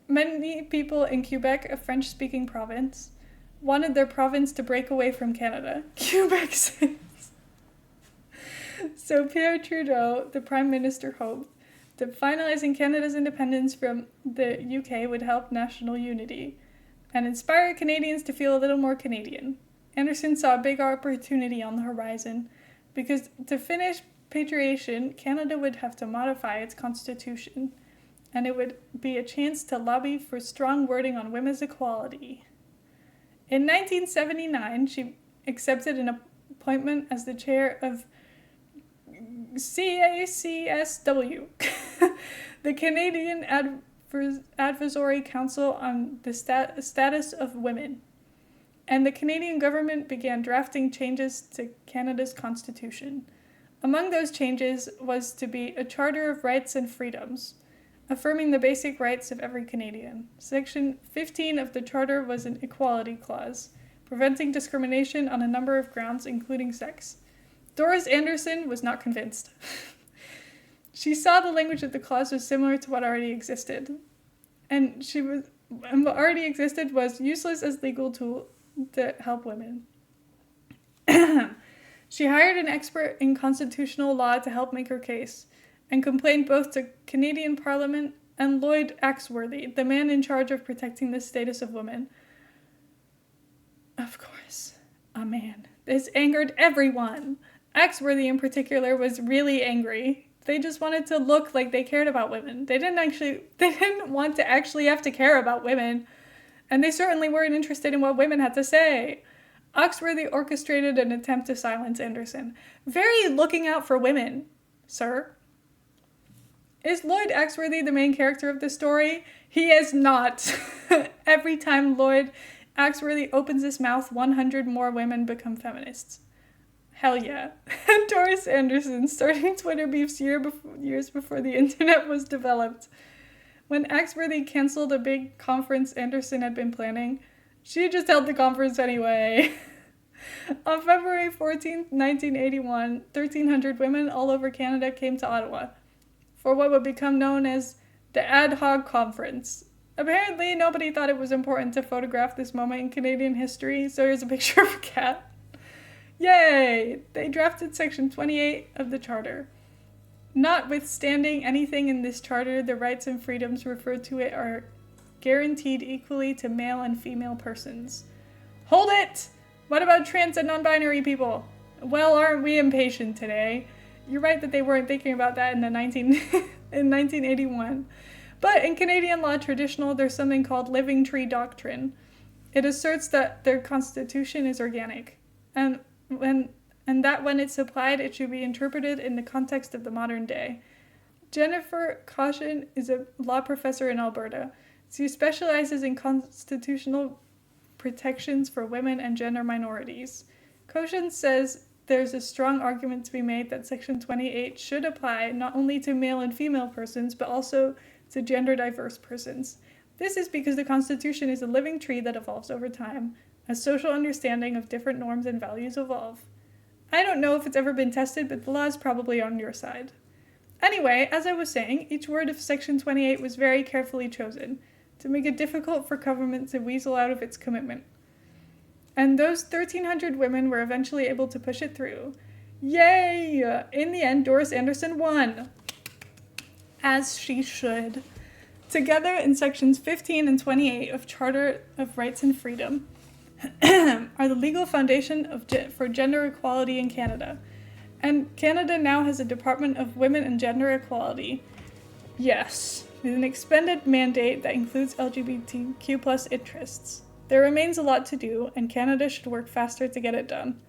A: Many people in Quebec, a French-speaking province, wanted their province to break away from Canada. Quebec says. So Pierre Trudeau, the Prime Minister, hoped that finalizing Canada's independence from the UK would help national unity and inspire Canadians to feel a little more Canadian. Anderson saw a big opportunity on the horizon because to finish patriation, Canada would have to modify its constitution, and it would be a chance to lobby for strong wording on women's equality. In 1979, she accepted an appointment as the chair of CACSW, the Canadian Advisory Council on the Status of Women, and the Canadian government began drafting changes to Canada's constitution. Among those changes was to be a Charter of Rights and Freedoms, affirming the basic rights of every Canadian. Section 15 of the Charter was an equality clause, preventing discrimination on a number of grounds, including sex. Doris Anderson was not convinced. She saw the language of the clause was similar to what already existed, and what already existed was useless as legal tool to help women. She hired an expert in constitutional law to help make her case, and complained both to Canadian Parliament and Lloyd Axworthy, the man in charge of protecting the status of women. Of course, a man. This angered everyone. Axworthy in particular was really angry. They just wanted to look like they cared about women. They didn't want to actually have to care about women. And they certainly weren't interested in what women had to say. Axworthy orchestrated an attempt to silence Anderson. Very looking out for women, sir. Is Lloyd Axworthy the main character of the story? He is not. Every time Lloyd Axworthy opens his mouth, 100 more women become feminists. Hell yeah. Doris Anderson, starting Twitter beefs years before the internet was developed. When Axworthy canceled a big conference Anderson had been planning, she just held the conference anyway. On February 14th, 1981, 1,300 women all over Canada came to Ottawa for what would become known as the Ad Hoc Conference. Apparently, nobody thought it was important to photograph this moment in Canadian history, so here's a picture of a cat. Yay! They drafted Section 28 of the Charter. Notwithstanding anything in this charter, the rights and freedoms referred to it are guaranteed equally to male and female persons. Hold it! What about trans and non-binary people? Well, aren't we impatient today? You're right that they weren't thinking about that in 1981. But in Canadian law traditional, there's something called living tree doctrine. It asserts that their constitution is organic, and that when it's applied, it should be interpreted in the context of the modern day. Jennifer Caution is a law professor in Alberta. She specializes in constitutional protections for women and gender minorities. Caution says there's a strong argument to be made that Section 28 should apply not only to male and female persons, but also to gender diverse persons. This is because the Constitution is a living tree that evolves over time, as social understanding of different norms and values evolve. I don't know if it's ever been tested, but the law is probably on your side. Anyway, as I was saying, each word of Section 28 was very carefully chosen to make it difficult for government to weasel out of its commitment. And those 1,300 women were eventually able to push it through. Yay! In the end, Doris Anderson won. As she should. Together in sections 15 and 28 of Charter of Rights and Freedom are the legal foundation for gender equality in Canada. And Canada now has a Department of Women and Gender Equality. Yes, with an expanded mandate that includes LGBTQ plus interests. There remains a lot to do, and Canada should work faster to get it done.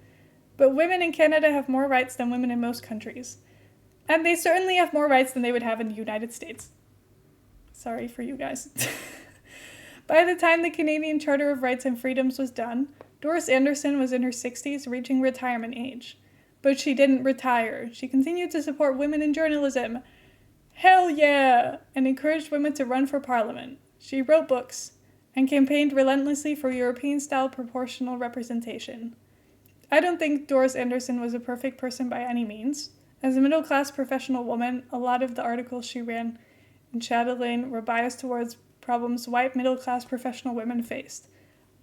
A: But women in Canada have more rights than women in most countries. And they certainly have more rights than they would have in the United States. Sorry for you guys. By the time the Canadian Charter of Rights and Freedoms was done, Doris Anderson was in her 60s, reaching retirement age. But she didn't retire. She continued to support women in journalism. Hell yeah! And encouraged women to run for parliament. She wrote books and campaigned relentlessly for European-style proportional representation. I don't think Doris Anderson was a perfect person by any means. As a middle-class professional woman, a lot of the articles she ran in Chatelaine were biased towards problems white middle-class professional women faced.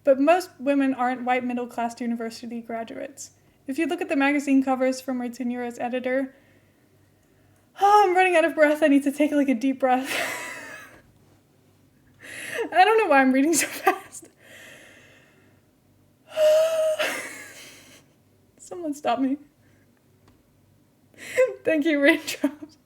A: But most women aren't white middle-class university graduates. If you look at the magazine covers from her tenure as editor, I'm running out of breath. I need to take a deep breath. I don't know why I'm reading so fast. Someone stop me. Thank you, raindrops.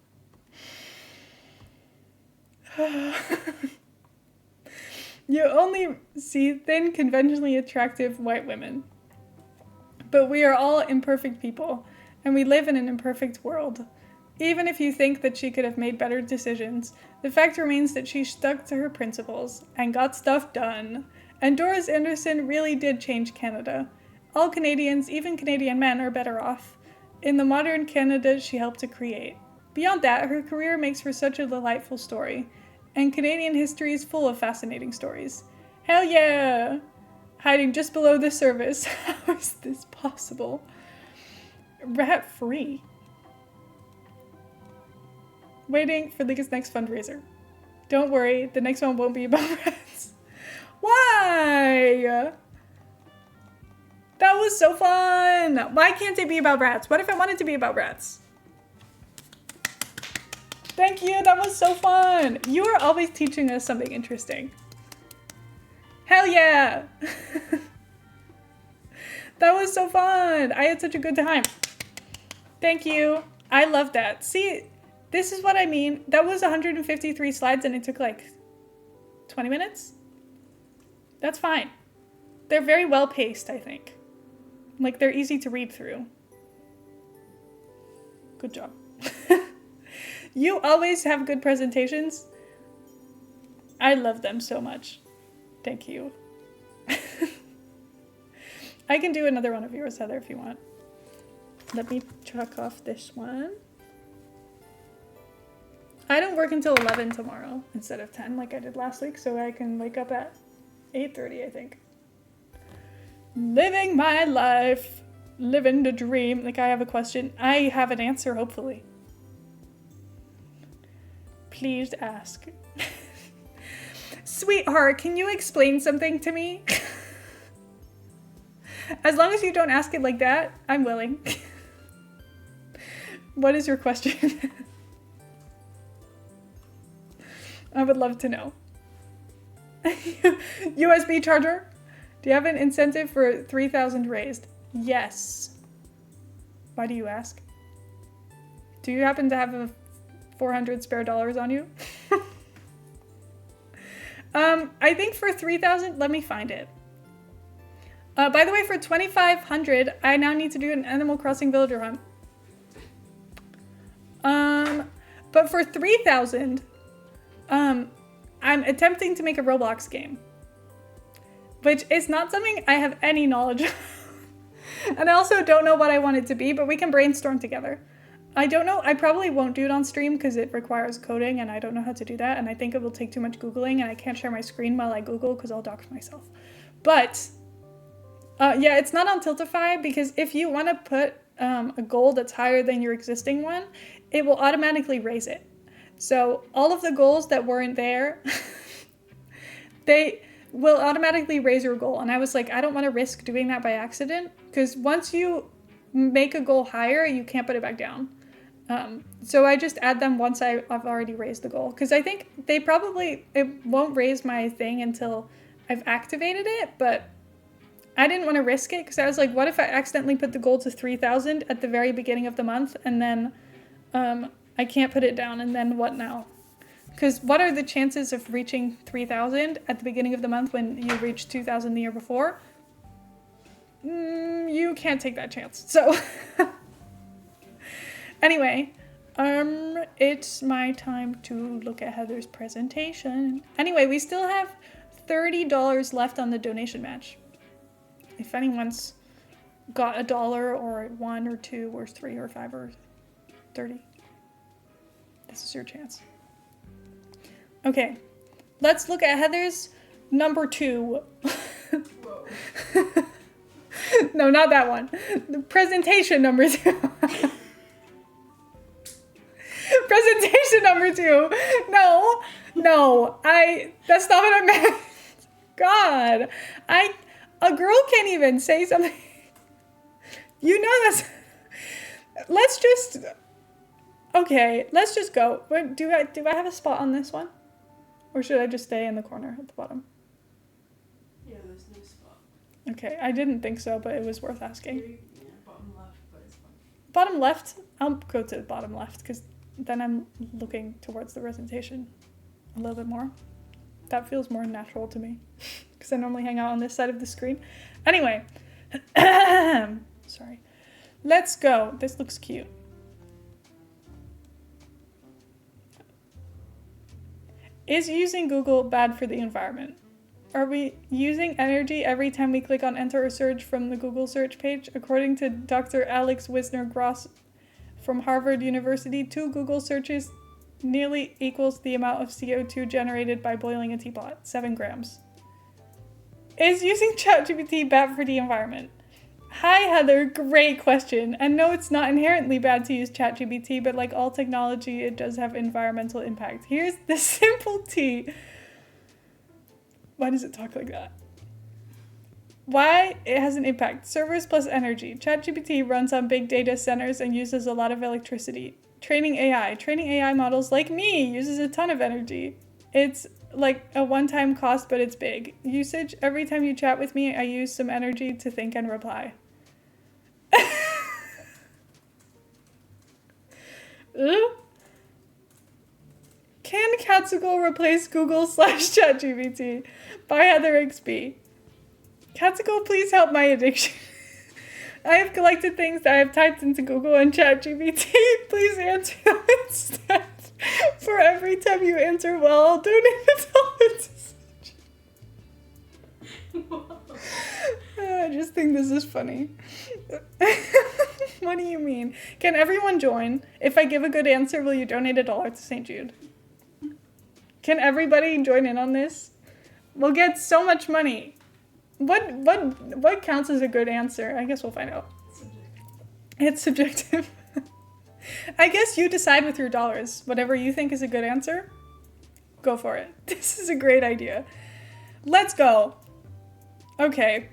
A: You only see thin, conventionally attractive white women. But we are all imperfect people, and we live in an imperfect world. Even if you think that she could have made better decisions, the fact remains that she stuck to her principles and got stuff done. And Doris Anderson really did change Canada. All Canadians, even Canadian men, are better off. In the modern Canada she helped to create. Beyond that, her career makes for such a delightful story. And Canadian history is full of fascinating stories. Hell yeah! Hiding just below the surface. How is this possible? Rat-free. Waiting for Liga's next fundraiser. Don't worry, the next one won't be about rats. Why? That was so fun! Why can't it be about rats? What if I wanted to be about rats? Thank you, that was so fun! You are always teaching us something interesting. Hell yeah! That was so fun! I had such a good time. Thank you. I love that. See, this is what I mean. That was 153 slides and it took 20 minutes? That's fine. They're very well paced, I think. They're easy to read through. Good job. You always have good presentations. I love them so much. Thank you. I can do another one of yours, Heather, if you want. Let me check off this one. I don't work until 11 tomorrow instead of 10 like I did last week, so I can wake up at 8:30, I think. Living my life. Living the dream. I have a question. I have an answer, hopefully. Please ask. Sweetheart, can you explain something to me? As long as you don't ask it like that, I'm willing. What is your question? I would love to know. USB charger? Do you have an incentive for 3,000 raised? Yes. Why do you ask? Do you happen to have a 400 spare dollars on you? I think for 3,000, let me find it. By the way, for 2,500, I now need to do an Animal Crossing villager hunt. But for 3,000, I'm attempting to make a Roblox game, which is not something I have any knowledge of. And I also don't know what I want it to be, but we can brainstorm together. I don't know. I probably won't do it on stream because it requires coding and I don't know how to do that. And I think it will take too much Googling and I can't share my screen while I Google because I'll dox myself. But yeah, it's not on Tiltify because if you want to put a goal that's higher than your existing one, it will automatically raise it. So all of the goals that weren't there, they will automatically raise your goal. And I was like, I don't want to risk doing that by accident because once you make a goal higher, you can't put it back down. So I just add them once I've already raised the goal because I think it won't raise my thing until I've activated it, but I didn't want to risk it because I was like, what if I accidentally put the goal to 3,000 at the very beginning of the month and then I can't put it down and then what now? Because what are the chances of reaching 3,000 at the beginning of the month when you reached 2,000 the year before? You can't take that chance. So anyway, it's my time to look at Heather's presentation. Anyway, we still have $30 left on the donation match. If anyone's got $1 or 1 or 2 or 3 or 5 or 30, this is your chance. Okay, let's look at Heather's number 2.
B: Whoa.
A: No, not that one. The presentation number 2. Presentation number 2. No, that's not what I meant. God, a girl can't even say something. You know that's, let's just go. Wait, do I have a spot on this one? Or should I just stay in the corner at the bottom?
B: Yeah, there's no spot.
A: Okay, I didn't think so, but it was worth asking.
B: Yeah, bottom left, but it's fine.
A: Bottom left? I'll go to the bottom left because then I'm looking towards the presentation a little bit more. That feels more natural to me because I normally hang out on this side of the screen. Anyway, sorry. Let's go. This looks cute. Is using Google bad for the environment? Are we using energy every time we click on enter or search from the Google search page? According to Dr. Alex Wisner-Gross from Harvard University, 2 Google searches nearly equals the amount of CO2 generated by boiling a teapot, 7 grams. Is using ChatGPT bad for the environment? Hi Heather, great question. And no, it's not inherently bad to use ChatGPT, but like all technology, it does have environmental impact. Here's the simple T. Why does it talk like that? Why it has an impact. Servers plus energy. ChatGPT runs on big data centers and uses a lot of electricity. Training AI models like me uses a ton of energy. It's like a one-time cost, but it's big. Usage, every time you chat with me, I use some energy to think and reply. Can cattsical replace Google / ChatGPT? By Heather XP. Cattsical, please help my addiction. I have collected things that I have typed into Google and ChatGPT. Please answer them instead. For every time you answer well, I'll donate $1. I just think this is funny. What do you mean? Can everyone join? If I give a good answer, will you donate $1 to St. Jude? Can everybody join in on this? We'll get so much money. What counts as a good answer? I guess we'll find out. It's subjective. I guess you decide with your dollars. Whatever you think is a good answer, go for it. This is a great idea. Let's go. Okay.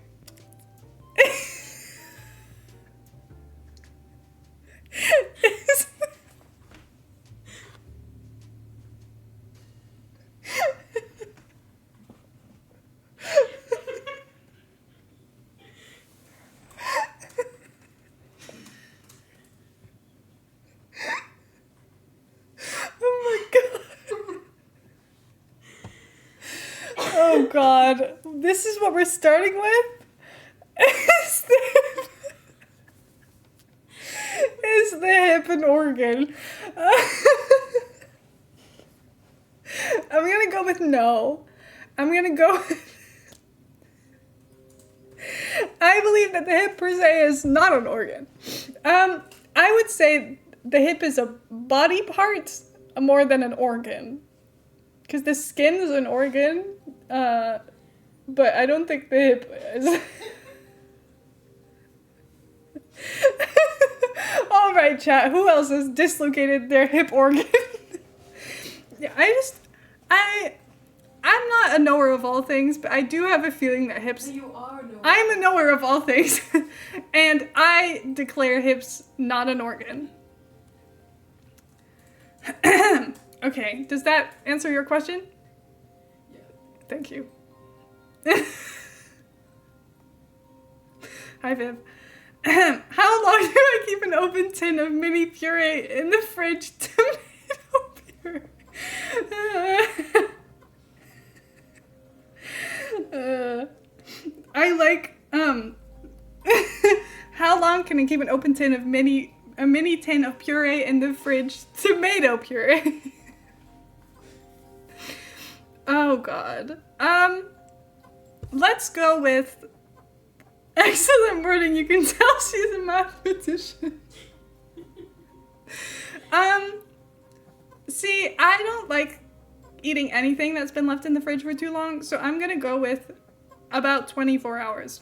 A: God. This is what we're starting with? Is the hip an organ? I'm gonna go with no. I'm gonna go with... I believe that the hip per se is not an organ. I would say the hip is a body part more than an organ. Because the skin is an organ, but I don't think the hip is. All right, chat. Who else has dislocated their hip organ? Yeah, I'm not a knower of all things, but I do have a feeling that hips.
B: You are no.
A: I'm a knower of all things, and I declare hips not an organ. Okay, does that answer your question?
B: Yeah.
A: Thank you. Hi, Viv. How long do I keep an open tin of mini puree in the fridge? Tomato puree. I like, how long can I keep an open tin of a mini tin of puree in the fridge? Tomato puree. Oh, God. Let's go with excellent wording. You can tell she's a mathematician. See, I don't like eating anything that's been left in the fridge for too long, so I'm gonna go with about 24 hours.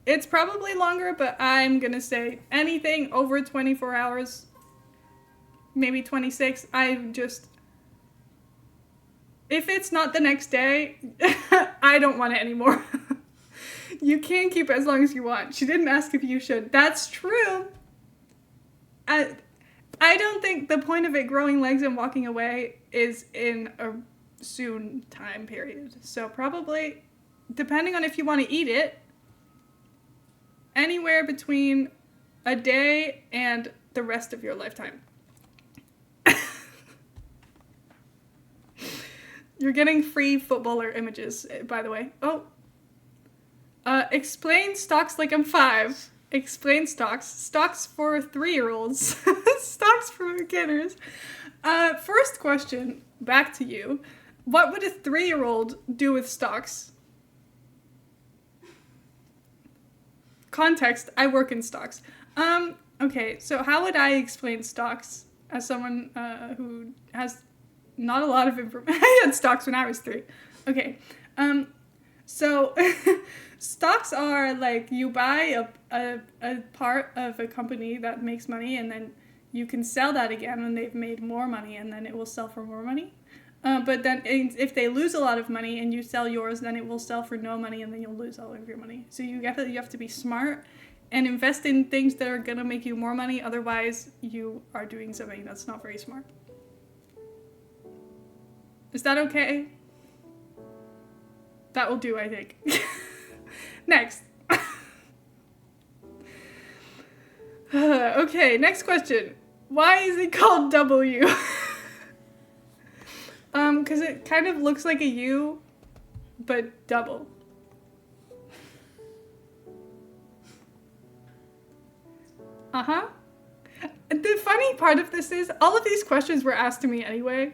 A: It's probably longer, but I'm gonna say anything over 24 hours, maybe 26. If it's not the next day, I don't want it anymore. You can keep it as long as you want. She didn't ask if you should. That's true. I don't think the point of it growing legs and walking away is in a soon time period. So probably, depending on if you want to eat it, anywhere between a day and the rest of your lifetime. You're getting free footballer images, by the way. Oh. Explain stocks like I'm 5. Explain stocks. Stocks for 3-year-olds. Stocks for beginners. First question, back to you. What would a 3-year-old do with stocks? Context, I work in stocks. Okay, so how would I explain stocks as someone who has not a lot of information? I had stocks when I was 3. Okay, so stocks are like you buy a part of a company that makes money, and then you can sell that again when they've made more money, and then it will sell for more money. But then if they lose a lot of money and you sell yours, then it will sell for no money, and then you'll lose all of your money. So you have to be smart and invest in things that are going to make you more money. Otherwise, you are doing something that's not very smart. Is that okay? That will do, I think. Next. Okay, next question. Why is it called W? Because it kind of looks like a U, but double. Uh-huh. The funny part of this is, all of these questions were asked to me anyway,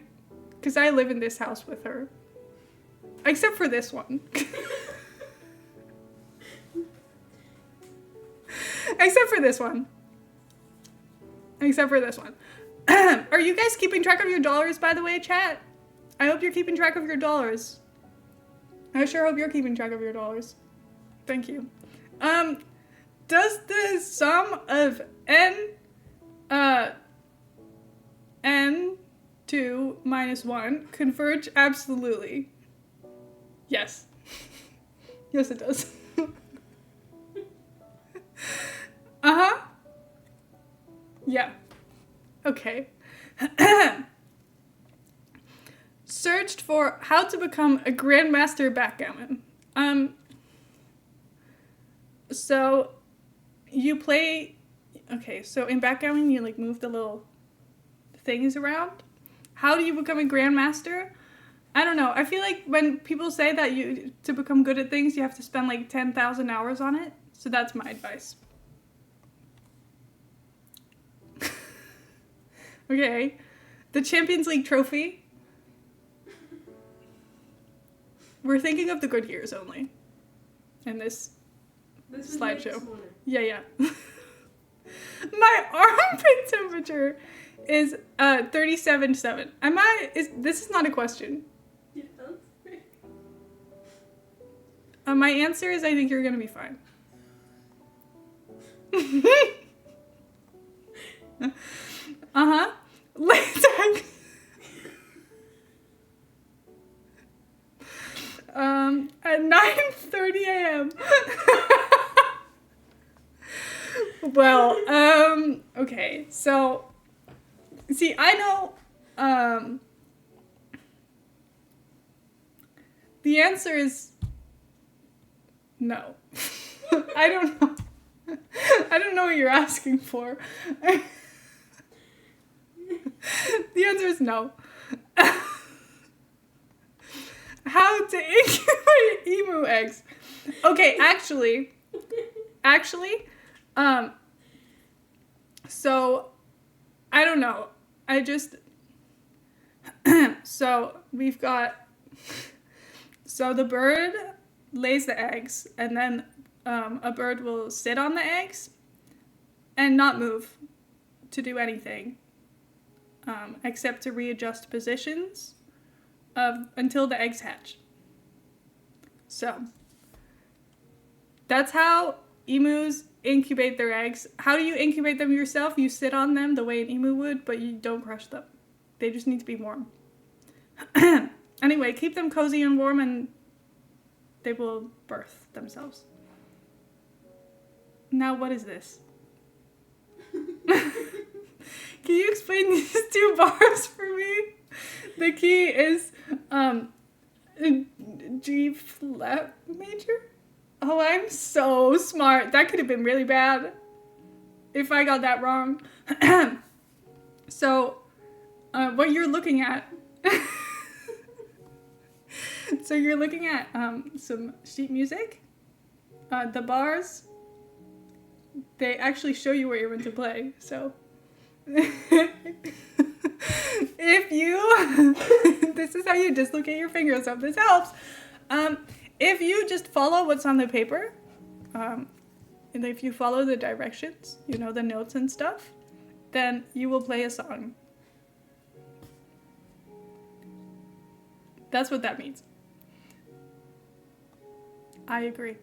A: because I live in this house with her. Except for this one. Except for this one. Except for this one. Are you guys keeping track of your dollars, by the way, chat? I hope you're keeping track of your dollars. I sure hope you're keeping track of your dollars. Thank you. Does the sum of n2 minus 1 converge? Absolutely. Yes. Yes, it does. Uh-huh. Yeah. Okay. Searched for how to become a grandmaster backgammon. So you play, okay, so in backgammon you like move the little things around. How do you become a grandmaster? I don't know. I feel like when people say that to become good at things, you have to spend like 10,000 hours on it. So that's my advice. Okay. The Champions League trophy. We're thinking of the good years only in this slideshow. Yeah. My armpit temperature is 37.7. This is not a question. My answer is I think you're gonna be fine. Latex. At 9:30 a.m. Well, okay, so see, I know the answer is no. I don't know. I don't know what you're asking for. The answer is no. How to incubate emu eggs. Okay, actually, so I don't know. So we've got, so the bird lays the eggs, and then a bird will sit on the eggs and not move to do anything, except to readjust positions until the eggs hatch. So that's how emus incubate their eggs. How do you incubate them yourself? You sit on them the way an emu would, but you don't crush them. They just need to be warm. Anyway, keep them cozy and warm and they will birth themselves. Now, what is this? Can you explain these two bars for me? The key is G flat major? Oh, I'm so smart. That could have been really bad if I got that wrong. So, what you're looking at... So you're looking at some sheet music. The bars, they actually show you where you're meant to play. So if you, this is how you dislocate your fingers. Hope this helps. If you just follow what's on the paper, and if you follow the directions, you know, the notes and stuff, then you will play a song. That's what that means. I agree.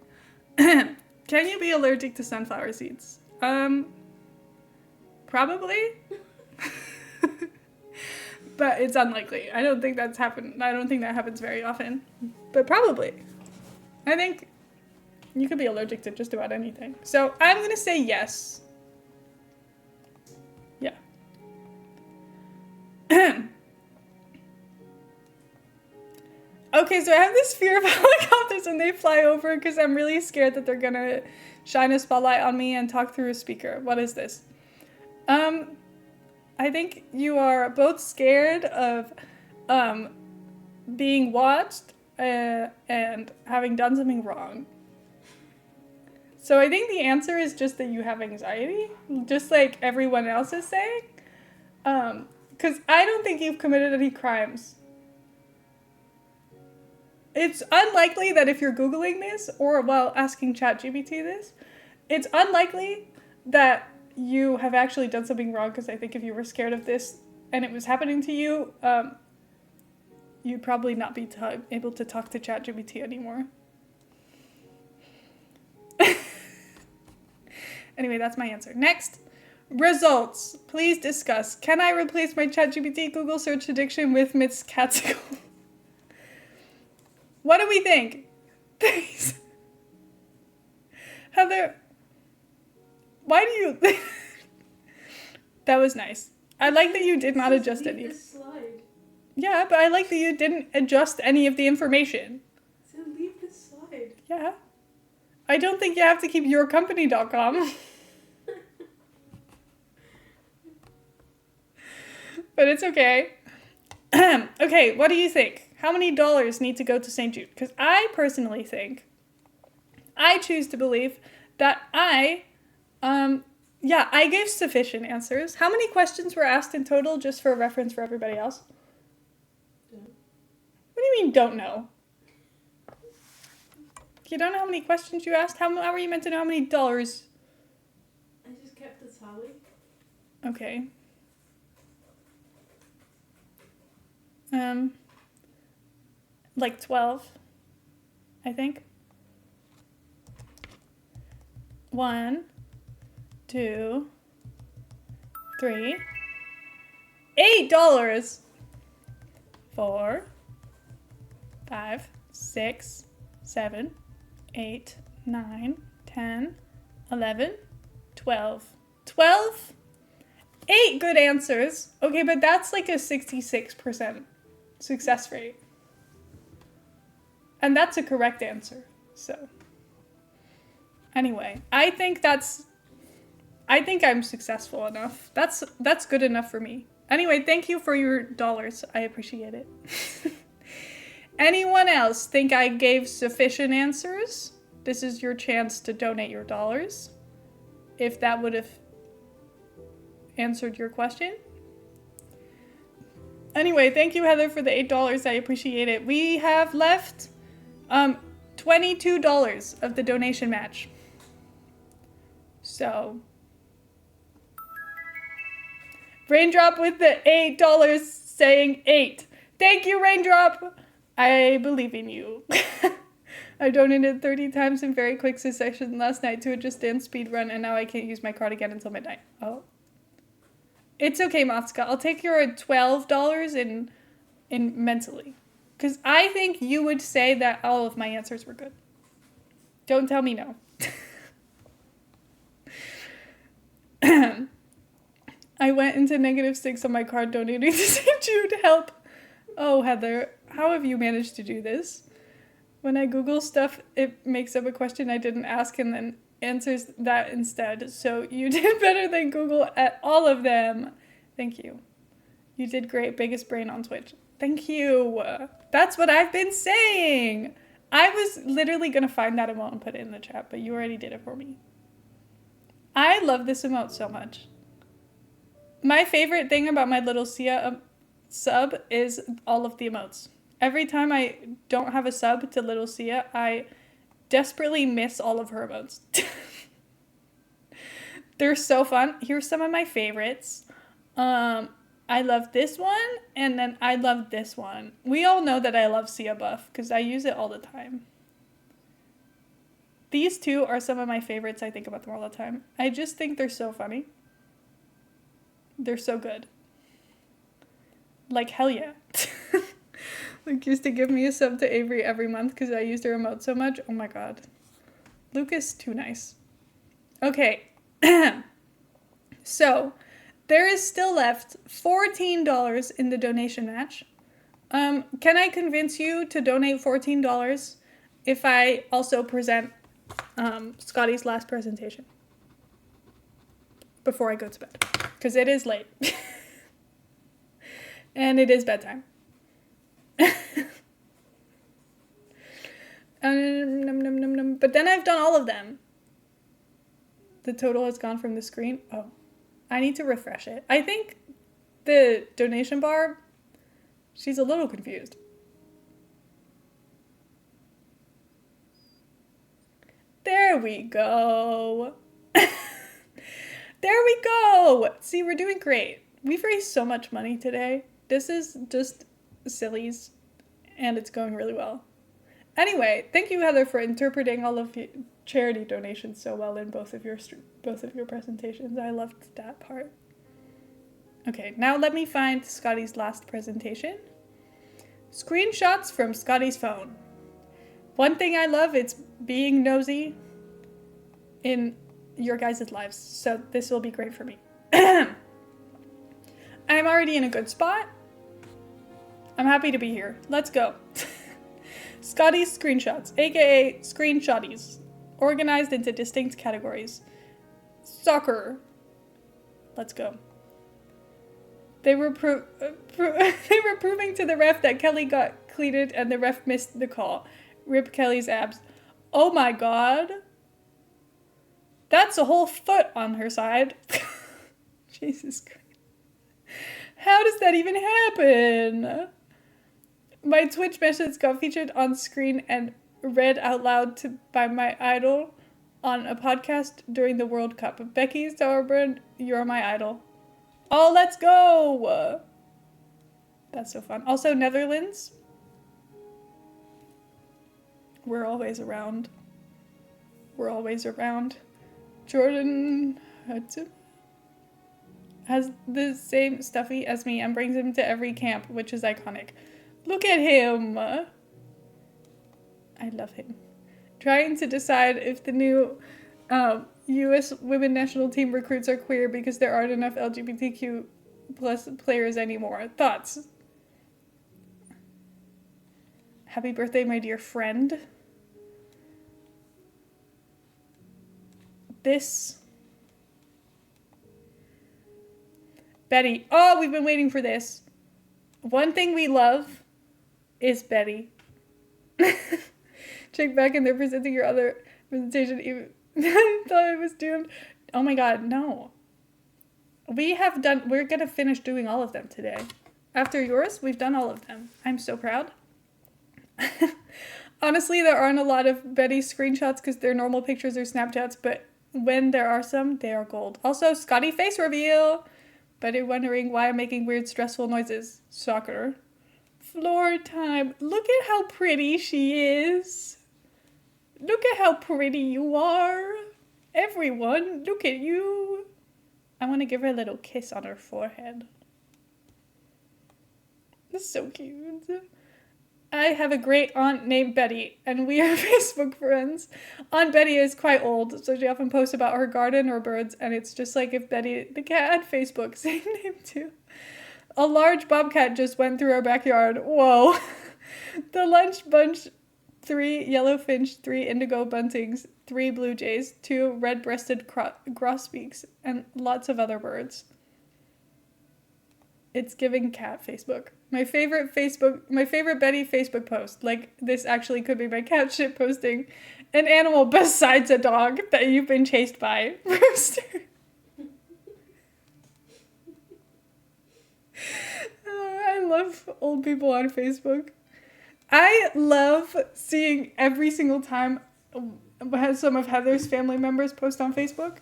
A: Can you be allergic to sunflower seeds? Probably. But it's unlikely. I don't think that's happened. I don't think that happens very often. But probably. I think you could be allergic to just about anything. So I'm going to say yes. Yeah. Okay, so I have this fear of helicopters when they fly over because I'm really scared that they're going to shine a spotlight on me and talk through a speaker. What is this? I think you are both scared of being watched and having done something wrong. So I think the answer is just that you have anxiety, just like everyone else is saying. Because I don't think you've committed any crimes. It's unlikely that if you're Googling this or while asking ChatGPT this, it's unlikely that you have actually done something wrong, because I think if you were scared of this and it was happening to you, you'd probably not be able to talk to ChatGPT anymore. Anyway, that's my answer. Next, results. Please discuss. Can I replace my ChatGPT Google search addiction with Miss Cattsical? What do we think? Please. Heather, why do you... That was nice. I like that you did not adjust any.
B: Slide.
A: Yeah, but I like that you didn't adjust any of the information.
B: So leave the slide.
A: Yeah. I don't think you have to keep yourcompany.com. But it's okay. Okay, what do you think? How many dollars need to go to St. Jude? Because I personally think, I choose to believe that I gave sufficient answers. How many questions were asked in total, just for a reference for everybody else? What do you mean, don't know? You don't know how many questions you asked? How are you meant to know how many dollars?
B: I just kept the tally.
A: Okay. Like 12, I think. 1, 2, 3, $8. 4, 5, 6, 7, 8, 9, 10, 11, 12. 12? 8 good answers. Okay, but that's like a 66% success rate. And that's a correct answer. So, anyway, I think I'm successful enough. That's good enough for me. Anyway, thank you for your dollars. I appreciate it. Anyone else think I gave sufficient answers? This is your chance to donate your dollars, if that would have answered your question. Anyway, thank you, Heather, for the $8. I appreciate it. We have left $22 of the donation match. So, Raindrop with the $8 saying 8. Thank you, Raindrop. I believe in you. I donated 30 times in very quick succession last night to a Just Dance speedrun, and now I can't use my card again until midnight. Oh. It's okay, Motska. I'll take your $12 in mentally. Because I think you would say that all of my answers were good. Don't tell me no. I went into -6 on my card donating to St. Jude. Help. Oh, Heather, how have you managed to do this? When I Google stuff, it makes up a question I didn't ask and then answers that instead. So you did better than Google at all of them. Thank you. You did great. Biggest brain on Twitch. Thank you. That's what I've been saying. I was literally going to find that emote and put it in the chat, but you already did it for me. I love this emote so much. My favorite thing about my little Sia sub is all of the emotes. Every time I don't have a sub to little Sia, I desperately miss all of her emotes. They're so fun. Here's some of my favorites. I love this one, and then I love this one. We all know that I love Sia Buff, because I use it all the time. These two are some of my favorites. I think about them all the time. I just think they're so funny. They're so good. Like, hell yeah. Luke used to give me a sub to Avery every month because I used her emote so much. Oh my god. Luke is too nice. Okay. So, there is still left $14 in the donation match. Can I convince you to donate $14 if I also present Scotty's last presentation? Before I go to bed. Because it is late. And it is bedtime. But then I've done all of them. The total has gone from the screen. Oh, I need to refresh it. I think the donation bar, she's a little confused. There we go. There we go. See, we're doing great. We've raised so much money today. This is just sillies, and it's going really well. Anyway, thank you, Heather, for interpreting all of your charity donations so well in both of your presentations. I loved that part. Okay, now let me find Scotty's last presentation. Screenshots from Scotty's phone. One thing I love is being nosy in your guys' lives, so this will be great for me. I'm already in a good spot. I'm happy to be here. Let's go. Scotty's screenshots, aka screenshotties, organized into distinct categories. Soccer. Let's go. They were proving to the ref that Kelly got cleated and the ref missed the call. Rip Kelly's abs. Oh my god. That's a whole foot on her side. Jesus Christ. How does that even happen? My Twitch message got featured on screen and read out loud by my idol on a podcast during the World Cup. Becky Sauerbrunn, you're my idol. Oh, let's go! That's so fun. Also, Netherlands. We're always around. We're always around. Jordan Hudson has the same stuffy as me and brings him to every camp, which is iconic. Look at him! I love him. Trying to decide if the new U.S. women national team recruits are queer because there aren't enough LGBTQ plus players anymore. Thoughts? Happy birthday, my dear friend. This. Betty. Oh, we've been waiting for this. One thing we love is Betty. Check back and they're presenting your other presentation. Even I thought I was doomed. Oh my god, no. We're gonna finish doing all of them today. After yours, we've done all of them. I'm so proud. Honestly, there aren't a lot of Betty screenshots because they're normal pictures or Snapchats, but when there are some, they are gold. Also, Scotty face reveal. Betty wondering why I'm making weird, stressful noises. Soccer. Floor time. Look at how pretty she is. Look at how pretty you are. Everyone, look at you. I want to give her a little kiss on her forehead. That's so cute. I have a great aunt named Betty, and we are Facebook friends. Aunt Betty is quite old, so she often posts about her garden or birds, and it's just like if Betty the cat had Facebook. Same name too. A large bobcat just went through our backyard. Whoa. The lunch bunch, 3 yellow finch, 3 indigo buntings, 3 blue jays, 2 red-breasted grosbeaks, and lots of other birds. It's giving cat Facebook. My favorite Betty Facebook post. Like, this actually could be my cat shit posting. An animal besides a dog that you've been chased by. Rooster. I love old people on Facebook. I love seeing every single time some of Heather's family members post on Facebook.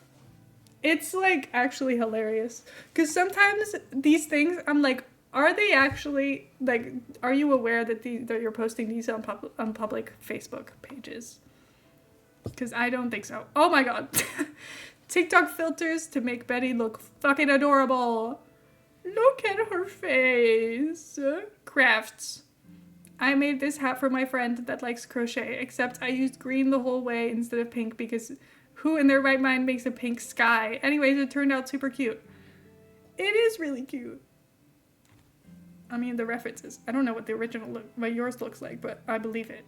A: It's, like, actually hilarious. Because sometimes these things, I'm like, are they actually, like, are you aware that that you're posting these on public Facebook pages? Because I don't think so. Oh my god. TikTok filters to make Betty look fucking adorable. Look at her face. Crafts. I made this hat for my friend that likes crochet, except I used green the whole way instead of pink because who in their right mind makes a pink sky? Anyways, it turned out super cute. It is really cute. I mean, the references. I don't know what the original what yours looks like, but I believe it.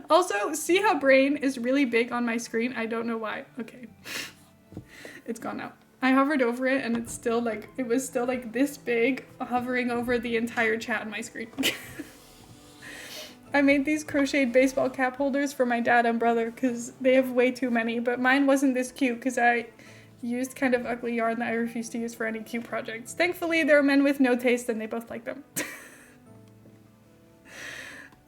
A: Also, see how brain is really big on my screen? I don't know why. Okay. It's gone now. I hovered over it and it was still like this big, hovering over the entire chat on my screen. I made these crocheted baseball cap holders for my dad and brother because they have way too many, but mine wasn't this cute because I used kind of ugly yarn that I refused to use for any cute projects. Thankfully, there are men with no taste and they both like them.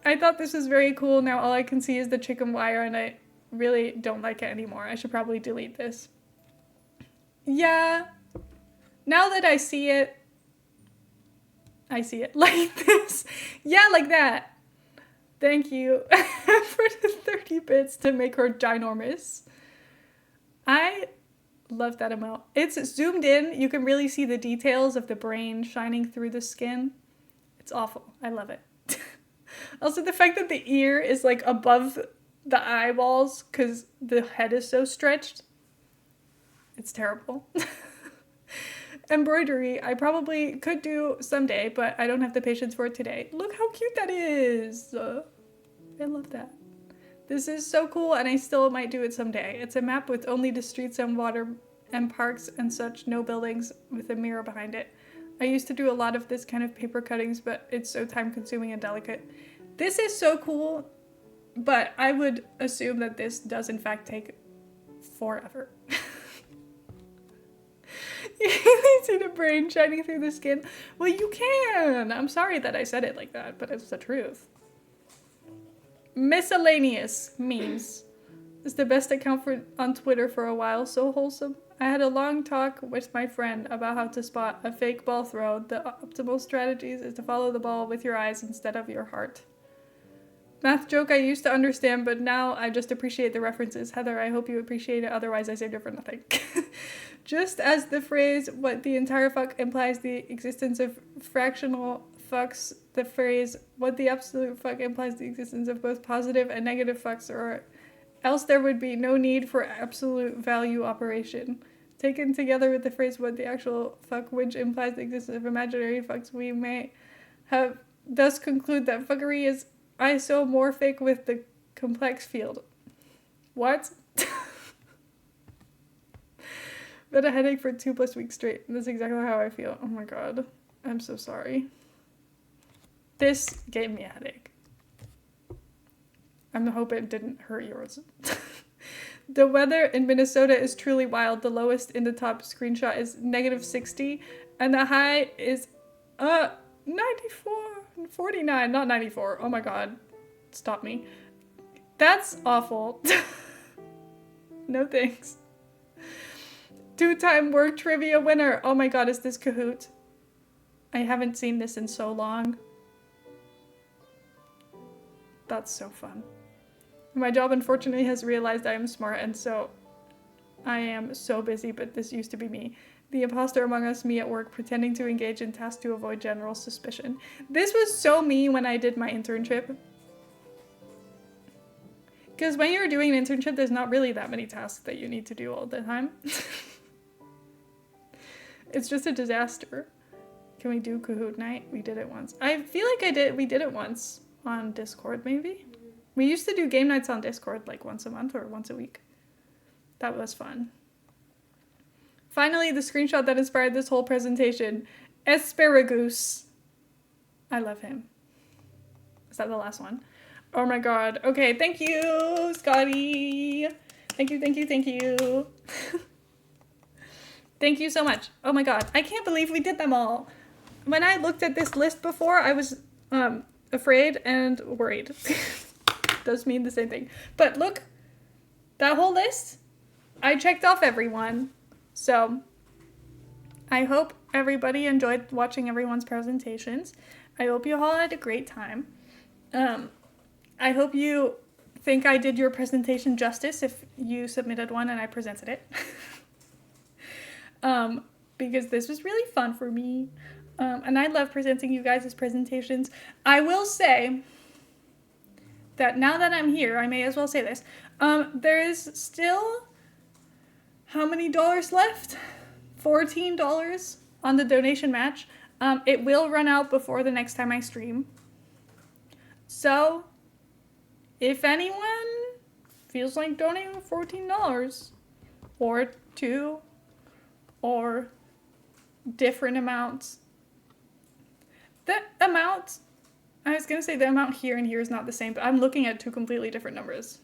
A: I thought this was very cool. Now all I can see is the chicken wire and I really don't like it anymore. I should probably delete this. Yeah. Now that I see it like this. Yeah, like that. Thank you for the 30 bits to make her ginormous. I love that amount. It's zoomed in. You can really see the details of the brain shining through the skin. It's awful. I love it. Also, the fact that the ear is like above the eyeballs because the head is so stretched. It's terrible. Embroidery, I probably could do someday, but I don't have the patience for it today. Look how cute that is. I love that. This is so cool, and I still might do it someday. It's a map with only the streets and water and parks and such, no buildings with a mirror behind it. I used to do a lot of this kind of paper cuttings, but it's so time consuming and delicate. This is so cool, but I would assume that this does in fact take forever. You can see the brain shining through the skin. Well, you can. I'm sorry that I said it like that, but it's the truth. Miscellaneous memes is the best account on Twitter for a while. So wholesome. I had a long talk with my friend about how to spot a fake ball throw. The optimal strategies is to follow the ball with your eyes instead of your heart. Math joke I used to understand, but now I just appreciate the references. Heather, I hope you appreciate it, otherwise I saved it for nothing. Just as the phrase, what the entire fuck implies the existence of fractional fucks, the phrase, what the absolute fuck implies the existence of both positive and negative fucks, or else there would be no need for absolute value operation. Taken together with the phrase, what the actual fuck, which implies the existence of imaginary fucks, we may have thus conclude that fuckery is isomorphic with the complex field. What? But a headache for 2+ weeks straight. That's exactly how I feel. Oh my god. I'm so sorry. This gave me a headache. I hope it didn't hurt yours. The weather in Minnesota is truly wild. The lowest in the top screenshot is -60, and the high is 49, not 94. Oh my god. Stop me. That's awful. No thanks. 2-time word trivia winner. Oh my god, is this Kahoot? I haven't seen this in so long. That's so fun. My job unfortunately has realized I am smart, and so I am so busy, but this used to be me. The imposter among us, me at work, pretending to engage in tasks to avoid general suspicion. This was so me when I did my internship. Because when you're doing an internship, there's not really that many tasks that you need to do all the time. It's just a disaster. Can we do Kahoot night? We did it once. I feel like we did it once on Discord, maybe? We used to do game nights on Discord like once a month or once a week. That was fun. Finally, the screenshot that inspired this whole presentation. Asparagus. I love him. Is that the last one? Oh my god. Okay, thank you, Scotty. Thank you, thank you, thank you. Thank you so much. Oh my god. I can't believe we did them all. When I looked at this list before, I was afraid and worried. Does mean the same thing. But look, that whole list, I checked off everyone. So I hope everybody enjoyed watching everyone's presentations. I hope you all had a great time. I hope you think I did your presentation justice if you submitted one and I presented it. Because this was really fun for me. And I love presenting you guys' presentations. I will say that now that I'm here, I may as well say this. There is still, how many dollars left? $14 on the donation match. It will run out before the next time I stream. So, if anyone feels like donating $14 or $2 or different amounts, the amount, I was going to say the amount here and here is not the same, but I'm looking at two completely different numbers.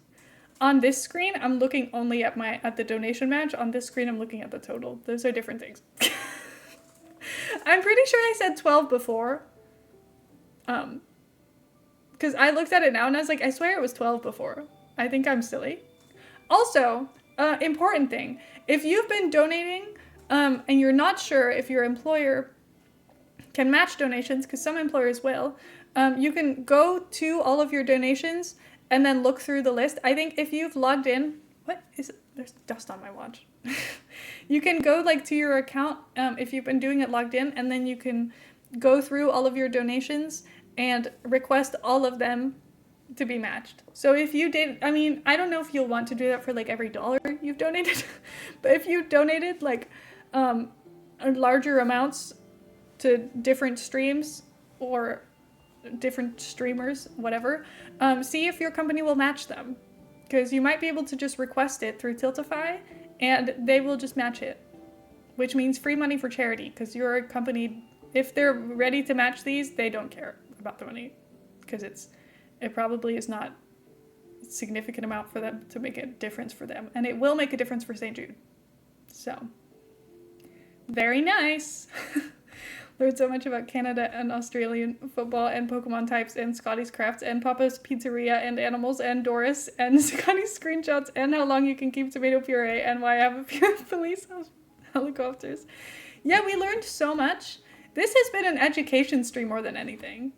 A: On this screen, I'm looking only at the donation match. On this screen, I'm looking at the total. Those are different things. I'm pretty sure I said 12 before. Because I looked at it now and I was like, I swear it was 12 before. I think I'm silly. Also, important thing. If you've been donating and you're not sure if your employer can match donations, because some employers will, you can go to all of your donations and then look through the list. I think if you've logged in, what is it? There's dust on my watch. You can go to your account if you've been doing it logged in, and then you can go through all of your donations and request all of them to be matched. So if you did, I don't know if you'll want to do that for every dollar you've donated, but if you donated larger amounts to different streams or different streamers, whatever, see if your company will match them. Because you might be able to just request it through Tiltify and they will just match it. Which means free money for charity, because your company If they're ready to match these, they don't care about the money because it probably is not a significant amount for them to make a difference for them. And it will make a difference for St. Jude. So, very nice. Learned so much about Canada and Australian football and Pokemon types and Scotty's Crafts and Papa's Pizzeria and animals and Doris and Scotty's screenshots and how long you can keep tomato puree and why I have a few police helicopters. Yeah, we learned so much. This has been an education stream more than anything.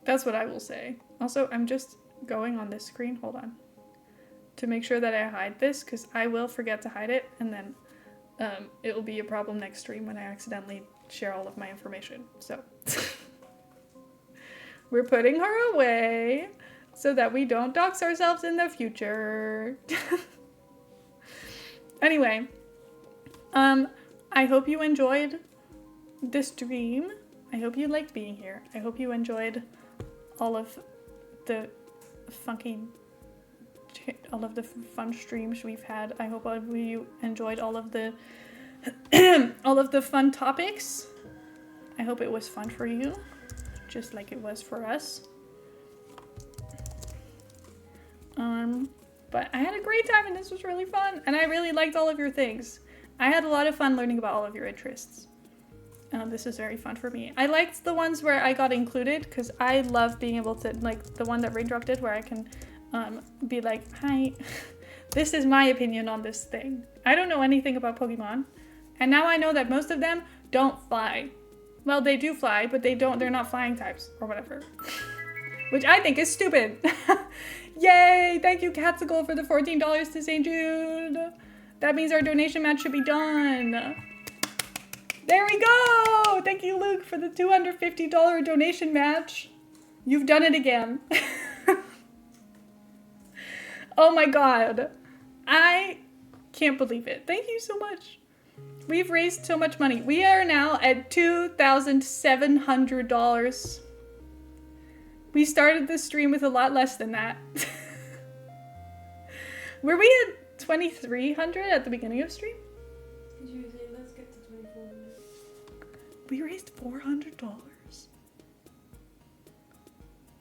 A: That's what I will say. Also, I'm just going on this screen. Hold on. To make sure that I hide this because I will forget to hide it and then it will be a problem next stream when I accidentally share all of my information. So we're putting her away so that we don't dox ourselves in the future. Anyway, I hope you enjoyed this stream. I hope you liked being here. I hope you enjoyed all of the fun streams we've had. I hope all of you enjoyed all of the all of the fun topics. I hope it was fun for you, just like it was for us. But I had a great time and this was really fun and I really liked all of your things. I had a lot of fun learning about all of your interests. This is very fun for me. I liked the ones where I got included because I love being able to, like the one that Raindrop did where I can be like, hi, this is my opinion on this thing. I don't know anything about Pokemon. And now I know that most of them don't fly. Well, they do fly, but they're not flying types or whatever. Which I think is stupid. Yay! Thank you, cattsical, for the $14 to St. Jude. That means our donation match should be done. There we go! Thank you, Luke, for the $250 donation match. You've done it again. Oh my god. I can't believe it. Thank you so much. We've raised so much money. We are now at $2,700. We started this stream with a lot less than that. Were we at 2,300 at the beginning of stream?
B: Let's get to 2,400.
A: We raised $400.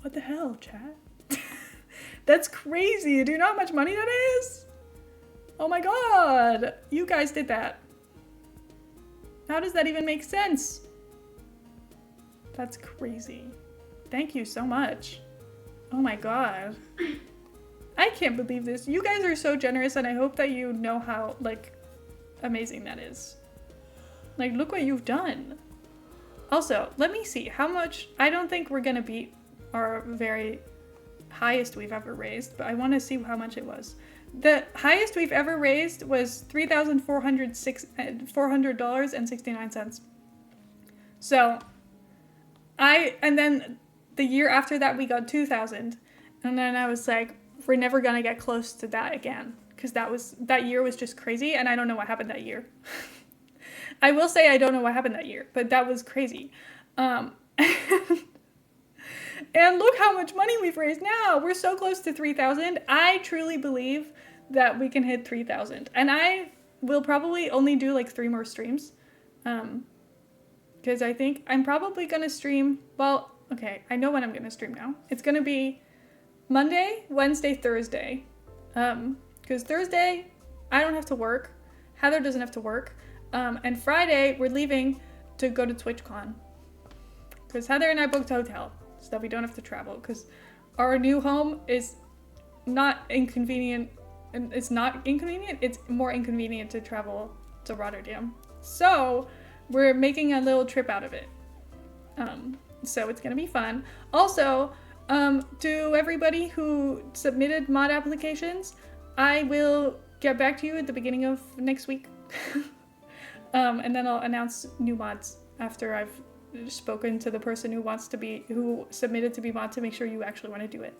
A: What the hell, chat? That's crazy. Do you know how much money that is? Oh my god. You guys did that. How does that even make sense? That's crazy. Thank you so much. Oh my god. I can't believe this. You guys are so generous and I hope that you know how, like, amazing that is. Like, look what you've done. Also, let me see how much. I don't think we're gonna beat our very highest we've ever raised, but I want to see how much it was. The highest we've ever raised was $3,400.69. So, and then the year after that we got 2,000, and then I was like, we're never gonna get close to that again, because that year was just crazy, and I don't know what happened that year. I will say I don't know what happened that year, but that was crazy. And look how much money we've raised now. We're so close to 3,000. I truly believe that we can hit 3,000. And I will probably only do like 3 more streams. Because I think I'm probably going to stream, well, okay, I know when I'm going to stream now. It's going to be Monday, Wednesday, Thursday. Because Thursday, I don't have to work. Heather doesn't have to work. And Friday, we're leaving to go to TwitchCon. Because Heather and I booked a hotel so that we don't have to travel. Because our new home is not inconvenient. And it's not inconvenient. It's more inconvenient to travel to Rotterdam. So we're making a little trip out of it. So it's going to be fun. Also, to everybody who submitted mod applications, I will get back to you at the beginning of next week. And then I'll announce new mods after I've spoken to the person who submitted to be mod to make sure you actually want to do it.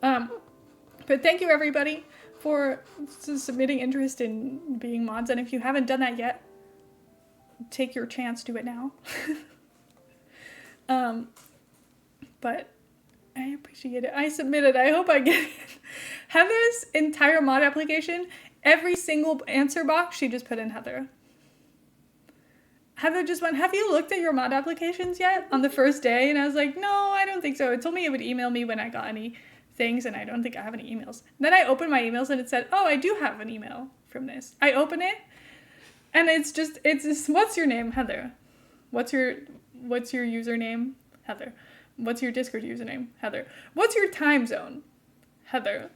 A: But thank you everybody for submitting interest in being mods. And if you haven't done that yet, take your chance, do it now. But I appreciate it. I submitted. I hope I get it. Heather's entire mod application, every single answer box, she just put in Heather. Heather just went, have you looked at your mod applications yet on the first day? And I was like, no, I don't think so. It told me it would email me when I got any things, and I don't think I have any emails. Then I opened my emails and it said, oh, I do have an email from this. I open it and it's just, what's your name? Heather. What's your username? Heather. What's your Discord username? Heather. What's your time zone? Heather.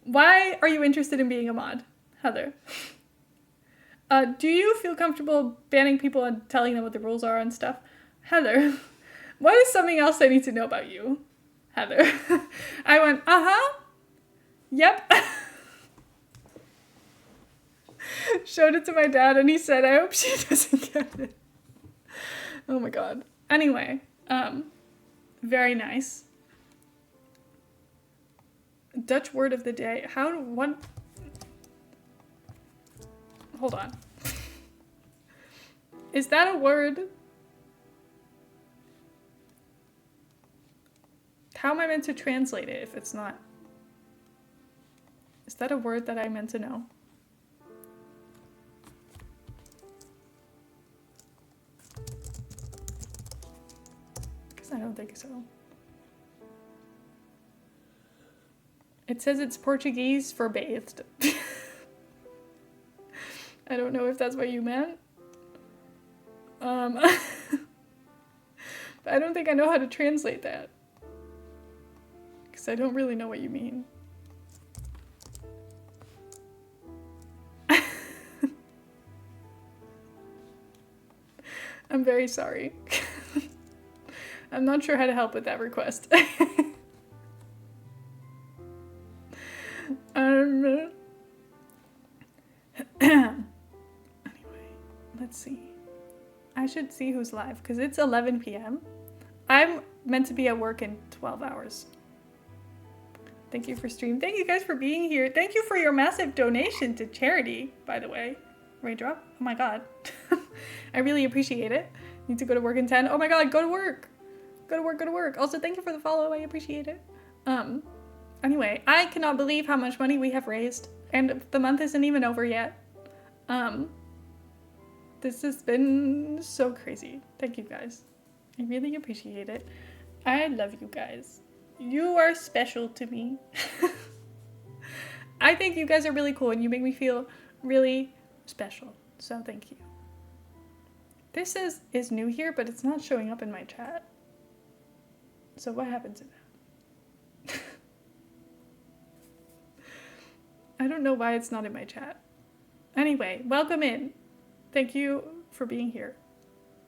A: Why are you interested in being a mod? Heather. Do you feel comfortable banning people and telling them what the rules are and stuff? Heather. What is something else I need to know about you? Heather. I went, uh-huh. Yep. Showed it to my dad and he said, I hope she doesn't get it. Oh my god. Anyway, very nice. Dutch word of the day. Hold on. Is that a word? How am I meant to translate it if it's not? Is that a word that I meant to know? Because I don't think so. It says it's Portuguese for bathed. I don't know if that's what you meant. But I don't think I know how to translate that. Because I don't really know what you mean. I'm very sorry. I'm not sure how to help with that request. Anyway, let's see. I should see who's live because it's 11 p.m. I'm meant to be at work in 12 hours. Thank you for stream. Thank you guys for being here. Thank you for your massive donation to charity, by the way. Raindrop? Oh my god. I really appreciate it. Need to go to work in 10. Oh my god, go to work. Go to work, go to work. Also, thank you for the follow. I appreciate it. Anyway, I cannot believe how much money we have raised. And the month isn't even over yet. This has been so crazy. Thank you guys. I really appreciate it. I love you guys. You are special to me. I think you guys are really cool and you make me feel really special. So thank you. This is new here, but it's not showing up in my chat. So what happened to that? I don't know why it's not in my chat. Anyway, welcome in. Thank you for being here.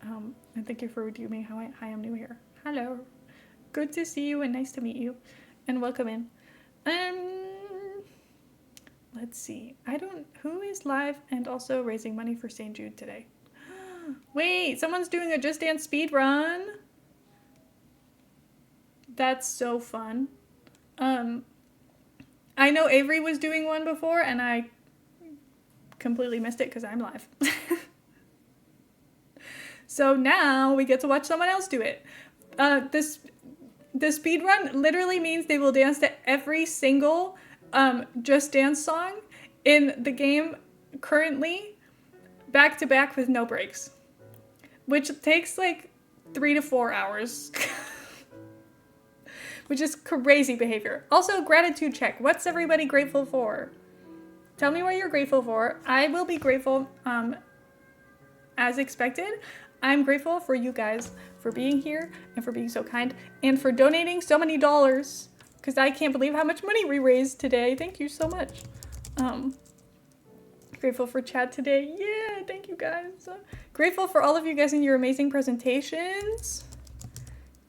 A: And thank you for redeeming how I am new here. Hello. Good to see you and nice to meet you. And welcome in. Let's see. Who is live and also raising money for St. Jude today? Wait, someone's doing a Just Dance speed run. That's so fun. I know Avery was doing one before and I completely missed it because I'm live. So now we get to watch someone else do it. The speed run literally means they will dance to every single Just Dance song in the game currently, back to back with no breaks, which takes like 3 to 4 hours. Which is crazy behavior. Also, gratitude check. What's everybody grateful for? Tell me what you're grateful for. I will be grateful as expected. I'm grateful for you guys for being here and for being so kind and for donating so many dollars because I can't believe how much money we raised today. Thank you so much. Grateful for chat today. Yeah, thank you guys. Grateful for all of you guys and your amazing presentations.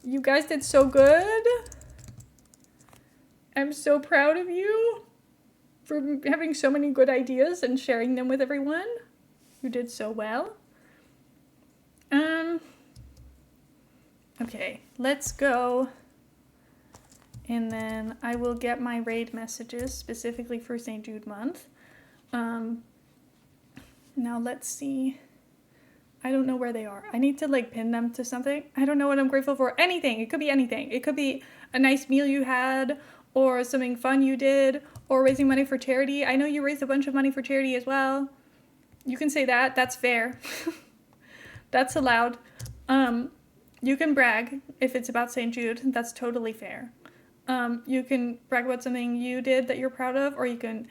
A: You guys did so good. I'm so proud of you for having so many good ideas and sharing them with everyone. You did so well. Okay, let's go. And then I will get my raid messages specifically for St. Jude month. Now let's see. I don't know where they are. I need to like pin them to something. I don't know what I'm grateful for. Anything. It could be anything. It could be a nice meal you had or something fun you did or raising money for charity. I know you raised a bunch of money for charity as well. You can say that. That's fair. That's allowed. You can brag if it's about St. Jude. That's totally fair. You can brag about something you did that you're proud of, or you can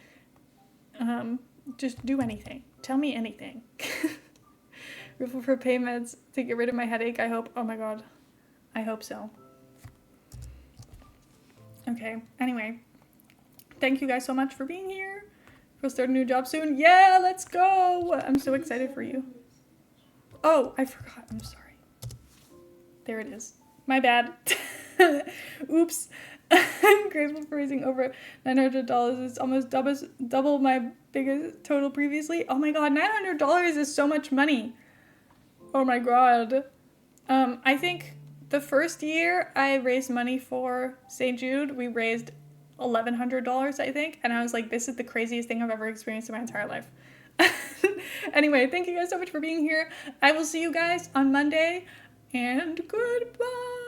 A: just do anything. Tell me anything. Grateful for payments to get rid of my headache, I hope. Oh my god. I hope so. Okay, anyway. Thank you guys so much for being here. We'll start a new job soon. Yeah, let's go! I'm so excited for you. Oh, I forgot. I'm sorry. There it is. My bad. Oops. I'm grateful for raising over $900. It's almost double my biggest total previously. Oh my god, $900 is so much money. Oh my god. I think the first year I raised money for St. Jude, we raised $1,100, I think. And I was like, this is the craziest thing I've ever experienced in my entire life. Anyway, thank you guys so much for being here. I will see you guys on Monday, and goodbye.